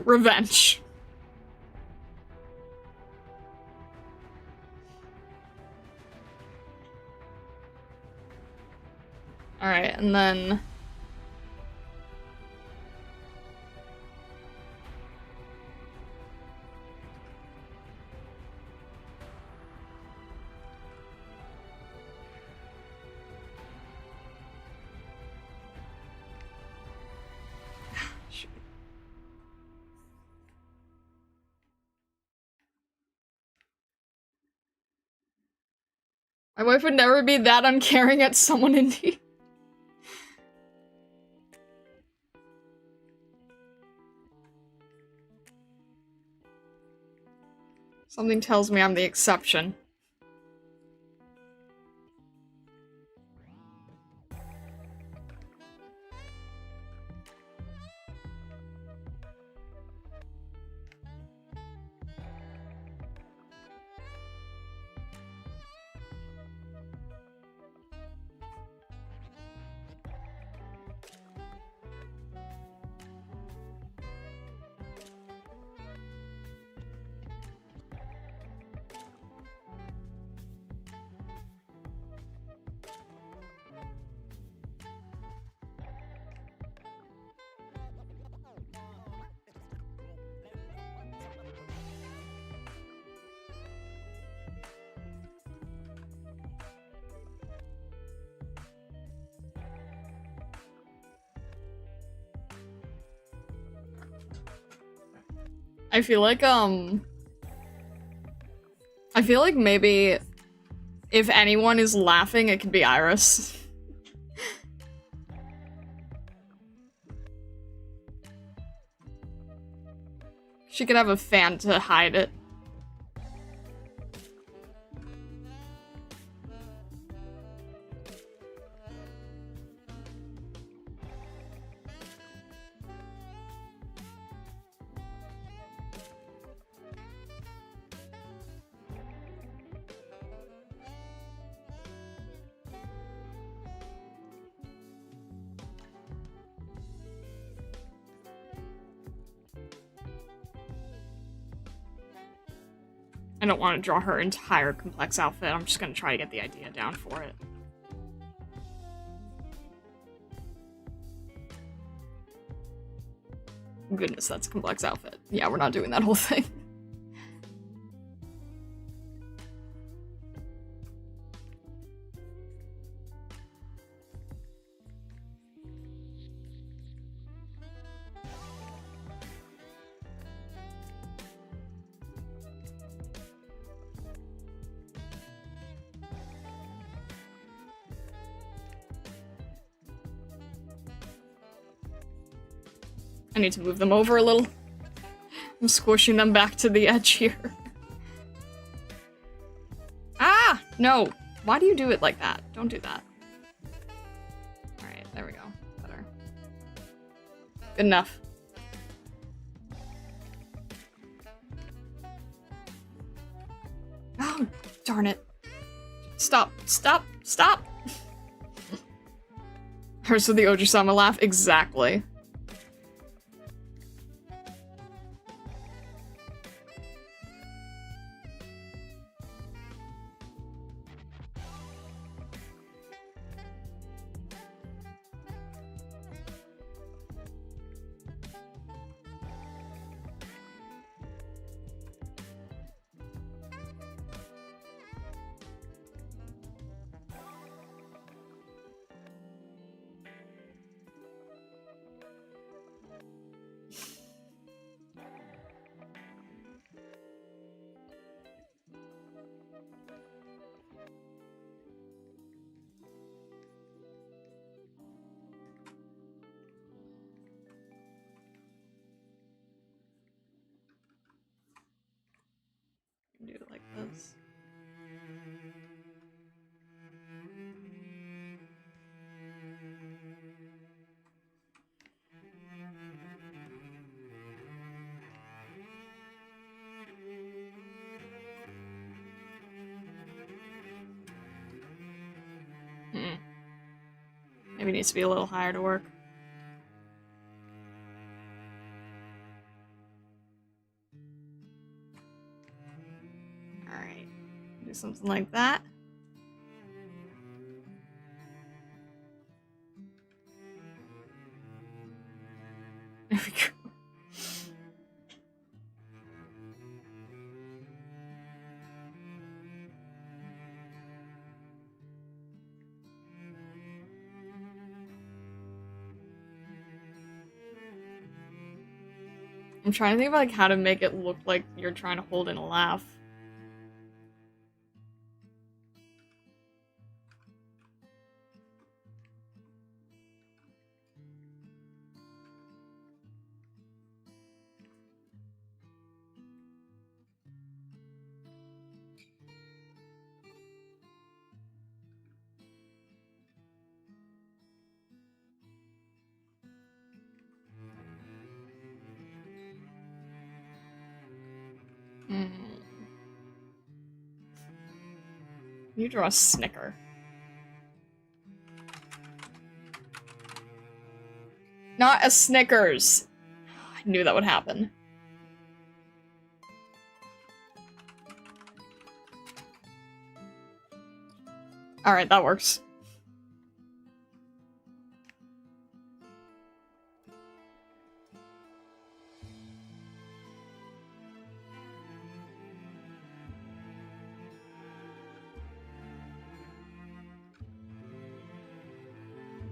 revenge. Alright, and then... My wife would never be that uncaring at someone in need. Something tells me I'm the exception. I feel like maybe if anyone is laughing, it could be Iris. She could have a fan to hide it. don't want to draw her entire complex outfit. I'm just gonna try to get the idea down for it. Goodness, that's a complex outfit. Yeah, we're not doing that whole thing. I need to move them over a little. I'm squishing them back to the edge here. Ah! No! Why do you do it like that? Don't do that. Alright, there we go. Better. Good enough. Oh, darn it. Stop. Stop. Stop! Hers with the Oji-sama laugh? Exactly. Do it like this. Maybe it needs to be a little higher to work. Alright. Do something like that. There we go. I'm trying to think of like how to make it look like you're trying to hold in a laugh. You draw a snicker. Not a Snickers! I knew that would happen. Alright, that works.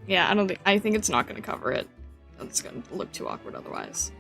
Yeah, I think it's not gonna cover it. It's gonna look too awkward otherwise.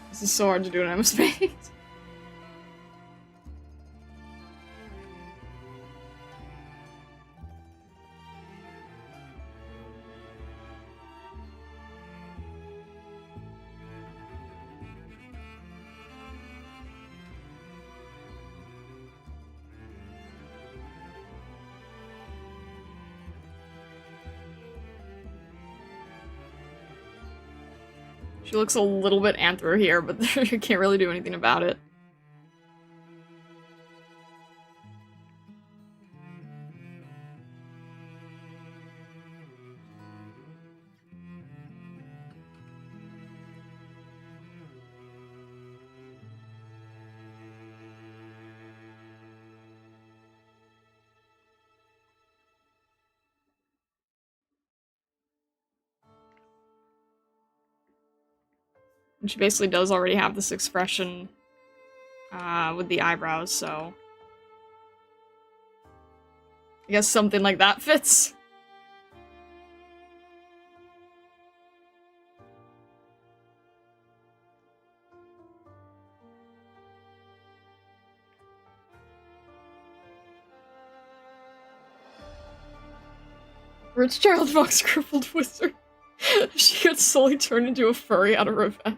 This is so hard to do in MS-Paint. She looks a little bit anthro here, but you can't really do anything about it. And she basically does already have this expression with the eyebrows, so... I guess something like that fits. Rich child fox crippled wizard. She got slowly turned into a furry out of revenge.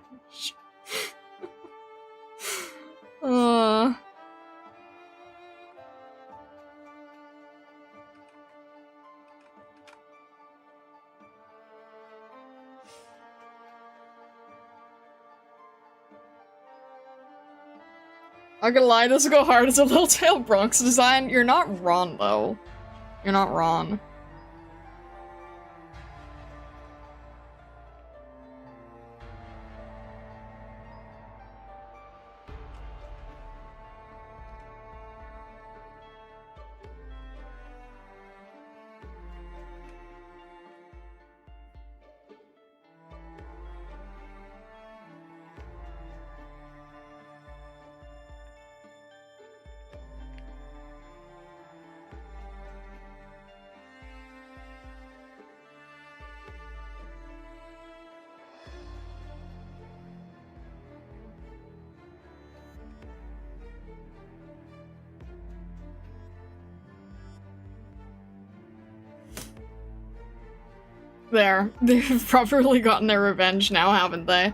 Not gonna lie, this will go hard as a little tail Bronx design. You're not wrong, though. You're not wrong. There. They've properly gotten their revenge now, haven't they?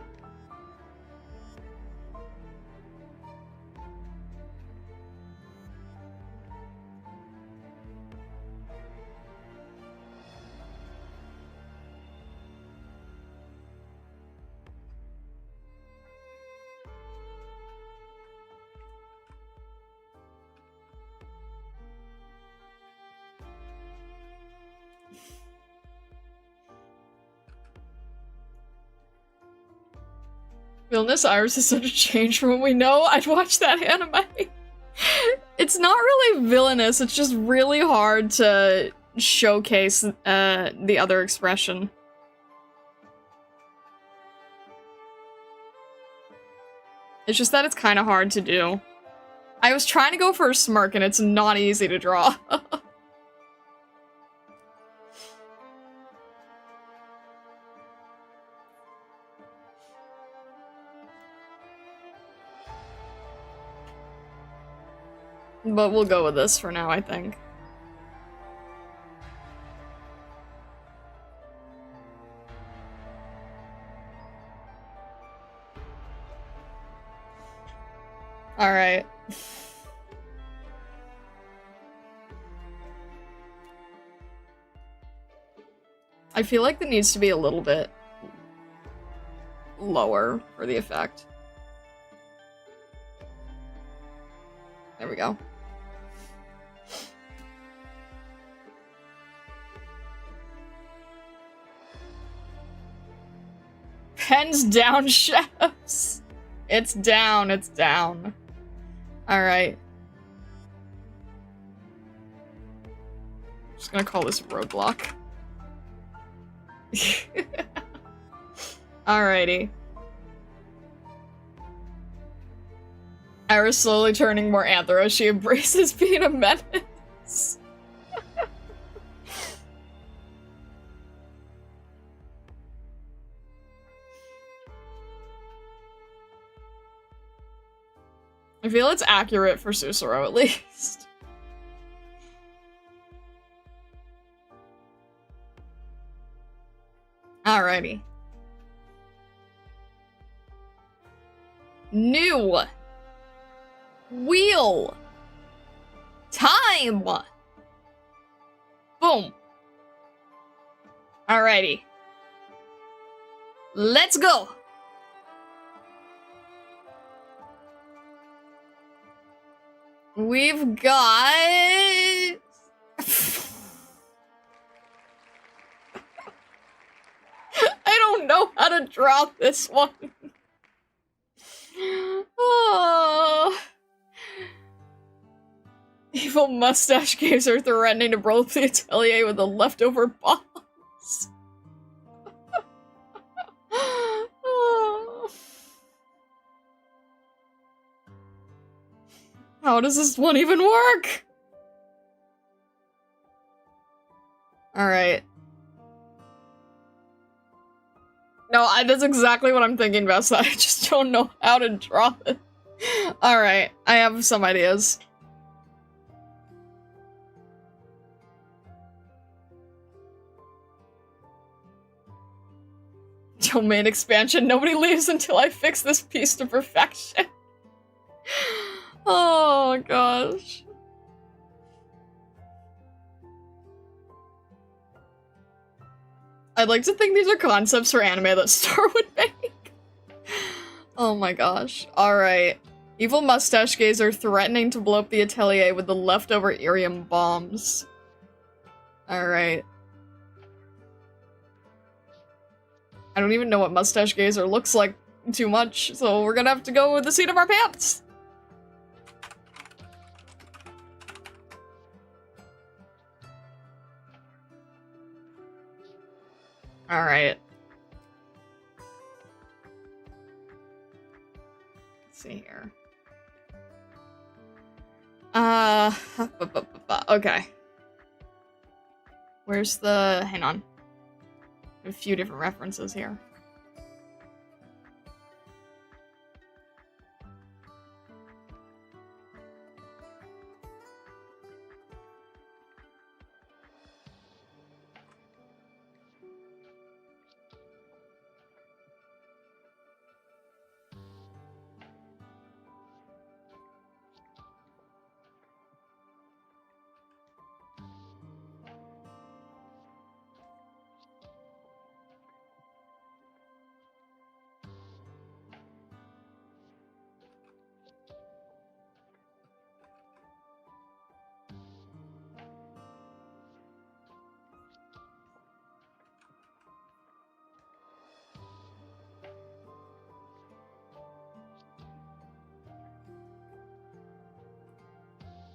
Villainous Iris is such a change from what we know. I'd watch that anime. It's not really villainous, it's just really hard to showcase the other expression. It's just that it's kind of hard to do. I was trying to go for a smirk and it's not easy to draw. But we'll go with this for now, I think. Alright. I feel like there needs to be a little bit lower for the effect. There we go. Pens down, chefs. It's down, it's down. Alright. Just gonna call this roadblock. Alrighty. Iris slowly turning more anthro as she embraces being a menace. I feel it's accurate for Susuro, at least. Alrighty. New. Wheel. Time. Boom. Alrighty. Let's go. We've got... I don't know how to draw this one. Oh. Evil mustache games are threatening to blow up the atelier with the leftover bombs. Oh. How does this one even work? Alright. No, that's exactly what I'm thinking, Vesta. I just don't know how to draw it. Alright, I have some ideas. Domain expansion. Nobody leaves until I fix this piece to perfection. Oh, gosh. I'd like to think these are concepts for anime that Star would make. Oh my gosh. Alright. Evil mustache gazer threatening to blow up the atelier with the leftover Irium bombs. Alright. I don't even know what mustache gazer looks like too much, so we're gonna have to go with the seat of our pants. Alright. Let's see here. Okay. Where's the... hang on. A few different references here.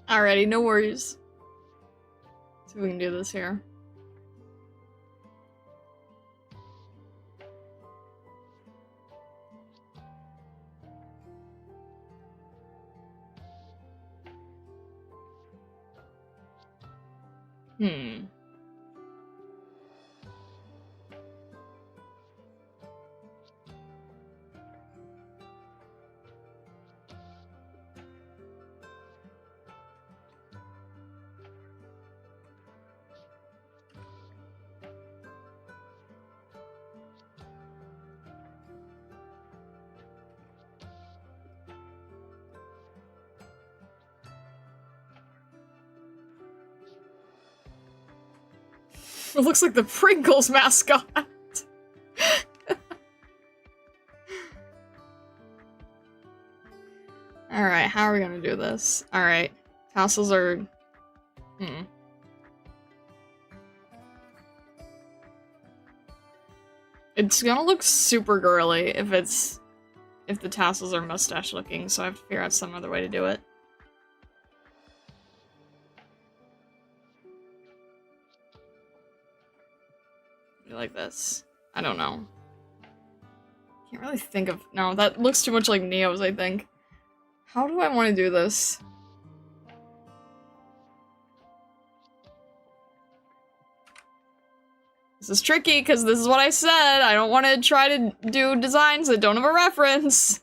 Alrighty, no worries. See if we can do this here. It looks like the Pringles mascot. Alright, how are we gonna do this? Alright, tassels are... It's gonna look super girly if the tassels are mustache looking, so I have to figure out some other way to do it. Like this. I don't know. Can't really think of... No, that looks too much like Neo's, I think. How do I want to do this? This is tricky, because this is what I said. I don't want to try to do designs that don't have a reference.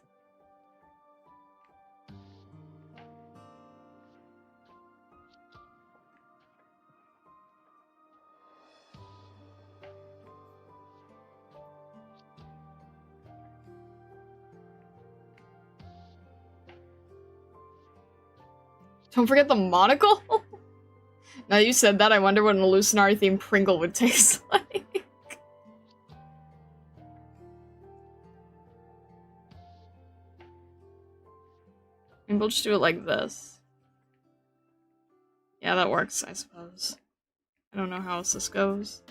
Don't forget the monocle? Now you said that, I wonder what an Illusionary-themed Pringle would taste like. Maybe we'll just do it like this. Yeah, that works, I suppose. I don't know how else this goes.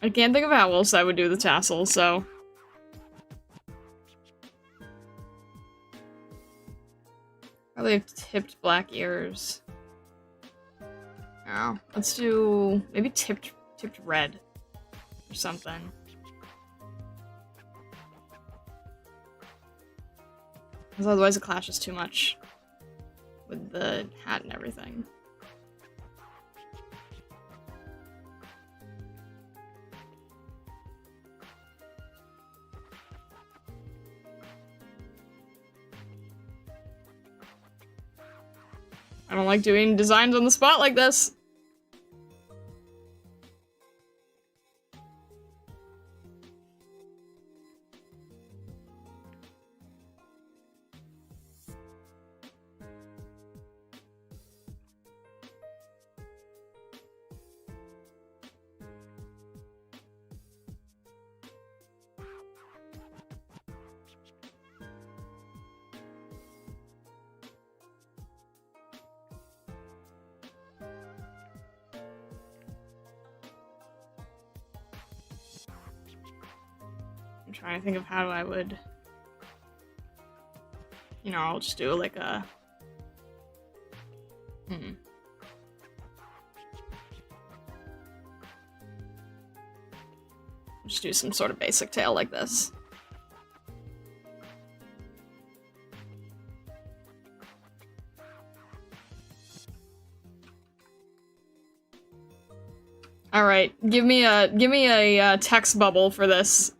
I can't think of how else I would do the tassel, so... Probably have tipped black ears. Oh, let's do... maybe tipped red. Or something. Because otherwise it clashes too much with the hat and everything. I don't like doing designs on the spot like this. I'm trying to think of how I would... You know, I'll just do like a... Just do some sort of basic tail like this. Alright, give me a text bubble for this.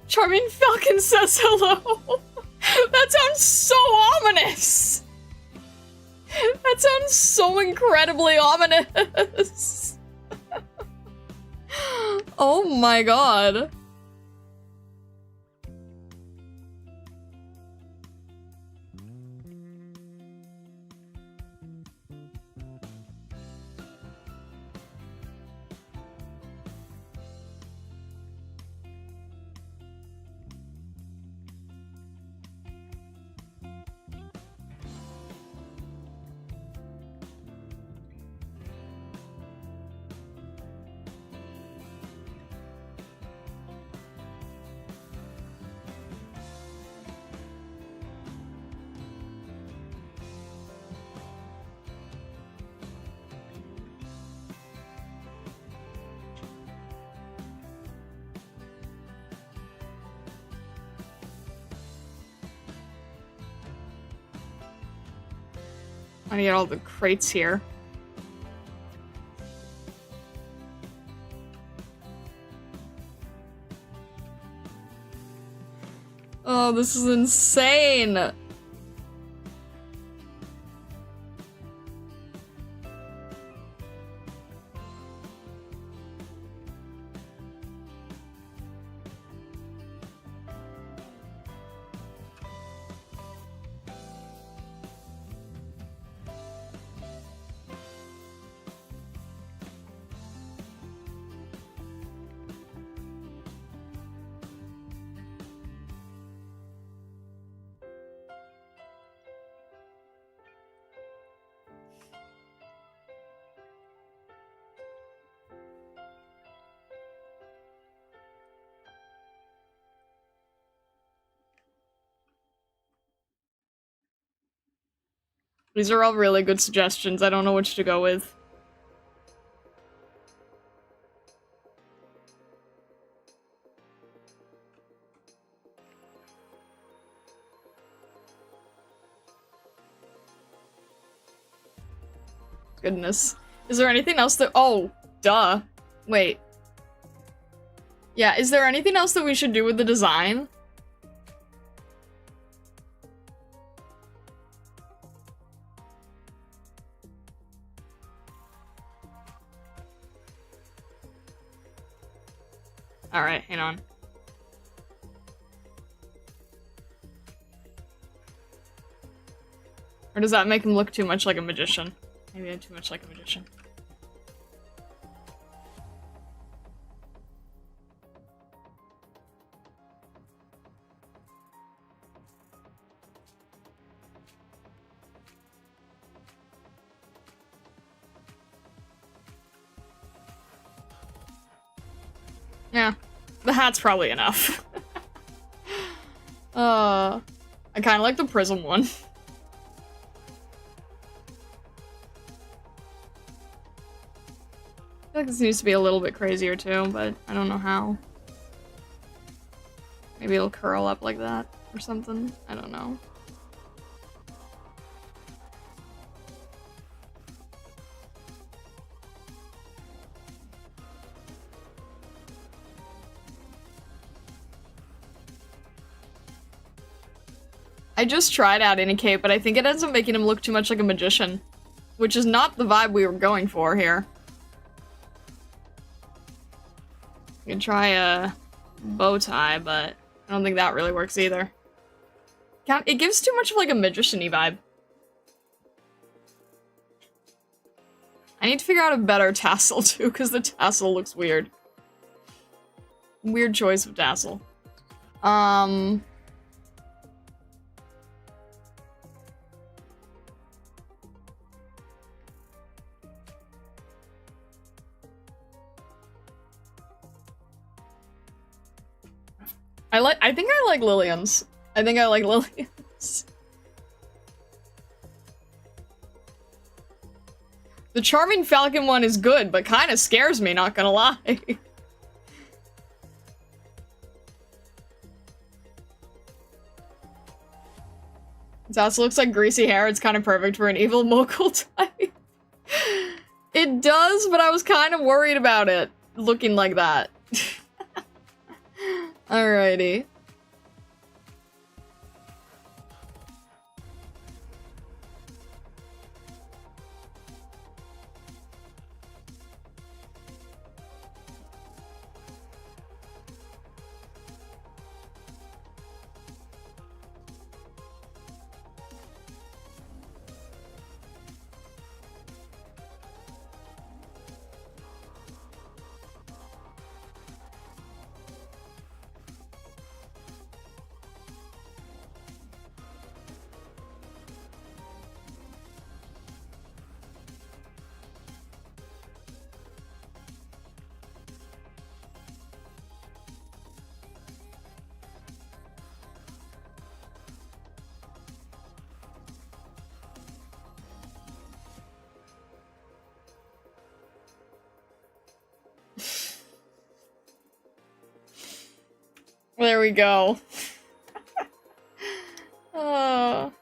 Charming Falcon says hello. That sounds so ominous. That sounds so incredibly ominous. Oh my god. I need all the crates here. Oh, this is insane. These are all really good suggestions. I don't know which to go with. Goodness. Is there anything else that- oh, duh. Wait. Yeah, is there anything else that we should do with the design? Alright, hang on. Or does that make him look too much like a magician? Maybe I'm too much like a magician. Yeah, the hat's probably enough. I kind of like the prism one. I feel like this needs to be a little bit crazier too, but I don't know how. Maybe it'll curl up like that or something. I don't know. I just tried adding a cape, but I think it ends up making him look too much like a magician. Which is not the vibe we were going for here. You can try a bow tie, but I don't think that really works either. It gives too much of like a magician-y vibe. I need to figure out a better tassel too, because the tassel looks weird. Weird choice of tassel. I think I like Lillian's. I think I like Lillian's. The Charming Falcon one is good, but kind of scares me, not gonna lie. Tassel looks like greasy hair. It's kind of perfect for an evil mogul type. It does, but I was kind of worried about it looking like that. Alrighty. There we go. I'll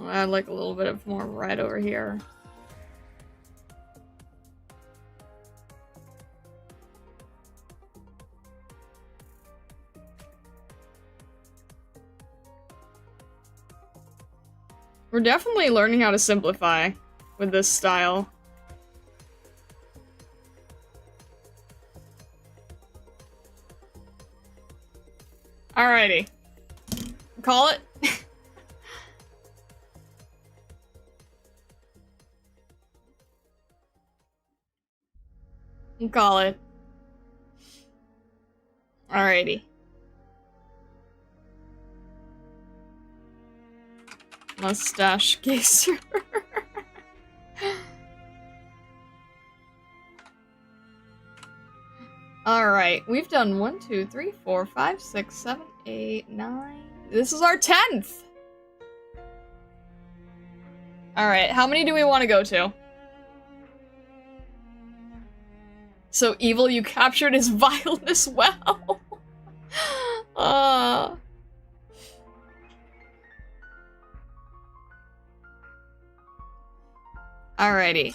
add like a little bit of more red over here. We're definitely learning how to simplify with this style. Alrighty. Call it? Call it. Alrighty. Mustache gazer. Alright, we've done 1, 2, 3, 4, 5, 6, 7, 8, 9. This is our 10th! Alright, how many do we want to go to? So evil you captured his vileness well. Alrighty.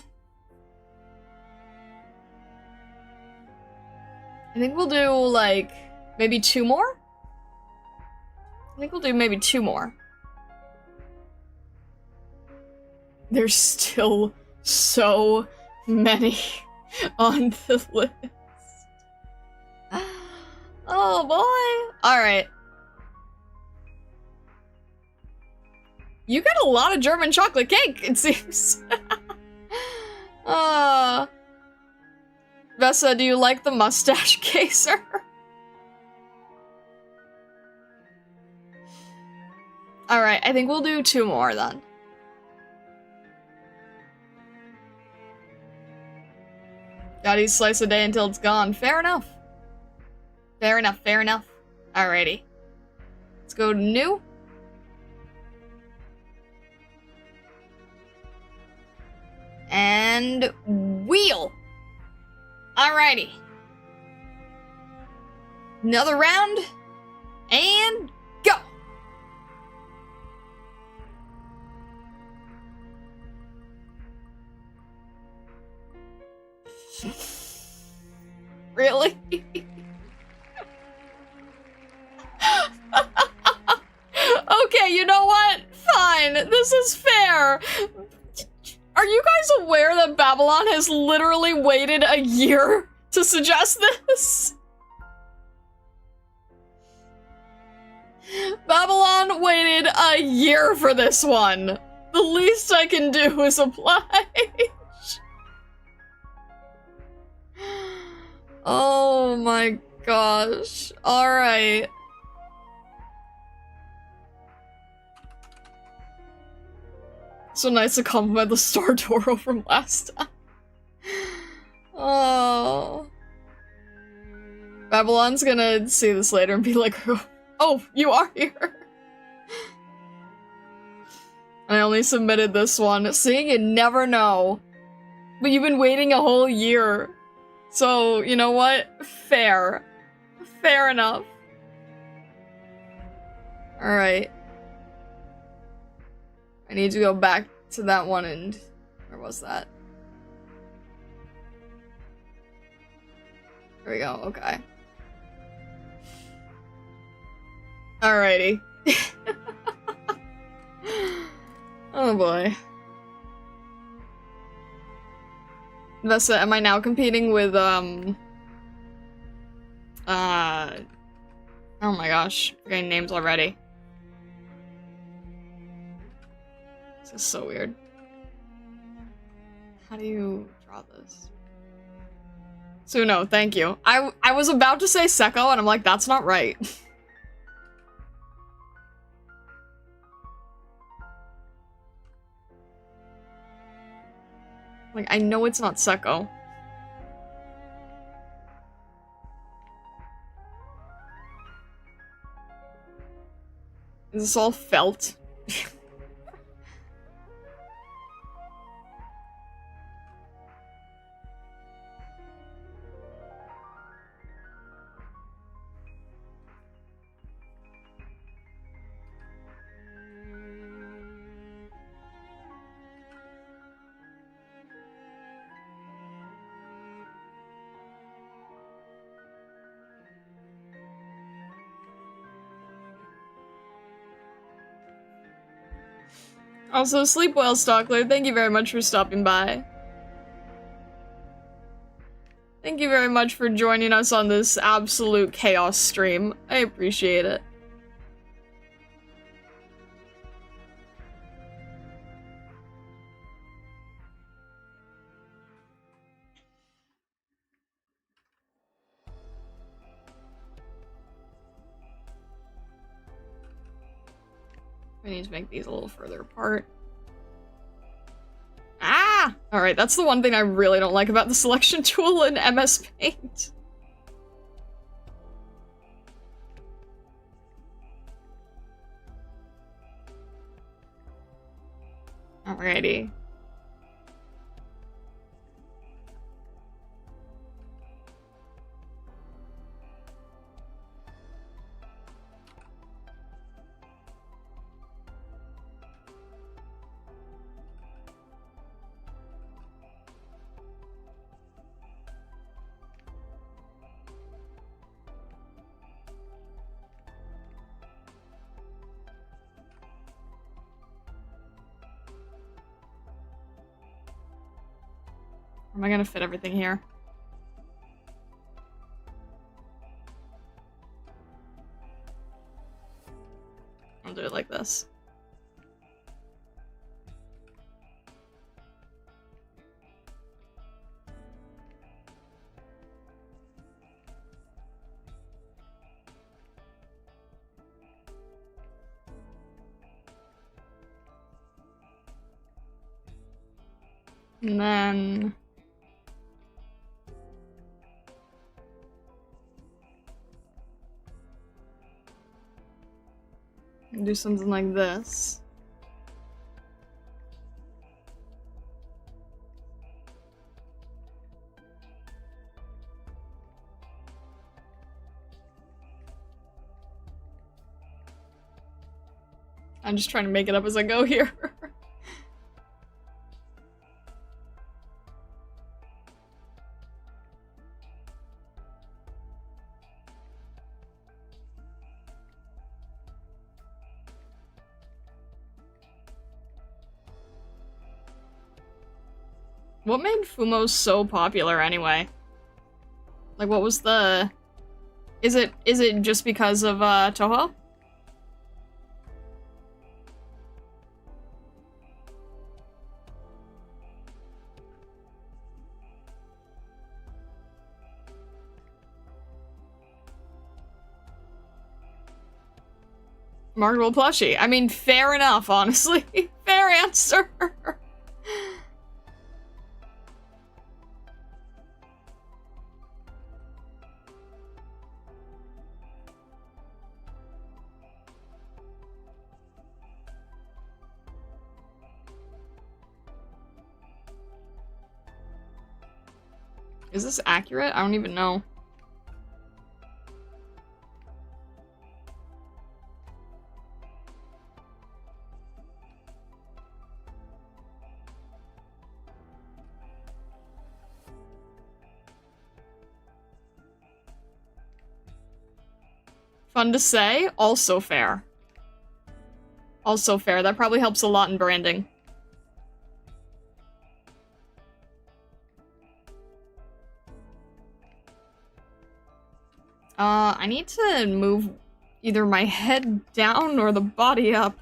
I think we'll do, like, maybe 2 more? I think we'll do maybe 2 more. There's still so many on the list. Oh boy. Alright. You got a lot of German chocolate cake, it seems. Vessa, do you like the mustache caser? Alright, I think we'll do 2 more then. Gotta eat a slice a day until it's gone. Fair enough. Fair enough, fair enough. Alrighty. Let's go to new. And wheel. Alrighty. Another round. And go. Really? Okay, you know what? Fine. This is fair. Are you guys aware that Babylon has literally waited a year to suggest this? Babylon waited a year for this one. The least I can do is oblige. Oh my gosh. Alright. So nice to compliment the Star Toro from last time. Oh. Babylon's gonna see this later and be like, oh, you are here. I only submitted this one. See, you never know. But you've been waiting a whole year. So, you know what? Fair. Fair enough. Alright. I need to go back to that one and... Where was that? There we go, okay. Alrighty. Oh boy. Vessa, am I now competing with, oh my gosh, I'm getting names already. This is so weird. How do you draw this? Suno, thank you. I was about to say Sekko, and I'm like, that's not right. Like, I know it's not Sekko. Is this all felt? Also, sleep well, Stockler. Thank you very much for stopping by. Thank you very much for joining us on this absolute chaos stream. I appreciate it. We need to make these a little further apart. Ah! Alright, that's the one thing I really don't like about the selection tool in MS Paint. Alrighty. Am I gonna fit everything here? I'll do it like this. And then... do something like this. I'm just trying to make it up as I go here. What made Fumo so popular anyway? Like, what was the... Is it just because of, Toho? Marketable plushie. I mean, fair enough, honestly. Fair answer. Is this accurate? I don't even know. Fun to say, also fair. Also fair, that probably helps a lot in branding. I need to move either my head down or the body up.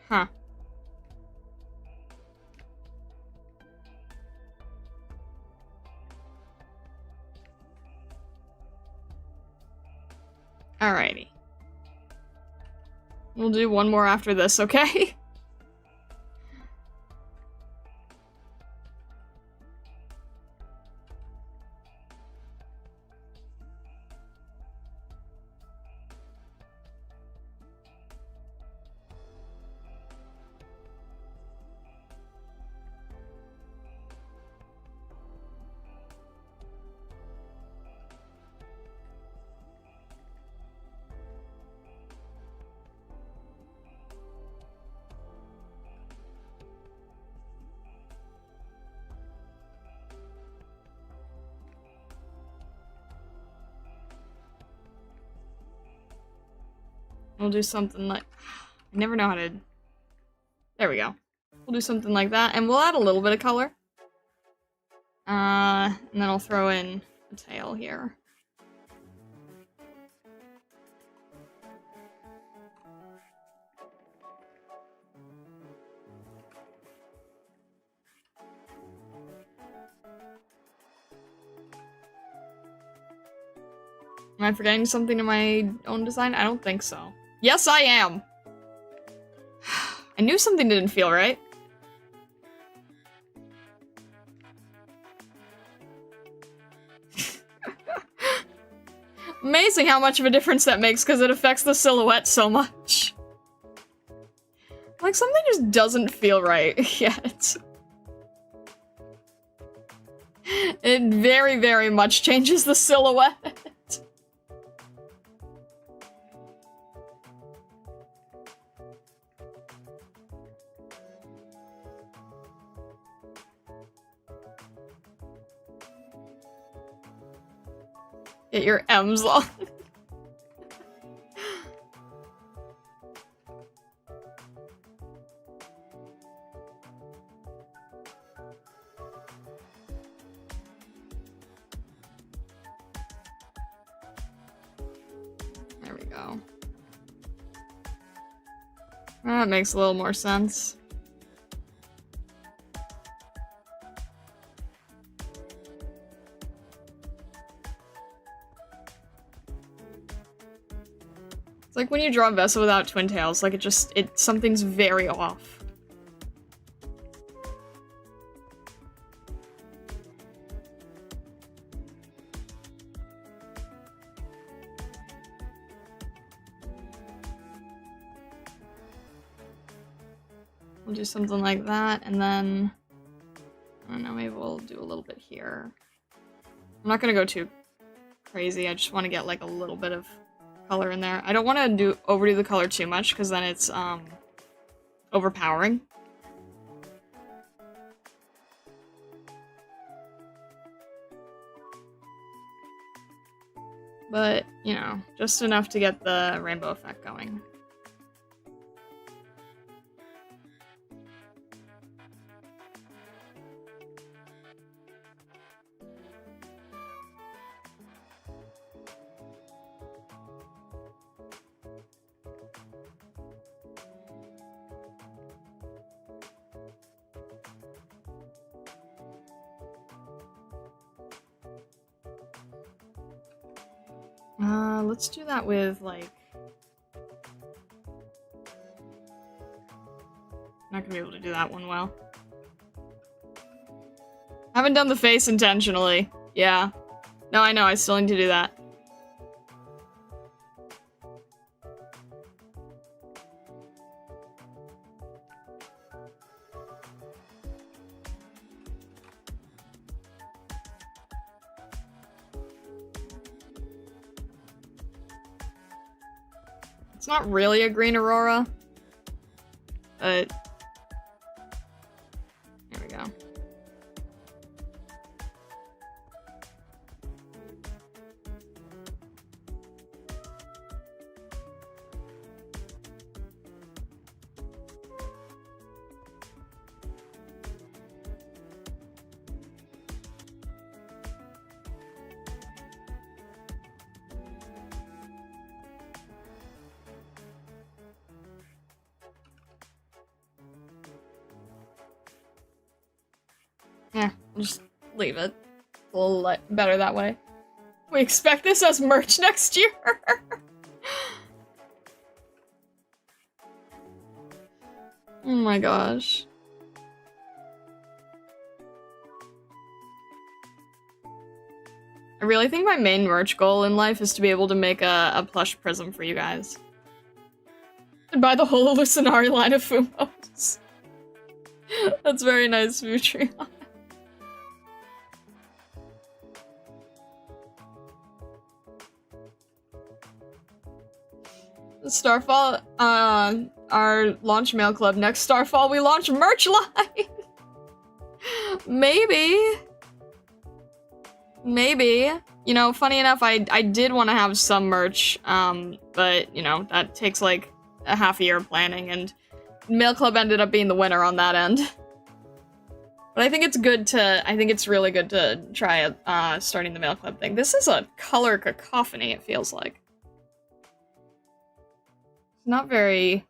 Huh. Alrighty. We'll do one more after this, okay? We'll do something like... I never know how to... There we go. We'll do something like that, and we'll add a little bit of color. And then I'll throw in a tail here. Am I forgetting something in my own design? I don't think so. Yes, I am! I knew something didn't feel right. Amazing how much of a difference that makes because it affects the silhouette so much. Like, something just doesn't feel right yet. It very, very much changes the silhouette. Get your M's on. There we go. That makes a little more sense. It's like when you draw Vesa without twin tails, like something's very off. We'll do something like that, and then, I don't know, maybe we'll do a little bit here. I'm not gonna go too crazy, I just want to get like a little bit of color in there. I don't want to overdo the color too much, because then it's, overpowering. But, you know, just enough to get the rainbow effect going. Let's do that with, like... Not gonna be able to do that one well. Haven't done the face intentionally. Yeah. No, I know, I still need to do that. It's not really a green aurora, but there we go. Yeah, I'll just leave it. A little better that way. We expect this as merch next year! Oh my gosh. I really think my main merch goal in life is to be able to make a plush prism for you guys. And buy the whole Lucinari line of Fumos. That's very nice, Futri. Starfall, our launch mail club. Next Starfall, we launch merch line! Maybe. Maybe. You know, funny enough, I did want to have some merch, but, you know, that takes like a half a year of planning, and mail club ended up being the winner on that end. But I think it's good to, I think it's really good to try starting the mail club thing. This is a color cacophony, it feels like. Not very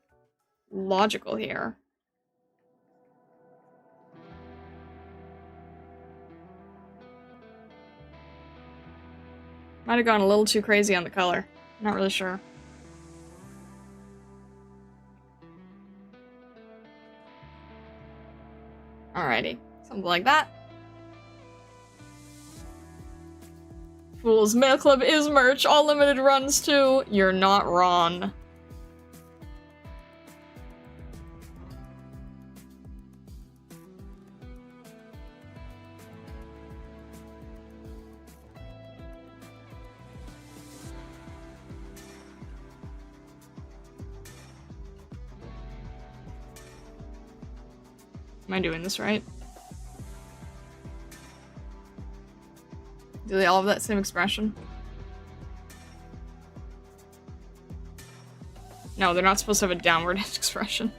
logical here. Might have gone a little too crazy on the color. Not really sure. Alrighty, something like that. Fools, Mail Club is merch, all limited runs too. You're not wrong. Am I doing this right? Do they all have that same expression? No, they're not supposed to have a downward expression.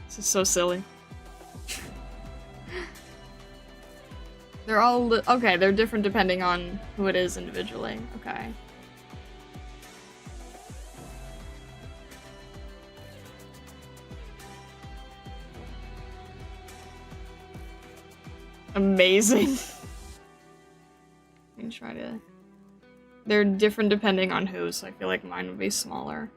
This is so silly. They're all okay, they're different depending on who it is individually. Okay. Amazing. Let me try to... They're different depending on who, so I feel like mine would be smaller.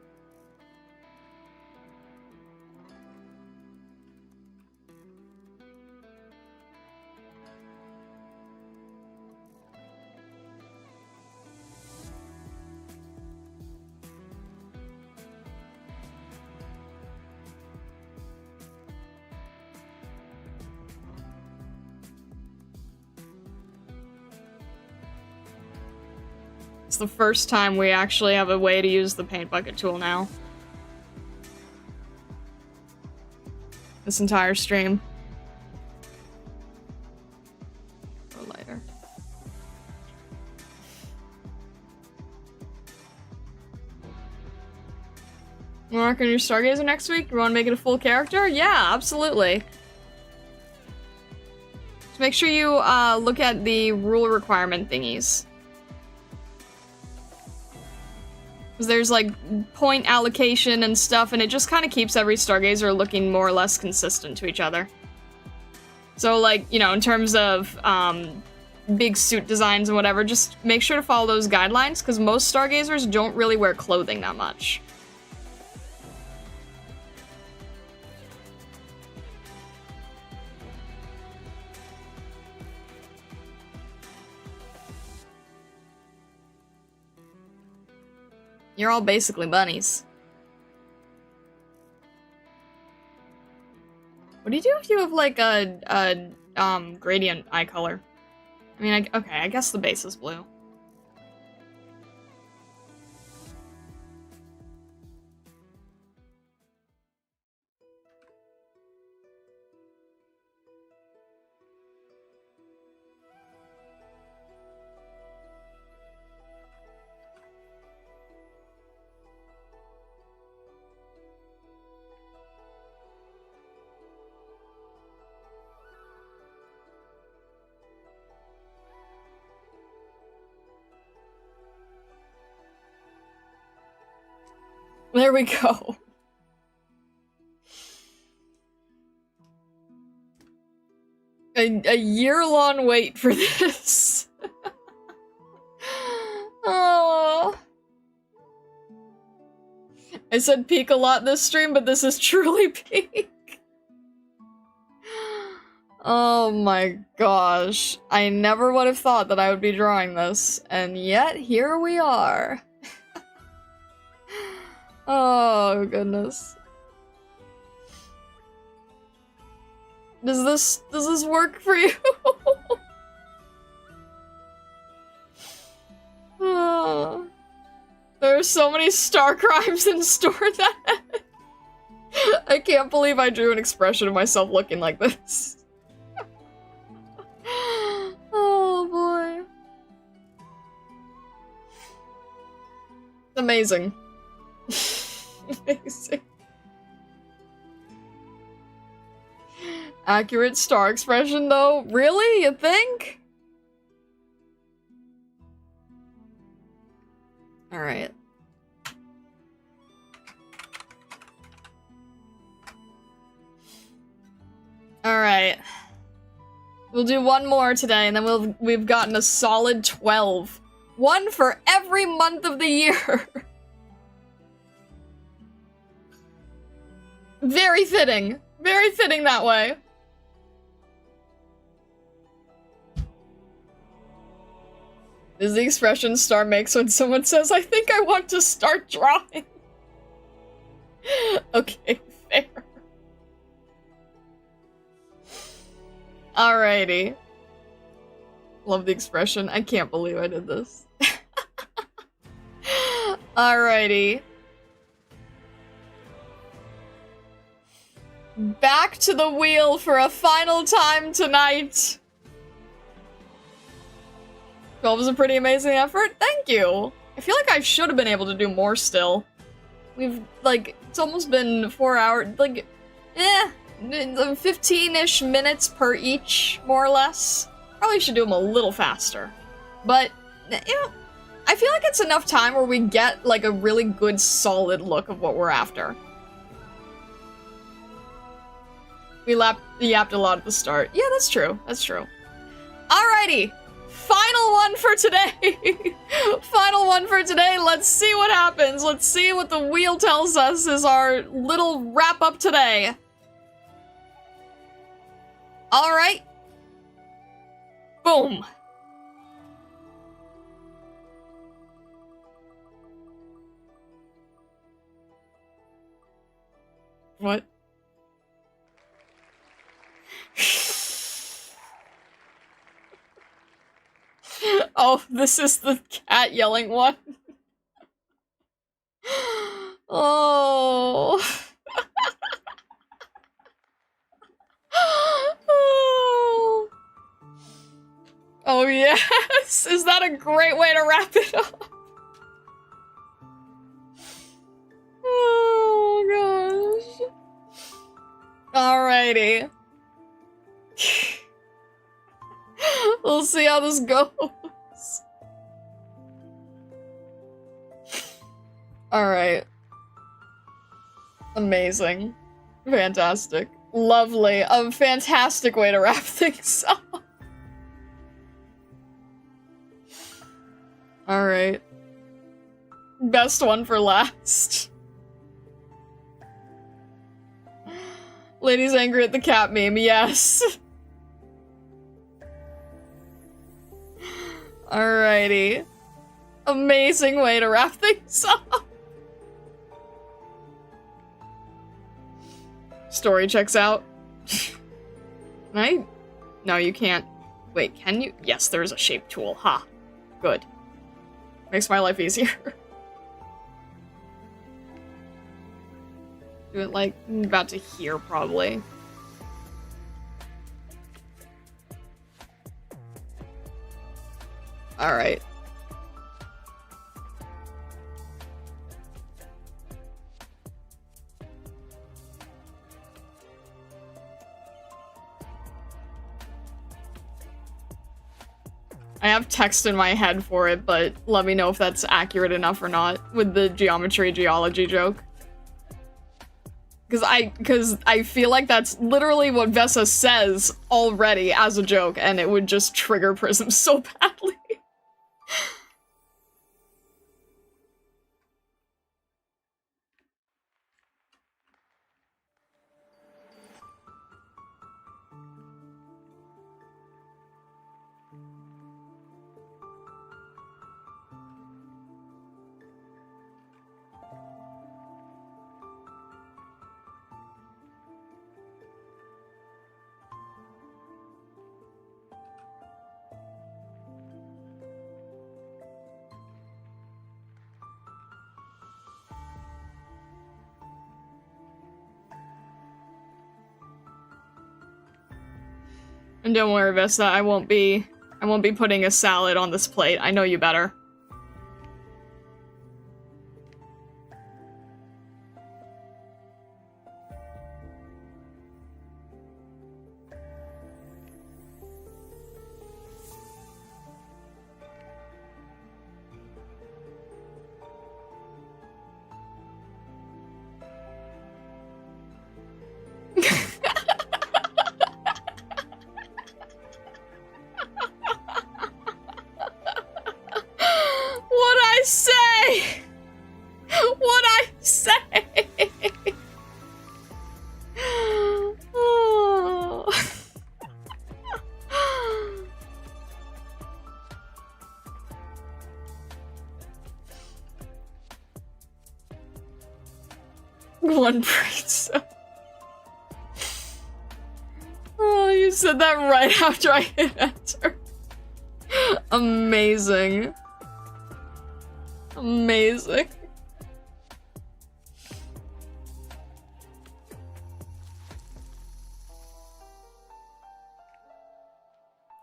It's the first time we actually have a way to use the paint bucket tool now. This entire stream. Or lighter. You wanna work on your Stargazer next week? You wanna make it a full character? Yeah, absolutely. Just make sure you look at the rule requirement thingies. There's like point allocation and stuff, and it just kind of keeps every Stargazer looking more or less consistent to each other. So like, you know, in terms of big suit designs and whatever, just make sure to follow those guidelines, because most Stargazers don't really wear clothing that much. You're all basically bunnies. What do you do if you have like a gradient eye color? I mean, okay, I guess the base is blue. There we go. A year-long wait for this. Oh. I said peak a lot this stream, but this is truly peak. Oh my gosh. I never would have thought that I would be drawing this, and yet here we are. Oh, goodness. Does this work for you? Oh. There are so many star crimes in store that I can't believe I drew an expression of myself looking like this. Oh boy. Amazing. Amazing. Accurate star expression, though? Really? You think? Alright. Alright. We'll do one more today, and then we've gotten a solid 12. One for every month of the year. Very fitting. Very fitting that way. This is the expression Star makes when someone says, I think I want to start drawing. Okay, fair. Alrighty. Love the expression. I can't believe I did this. Alrighty. Back to the wheel for a final time tonight. 12 was a pretty amazing effort. Thank you. I feel like I should have been able to do more still. We've, like, it's almost been 4 hours, like, 15-ish minutes per each, more or less. Probably should do them a little faster. But, you know, I feel like it's enough time where we get, like, a really good, solid look of what we're after. We yapped a lot at the start. Yeah, that's true. That's true. Alrighty. Final one for today. Final one for today. Let's see what happens. Let's see what the wheel tells us is our little wrap-up today. Alright. Boom. What? Oh, this is the cat yelling one. Oh. Oh. Oh, yes. Is that a great way to wrap it up? Oh, gosh. Alrighty. We'll see how this goes. Alright. Amazing. Fantastic. Lovely. A fantastic way to wrap things up. Alright. Best one for last. Lady's angry at the cat meme, yes. Alrighty. Amazing way to wrap things up. Story checks out. Right? No, you can't. Wait, can you? Yes, there is a shape tool. Ha. Good. Makes my life easier. Do it like about to here, probably. Alright. I have text in my head for it, but let me know if that's accurate enough or not with the geology joke. Because I feel like that's literally what Vesa says already as a joke, and it would just trigger Prism so badly. And don't worry, Vesta, I won't be putting a salad on this plate. I know you better. One brain cell. Oh, you said that right after I hit enter. Amazing. Amazing.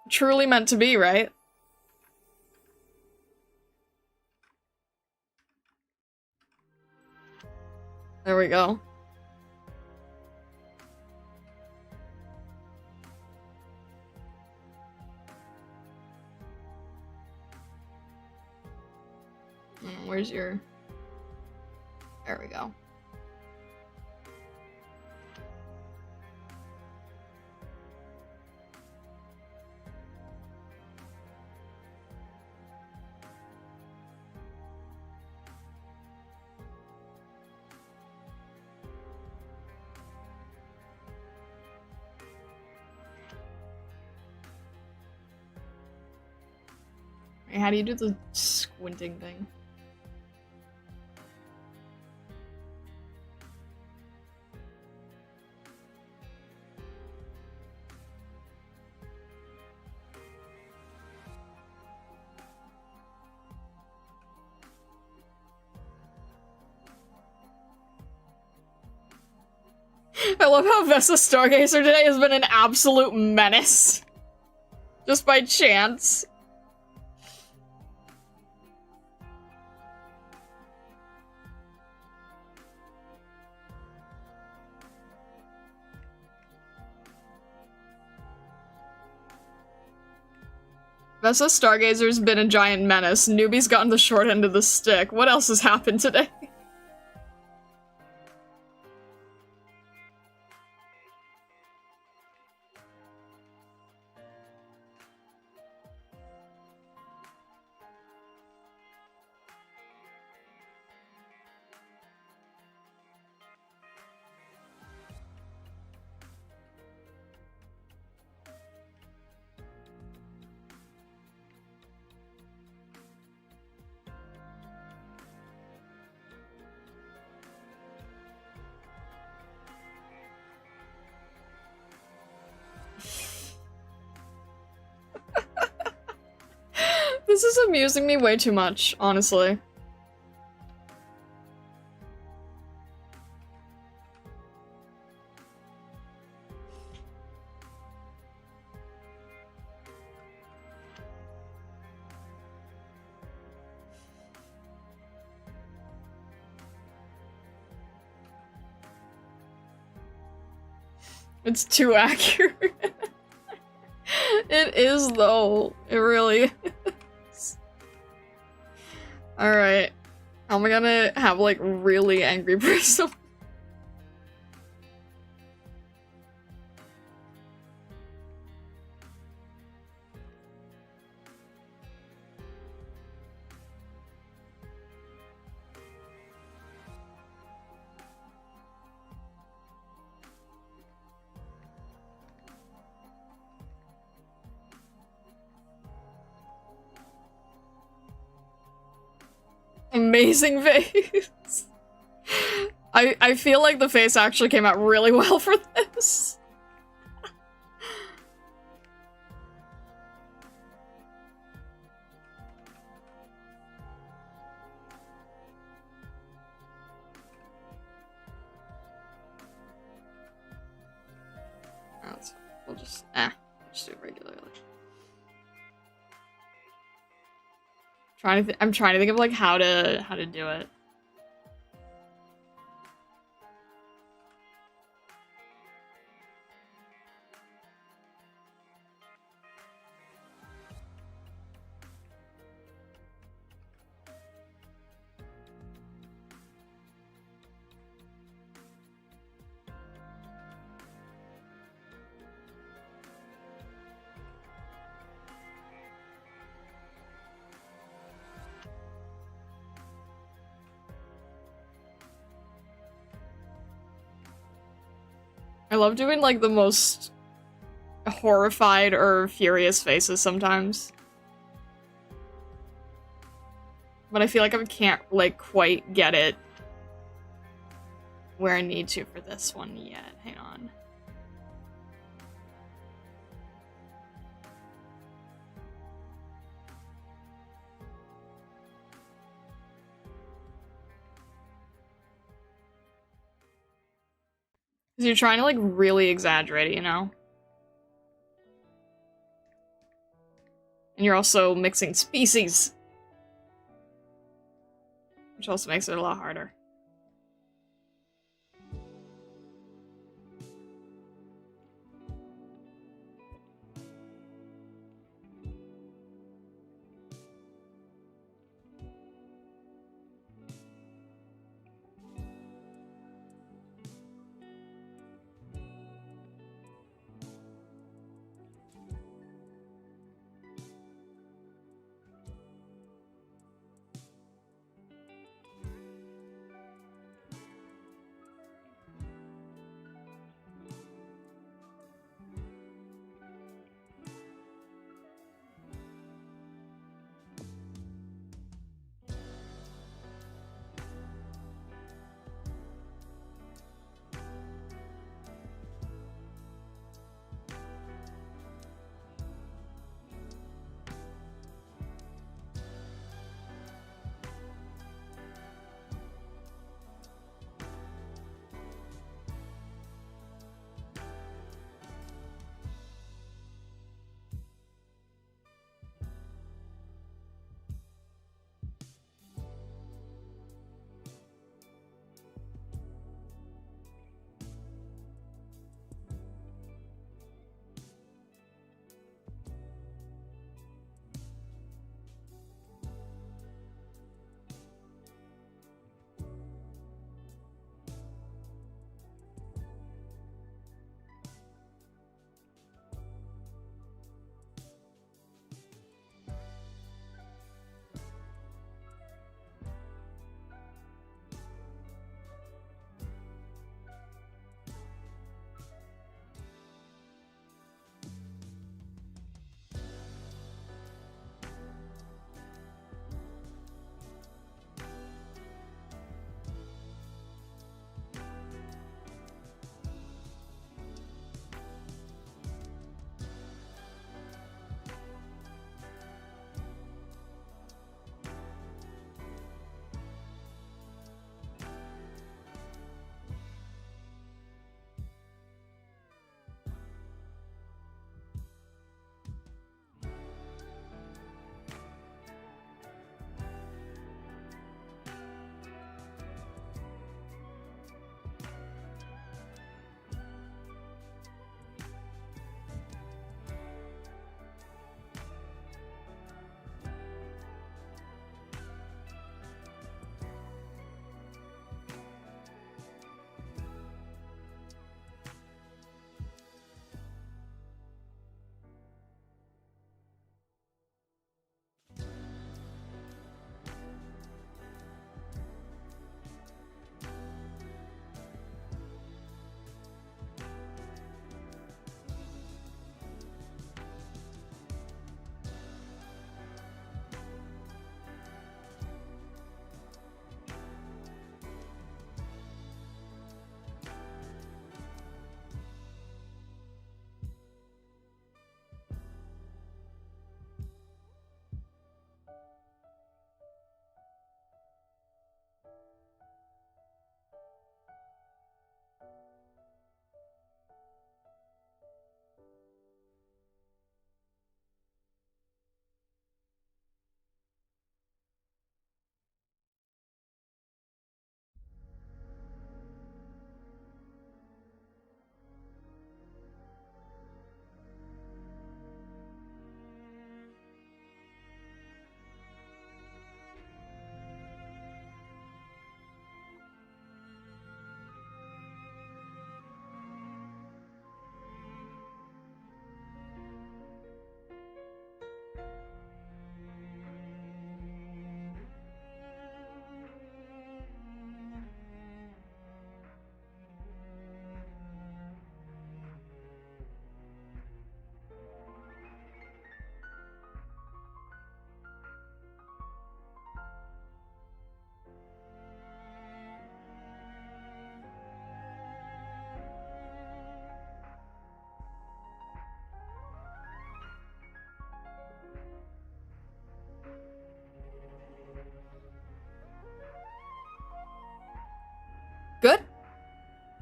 Truly meant to be, right? There we go. Where's your... There we go. Wait, how do you do the squinting thing? I love how Vesta Stargazer today has been an absolute menace. Just by chance. Vesta Stargazer's been a giant menace. Newbie's gotten the short end of the stick. What else has happened today? This is amusing me way too much, honestly. It's too accurate. It is, though. It really is. Alright. How am I gonna have, like, really angry Bristle? Amazing face. I feel like the face actually came out really well for this. We'll just do it regularly. I'm trying to think of like how to do it. I love doing, like, the most horrified or furious faces sometimes. But I feel like I can't, like, quite get it where I need to for this one yet. Hang on. Because you're trying to, like, really exaggerate it, you know? And you're also mixing species. Which also makes it a lot harder.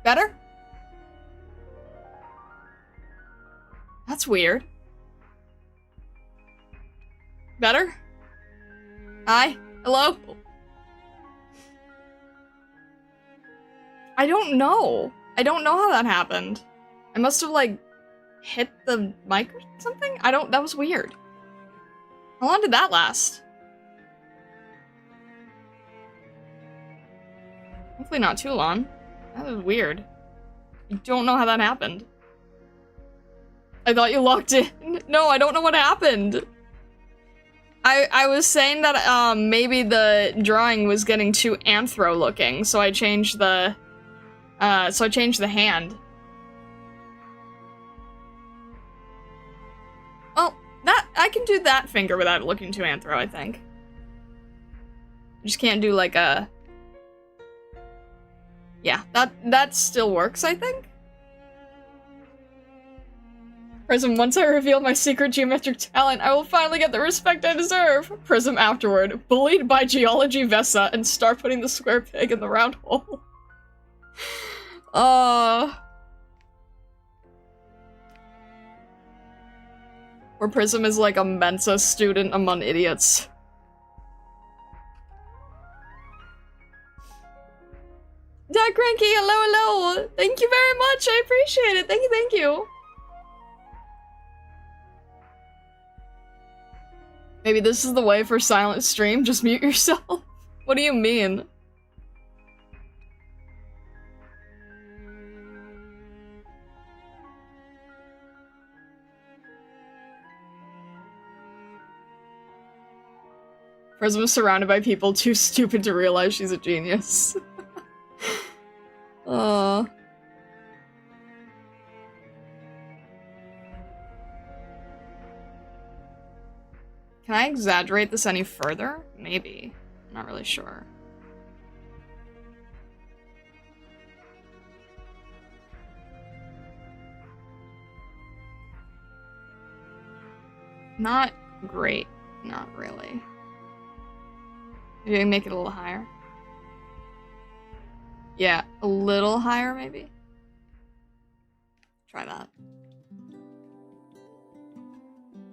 Better? That's weird. Better? Hi? Hello? I don't know. I don't know how that happened. I must have, like, hit the mic or something? That was weird. How long did that last? Hopefully not too long. That was weird. I don't know how that happened. I thought you locked in. No, I don't know what happened. I was saying that maybe the drawing was getting too anthro looking, so I changed the hand. Well, I can do that finger without it looking too anthro, I think. I just can't do like a... Yeah, that still works, I think. Prism, once I reveal my secret geometric talent, I will finally get the respect I deserve. Prism afterward, bullied by Geology Vesa, and start putting the square peg in the round hole. Where Prism is like a Mensa student among idiots. Dad Cranky, hello, hello! Thank you very much, I appreciate it, thank you. Maybe this is the way for silent stream, just mute yourself. What do you mean? Prism is surrounded by people too stupid to realize she's a genius. Can I exaggerate this any further? Maybe. I'm not really sure. Not great. Not really. Maybe I can make it a little higher. Yeah, a little higher, maybe? Try that.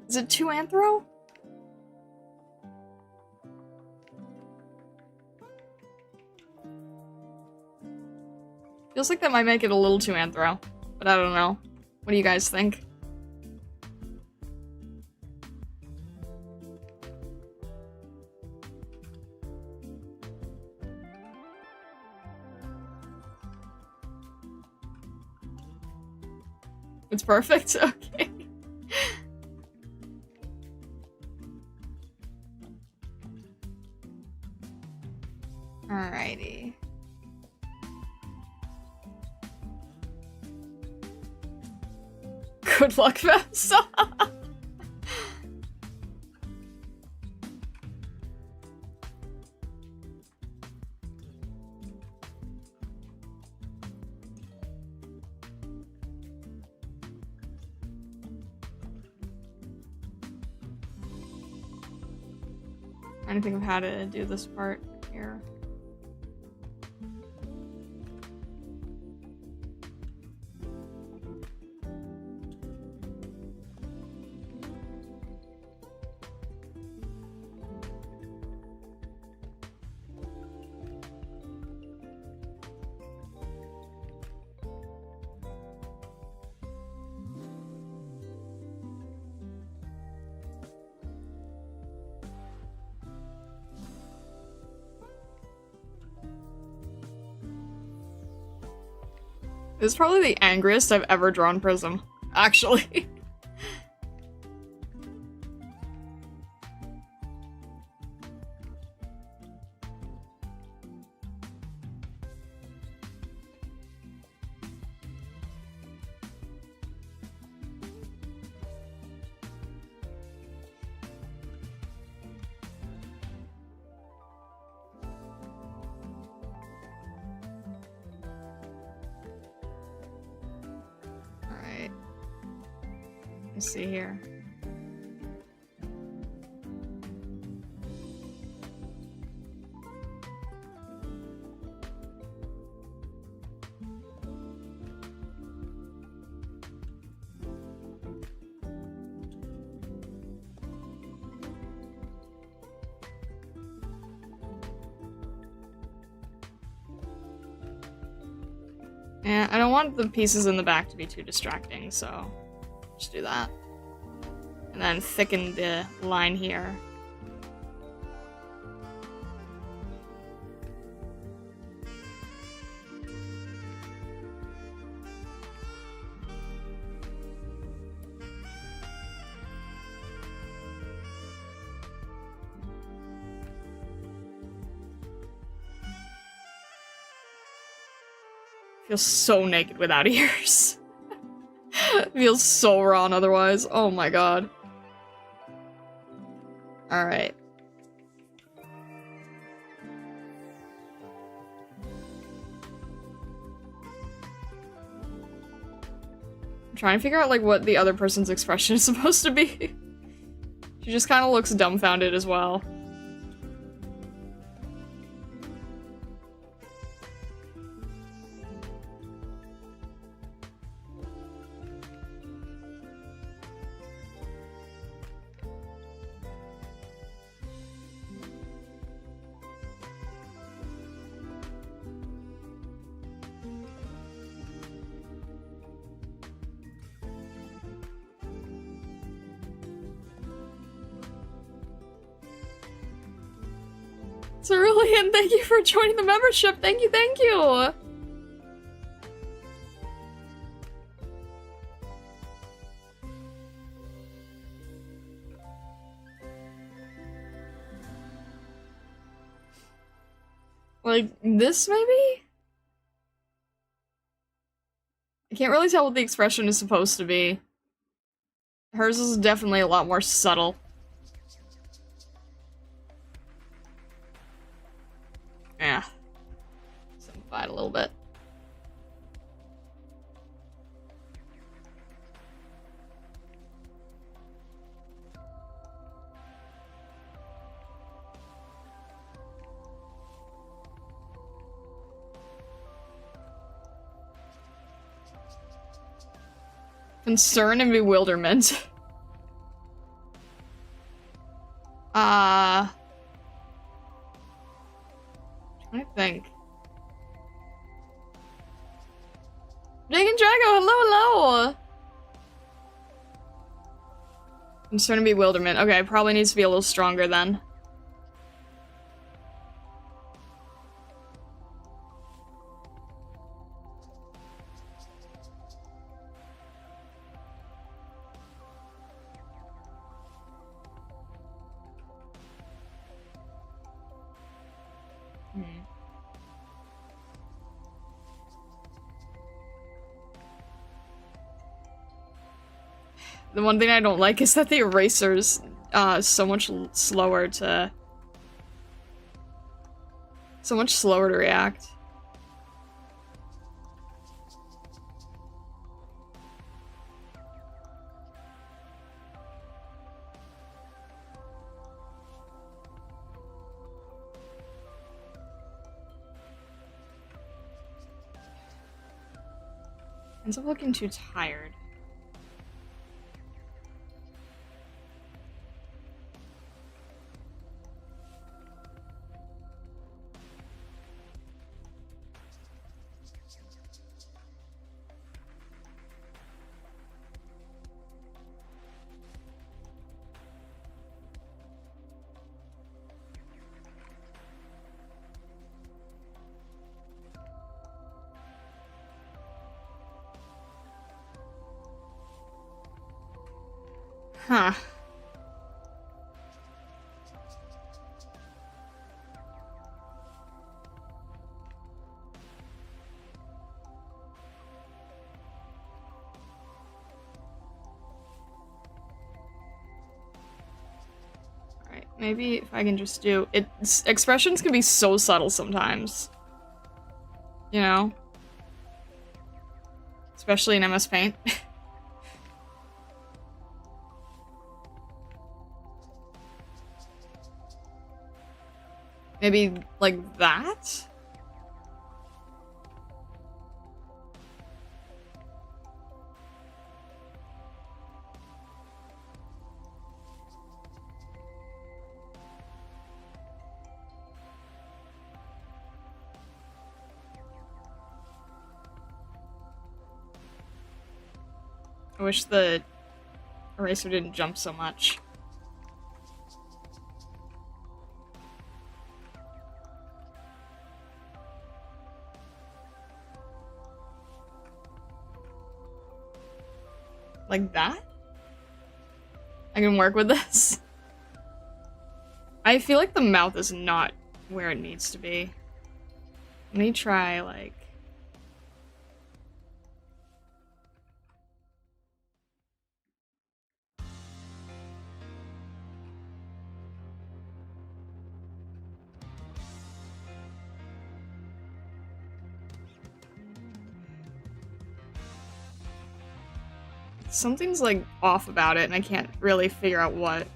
Is it too anthro? Feels like that might make it a little too anthro, but I don't know. What do you guys think? It's perfect? Okay. Alrighty. Good luck, Vesta. Trying to think of how to do this part here. This is probably the angriest I've ever drawn Prism, actually. Let's see here. Yeah, I don't want the pieces in the back to be too distracting, so just do that. And then thicken the line here. Feels so naked without ears. Feels so wrong otherwise. Oh my god. Alright. I'm trying to figure out, like, what the other person's expression is supposed to be. She just kind of looks dumbfounded as well. Cerulean, thank you for joining the membership. Thank you, thank you. Like, this maybe? I can't really tell what the expression is supposed to be. Hers is definitely a lot more subtle. Yeah. Simplify it a little bit. Concern and bewilderment. I think. Jake and Drago, hello, hello! Concern and bewilderment. Okay, probably needs to be a little stronger then. The one thing I don't like is that the eraser's so much slower to react. Ends up looking too tired. Huh. Alright, maybe if I can just do it. Expressions can be so subtle sometimes. You know? Especially in MS Paint. Maybe like that? I wish the eraser didn't jump so much. Like that? I can work with this. I feel like the mouth is not where it needs to be. Let me try, like... Something's, like, off about it, and I can't really figure out what.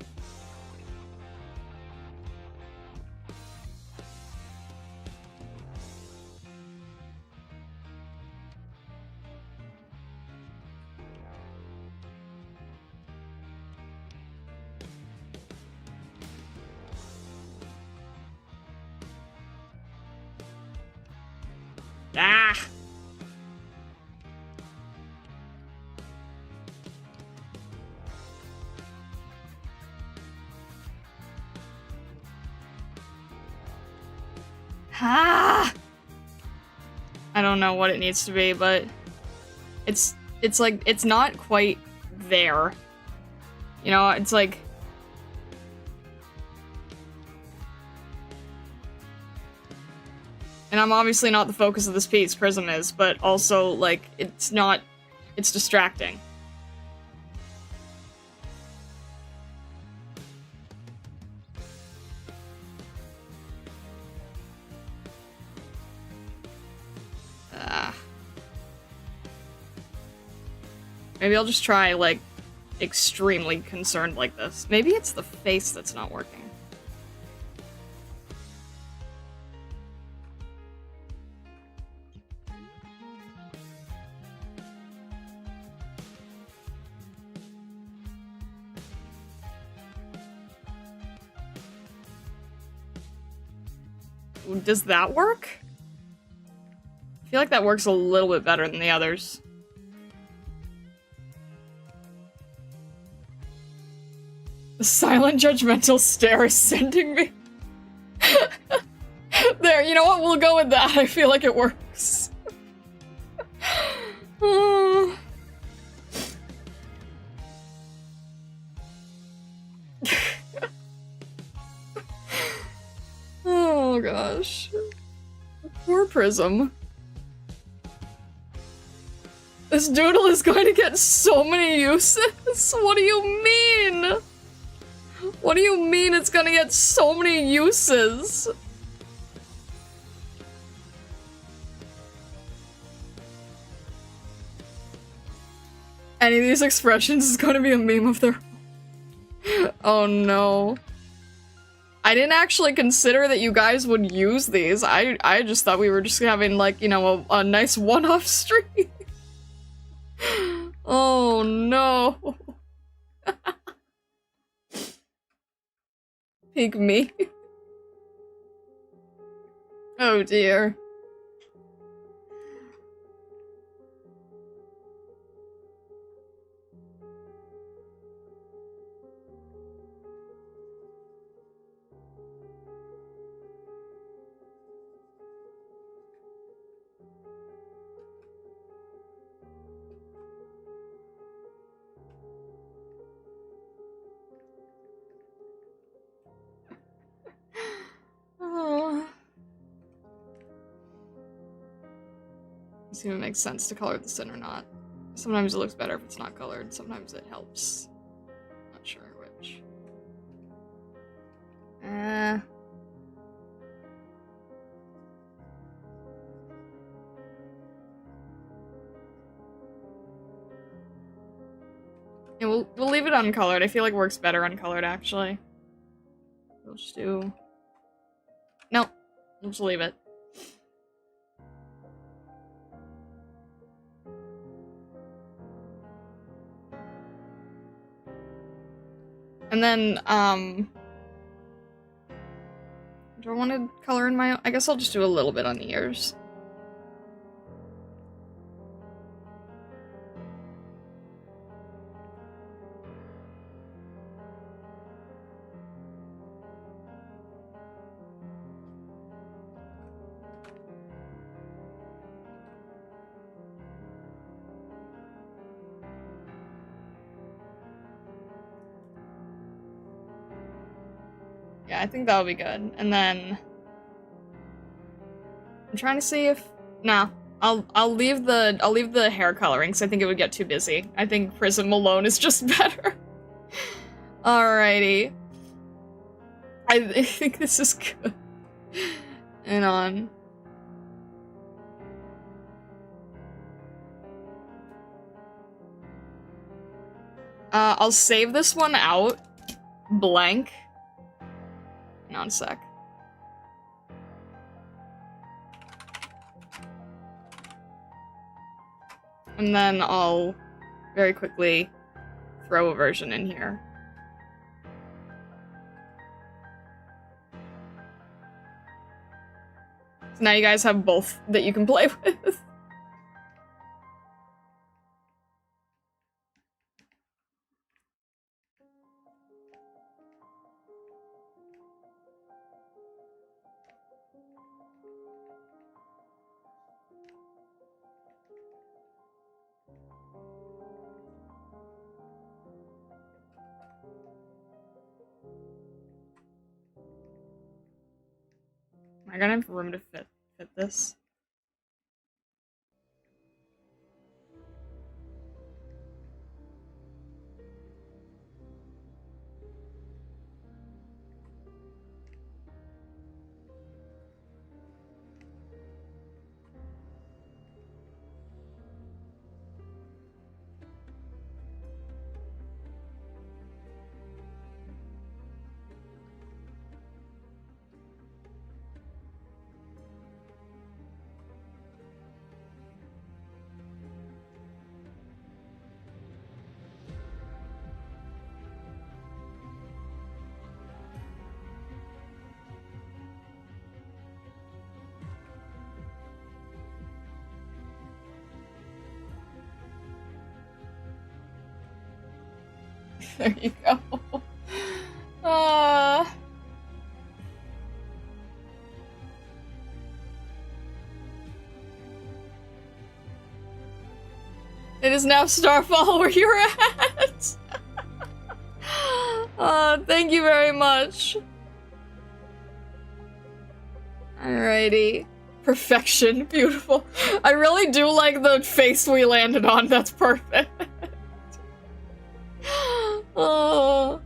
Ah! Ah! I don't know what it needs to be, but it's like, it's not quite there. You know, it's like... And I'm obviously not the focus of this piece, Prism is, but also, like, it's not... It's distracting. Maybe I'll just try, like, extremely concerned like this. Maybe it's the face that's not working. Does that work? I feel like that works a little bit better than the others. The silent judgmental stare is sending me. There, you know what? We'll go with that. I feel like it works. Oh gosh. Poor Prism. This doodle is going to get so many uses. What do you mean? What do you mean it's gonna get so many uses? Any of these expressions is gonna be a meme of their own. Oh no. I didn't actually consider that you guys would use these. I just thought we were just having, like, you know, a nice one-off stream. Oh no. Peek me. Oh dear. See if it makes sense to color this in or not. Sometimes it looks better if it's not colored, sometimes it helps. Not sure which. Yeah, we'll leave it uncolored. I feel like it works better uncolored, actually. We'll just do... Nope. We'll just leave it. And then, do I want to color in my own? I guess I'll just do a little bit on the ears. Yeah, I think that'll be good. And then I'm trying to see if I'll leave the hair coloring because I think it would get too busy. I think Prism alone is just better. Alrighty. I think this is good. And on. I'll save this one out. Blank. Hang on a sec. And then I'll very quickly throw a version in here. So now you guys have both that you can play with. Am I gonna have room to fit this? There you go. It is now Starfall where you're at. Thank you very much. Alrighty. Perfection. Beautiful. I really do like the face we landed on. That's perfect. Oh.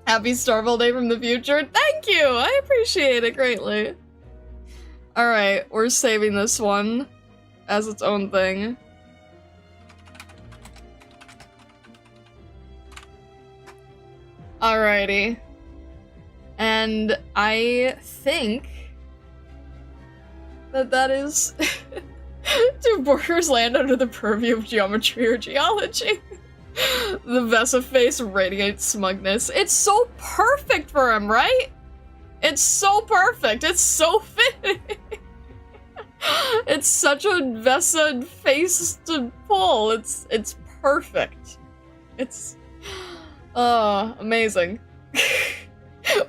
Happy Starfall Day from the future. Thank you! I appreciate it greatly. Alright, we're saving this one as its own thing. Alrighty. And I think that is... Do borders land under the purview of geometry or geology? The Vesa face radiates smugness. It's so perfect for him, right? It's so perfect. It's so fitting. It's such a Vesa face to pull. It's perfect. It's amazing.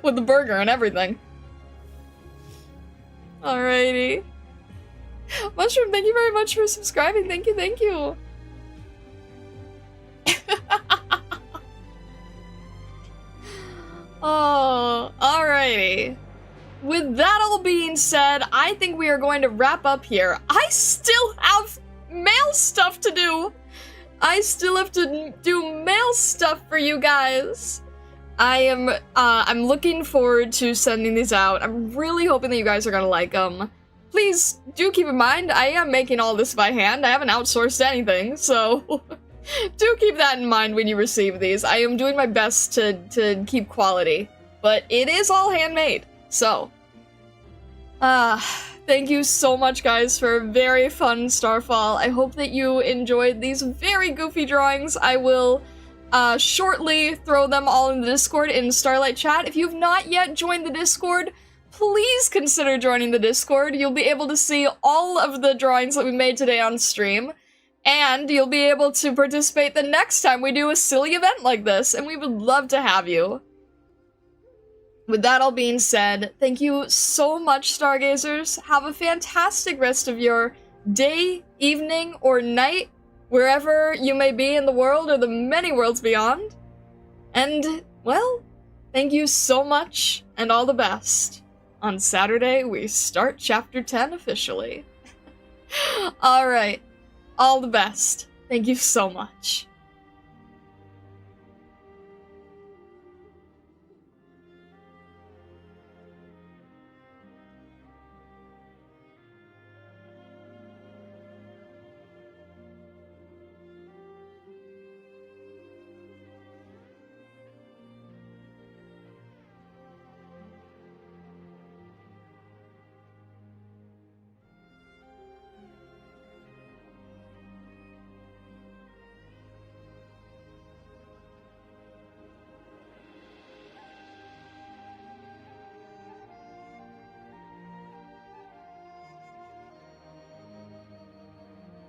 With the burger and everything. Alrighty. Mushroom, thank you very much for subscribing. Thank you, thank you. Oh, alrighty. With that all being said, I think we are going to wrap up here. I still have mail stuff to do. I still have to do mail stuff for you guys. I'm looking forward to sending these out. I'm really hoping that you guys are gonna like them. Please do keep in mind, I am making all this by hand. I haven't outsourced anything, so do keep that in mind when you receive these. I am doing my best to keep quality, but it is all handmade, so. Thank you so much, guys, for a very fun Starfall. I hope that you enjoyed these very goofy drawings. I will shortly throw them all in the Discord in Starlight Chat. If you've not yet joined the Discord, please consider joining the Discord. You'll be able to see all of the drawings that we made today on stream, and you'll be able to participate the next time we do a silly event like this, and we would love to have you. With that all being said, thank you so much, Stargazers. Have a fantastic rest of your day, evening, or night, wherever you may be in the world or the many worlds beyond. And, well, thank you so much, and all the best. On Saturday, we start Chapter 10 officially. Alright, all the best. Thank you so much.